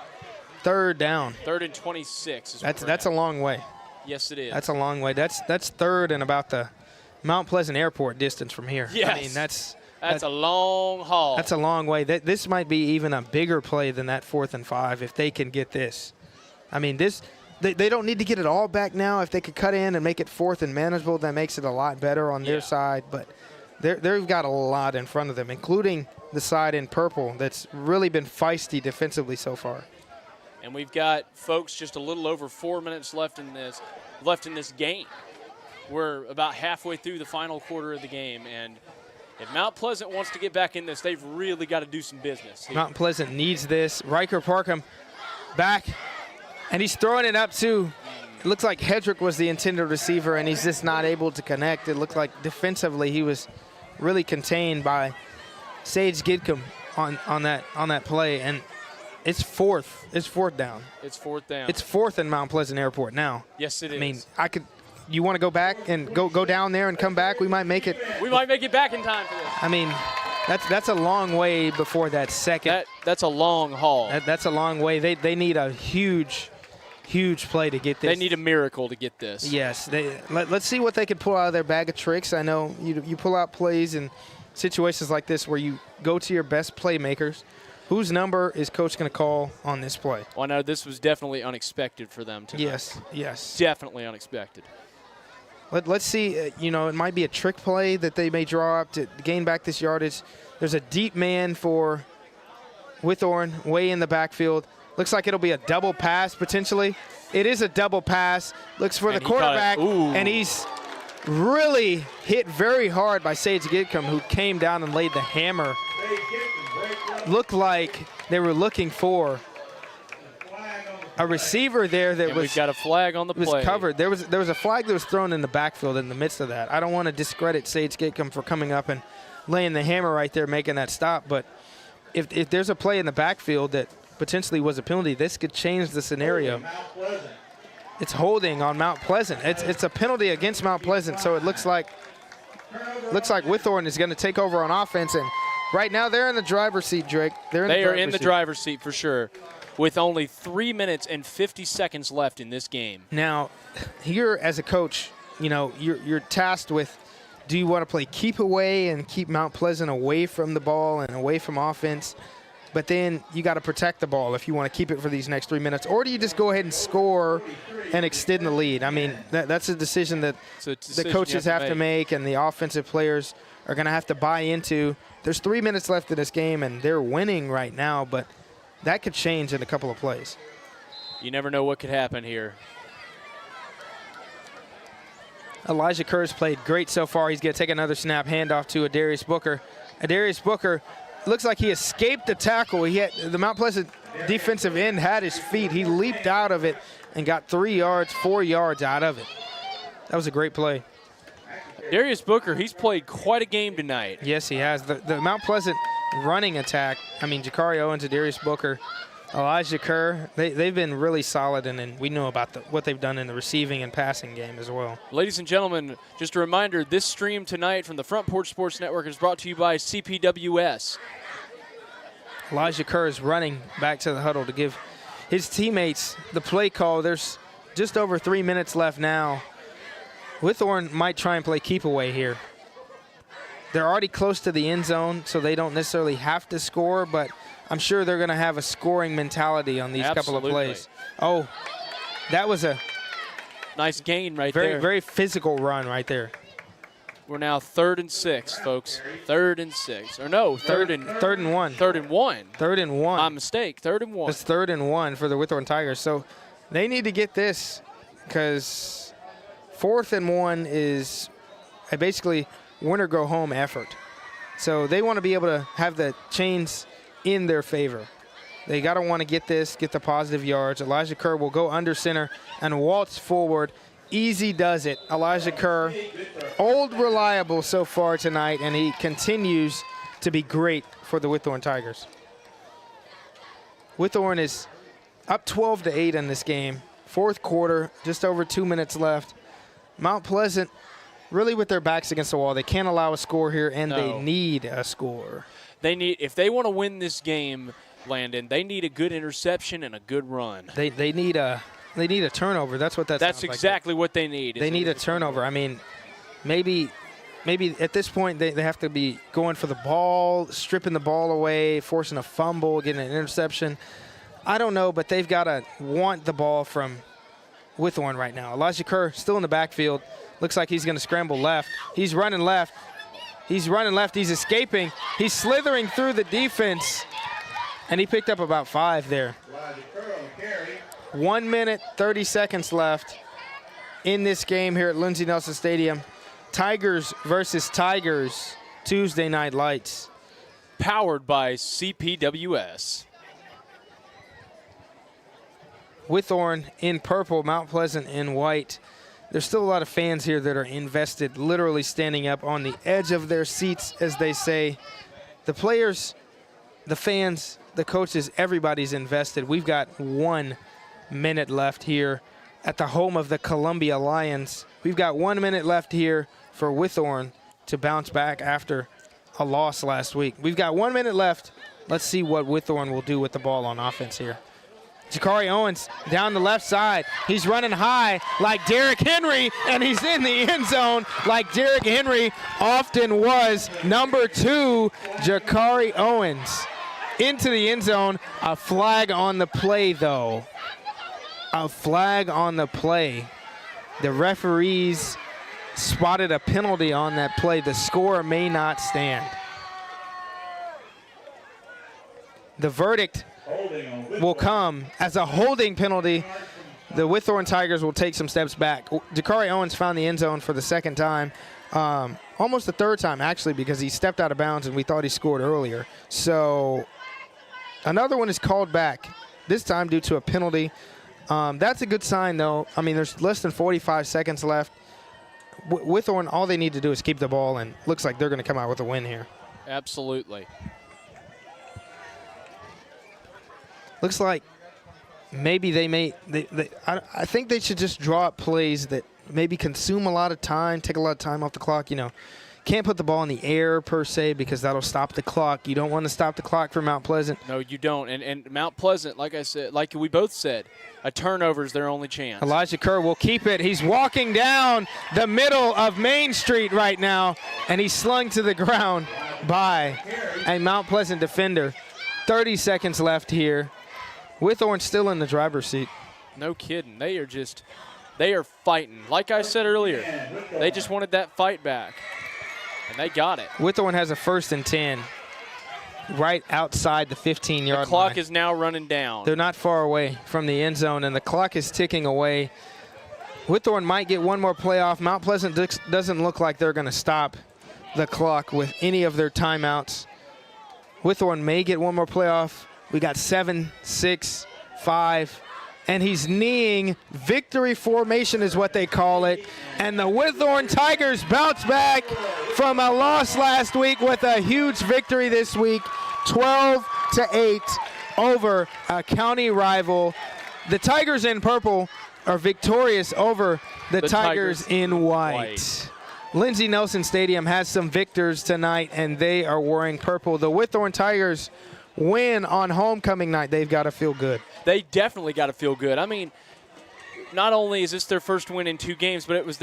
down. 3rd and 26. That's a long way. Yes, it is. That's a long way. That's 3rd and about the Mount Pleasant Airport distance from here. Yes. I mean, that's a long haul. That's a long way. This might be even a bigger play than that 4th and 5 if they can get this. I mean, they don't need to get it all back now. If they could cut in and make it 4th and manageable, that makes it a lot better on their side. But they've got a lot in front of them, including the side in purple that's really been feisty defensively so far. And we've got, folks, just a little over 4 minutes left in this game. We're about halfway through the final quarter of the game, and if Mount Pleasant wants to get back in this, they've really got to do some business here. Mount Pleasant needs this. Riker Parkham back, and he's throwing it up to, it looks like Hedrick was the intended receiver, and he's just not able to connect. It looked like defensively he was really contained by Sage Gidcombe on that play, and it's 4th. It's 4th down. It's 4th down. It's 4th in Mount Pleasant Airport now. Yes, it is. I mean, you want to go back and go down there and come back? We might make it. We might make it back in time for this. I mean, that's a long way before that 2nd. That's a long haul. That's a long way. They need a huge play to get this. They need a miracle to get this. Yes. Let's see what they can pull out of their bag of tricks. I know you pull out plays in situations like this where you go to your best playmakers. Whose number is Coach going to call on this play? Well, I know this was definitely unexpected for them tonight. Yes. Definitely unexpected. Let's see. It might be a trick play that they may draw up to gain back this yardage. There's a deep man for Witthorne way in the backfield. Looks like it'll be a double pass potentially. It is a double pass. Looks for the quarterback, and he's really hit very hard by Sage Gidcombe, who came down and laid the hammer. Looked like they were looking for a receiver there that we've got a flag on the play. Was covered. There was a flag that was thrown in the backfield in the midst of that. I don't want to discredit Sage Gidcombe for coming up and laying the hammer right there, making that stop. But if there's a play in the backfield that potentially was a penalty, this could change the scenario. It's holding on Mount Pleasant. It's a penalty against Mount Pleasant, so it looks like Witthorne is going to take over on offense. And right now they're in the driver's seat, Drake. They are in the driver's seat for sure, with only 3 minutes and 50 seconds left in this game. Now, here as a coach, you're tasked with, do you want to play keep away and keep Mount Pleasant away from the ball and away from offense? But then you got to protect the ball if you want to keep it for these next 3 minutes. Or do you just go ahead and score and extend the lead? I mean, that's a decision that the coaches have to make and the offensive players are going to have to buy into. There's 3 minutes left in this game, and they're winning right now, but that could change in a couple of plays. You never know what could happen here. Elijah Kerr's played great so far. He's going to take another snap, handoff to Adarius Booker. Adarius Booker looks like he escaped the tackle. The Mount Pleasant defensive end had his feet. He leaped out of it and got 4 yards out of it. That was a great play. Darius Booker, he's played quite a game tonight. Yes, he has. The Mount Pleasant running attack, Jakari Owens, Darius Booker, Elijah Kerr, they've been really solid, and we know about what they've done in the receiving and passing game as well. Ladies and gentlemen, just a reminder, this stream tonight from the Front Porch Sports Network is brought to you by CPWS. Elijah Kerr is running back to the huddle to give his teammates the play call. There's just over 3 minutes left now. Witthorne might try and play keep away here. They're already close to the end zone, so they don't necessarily have to score, but I'm sure they're going to have a scoring mentality on these couple of plays. Oh, that was a nice gain right there. there. Very physical run right there. We're now 3rd and 6, folks. 3rd and 6. Or no, third and 1. 3rd and 1. 3rd and 1. My mistake. 3rd and 1. It's 3rd and 1 for the Witthorne Tigers. So they need to get this because 4th and 1 is basically win or go home effort. So they want to be able to have the chains in their favor. They got to want to get the positive yards. Elijah Kerr will go under center and waltz forward. Easy does it. Elijah Kerr, old reliable so far tonight, and he continues to be great for the Witthorne Tigers. Witthorne is up 12-8 in this game. Fourth quarter, just over 2 minutes left. Mount Pleasant really with their backs against the wall. They can't allow a score here, and they need a score. If they want to win this game, Landon, they need a good interception and a good run. They need a turnover. That's what That's exactly what they need. They need a turnover. I mean, maybe at this point they have to be going for the ball, stripping the ball away, forcing a fumble, getting an interception. I don't know, but they've got to want the ball from Witthorne right now. Elijah Kerr still in the backfield. Looks like he's going to scramble left. He's running left. He's running left. He's escaping. He's slithering through the defense. And he picked up about 5 there. 1 minute, 30 seconds left in this game here at Lindsey Nelson Stadium. Tigers versus Tigers, Tuesday Night Lights. Powered by CPWS. Witthorne in purple, Mount Pleasant in white. There's still a lot of fans here that are invested, literally standing up on the edge of their seats, as they say. The players, the fans, the coaches, everybody's invested. We've got 1 minute left here at the home of the Columbia Lions. We've got 1 minute left here for Witthorne to bounce back after a loss last week. We've got 1 minute left. Let's see what Witthorne will do with the ball on offense here. Jakari Owens down the left side. He's running high like Derrick Henry, and he's in the end zone like Derrick Henry often was. Number 2, Jakari Owens into the end zone. A flag on the play, though. A flag on the play. The referees spotted a penalty on that play. The score may not stand. The verdict will come as a holding penalty. The Witthorne Tigers will take some steps back. Jakari Owens found the end zone for the second time. Almost the third time, actually, because he stepped out of bounds and we thought he scored earlier. So another one is called back, this time due to a penalty. That's a good sign, though. I mean, there's less than 45 seconds left. Witthorne, all they need to do is keep the ball, and looks like they're going to come out with a win here. Absolutely. Looks like maybe I think they should just draw up plays that maybe consume a lot of time, take a lot of time off the clock. You know, can't put the ball in the air per se because that'll stop the clock. You don't want to stop the clock for Mount Pleasant. No, you don't. And Mount Pleasant, like I said, like we both said, a turnover is their only chance. Elijah Kerr will keep it. He's walking down the middle of Main Street right now, and he's slung to the ground by a Mount Pleasant defender. 30 seconds left here. Witthorne still in the driver's seat. No kidding. They are fighting. Like I said earlier, they just wanted that fight back, and they got it. Witthorne has a 1st and 10 right outside the 15-yard line. The clock is now running down. They're not far away from the end zone, and the clock is ticking away. Witthorne might get one more play off. Mount Pleasant doesn't look like they're going to stop the clock with any of their timeouts. Witthorne may get one more play off. We got 7, 6, 5, and he's kneeing. Victory formation is what they call it. And the Witthorne Tigers bounce back from a loss last week with a huge victory this week, 12-8 over a county rival. The Tigers in purple are victorious over the Tigers in white. Lindsey Nelson Stadium has some victors tonight, and they are wearing purple. The Witthorne Tigers win on homecoming night. They've got to feel good. They definitely got to feel good. I mean, not only is this their first win in 2 games, but it was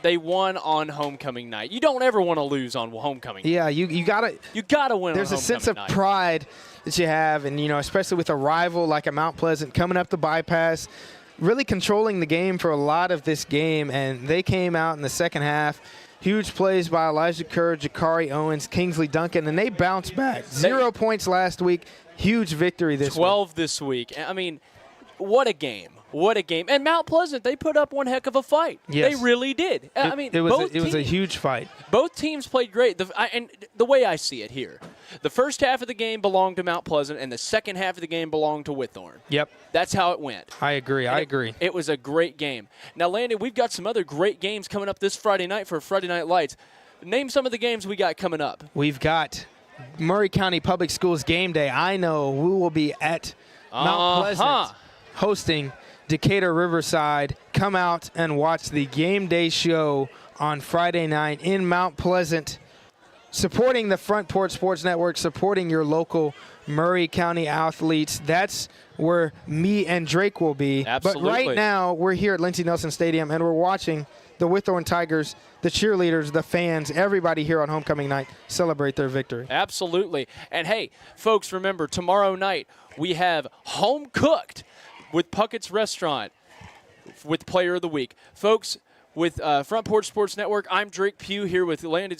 they won on homecoming night. You don't ever want to lose on homecoming night. Yeah, you gotta win on homecoming night. There's a sense of pride that you have, and especially with a rival like a Mount Pleasant coming up the bypass, really controlling the game for a lot of this game, and they came out in the second half. Huge plays by Elijah Kerr, Jakari Owens, Kingsley Duncan, and they bounced back. 0 points last week. Huge victory this week. 12 this week. I mean, what a game. What a game. And Mount Pleasant, they put up one heck of a fight. Yes. They really did. It was a huge fight. Both teams played great. And the way I see it here, the first half of the game belonged to Mount Pleasant, and the second half of the game belonged to Witthorne. Yep. That's how it went. I agree. It was a great game. Now, Landon, we've got some other great games coming up this Friday night for Friday Night Lights. Name some of the games we got coming up. We've got Murray County Public Schools game day. I know we will be at Mount Pleasant hosting Decatur Riverside. Come out and watch the game day show on Friday night in Mount Pleasant, supporting the Front Porch Sports Network, supporting your local Murray County athletes. That's where me and Drake will be. Absolutely. But right now, we're here at Lindsey Nelson Stadium, and we're watching the Witthorne Tigers, the cheerleaders, the fans, everybody here on homecoming night celebrate their victory. Absolutely. And, hey, folks, remember, tomorrow night we have Home Cooked with Puckett's Restaurant with Player of the Week. Folks, with Front Porch Sports Network, I'm Drake Pugh here with Landon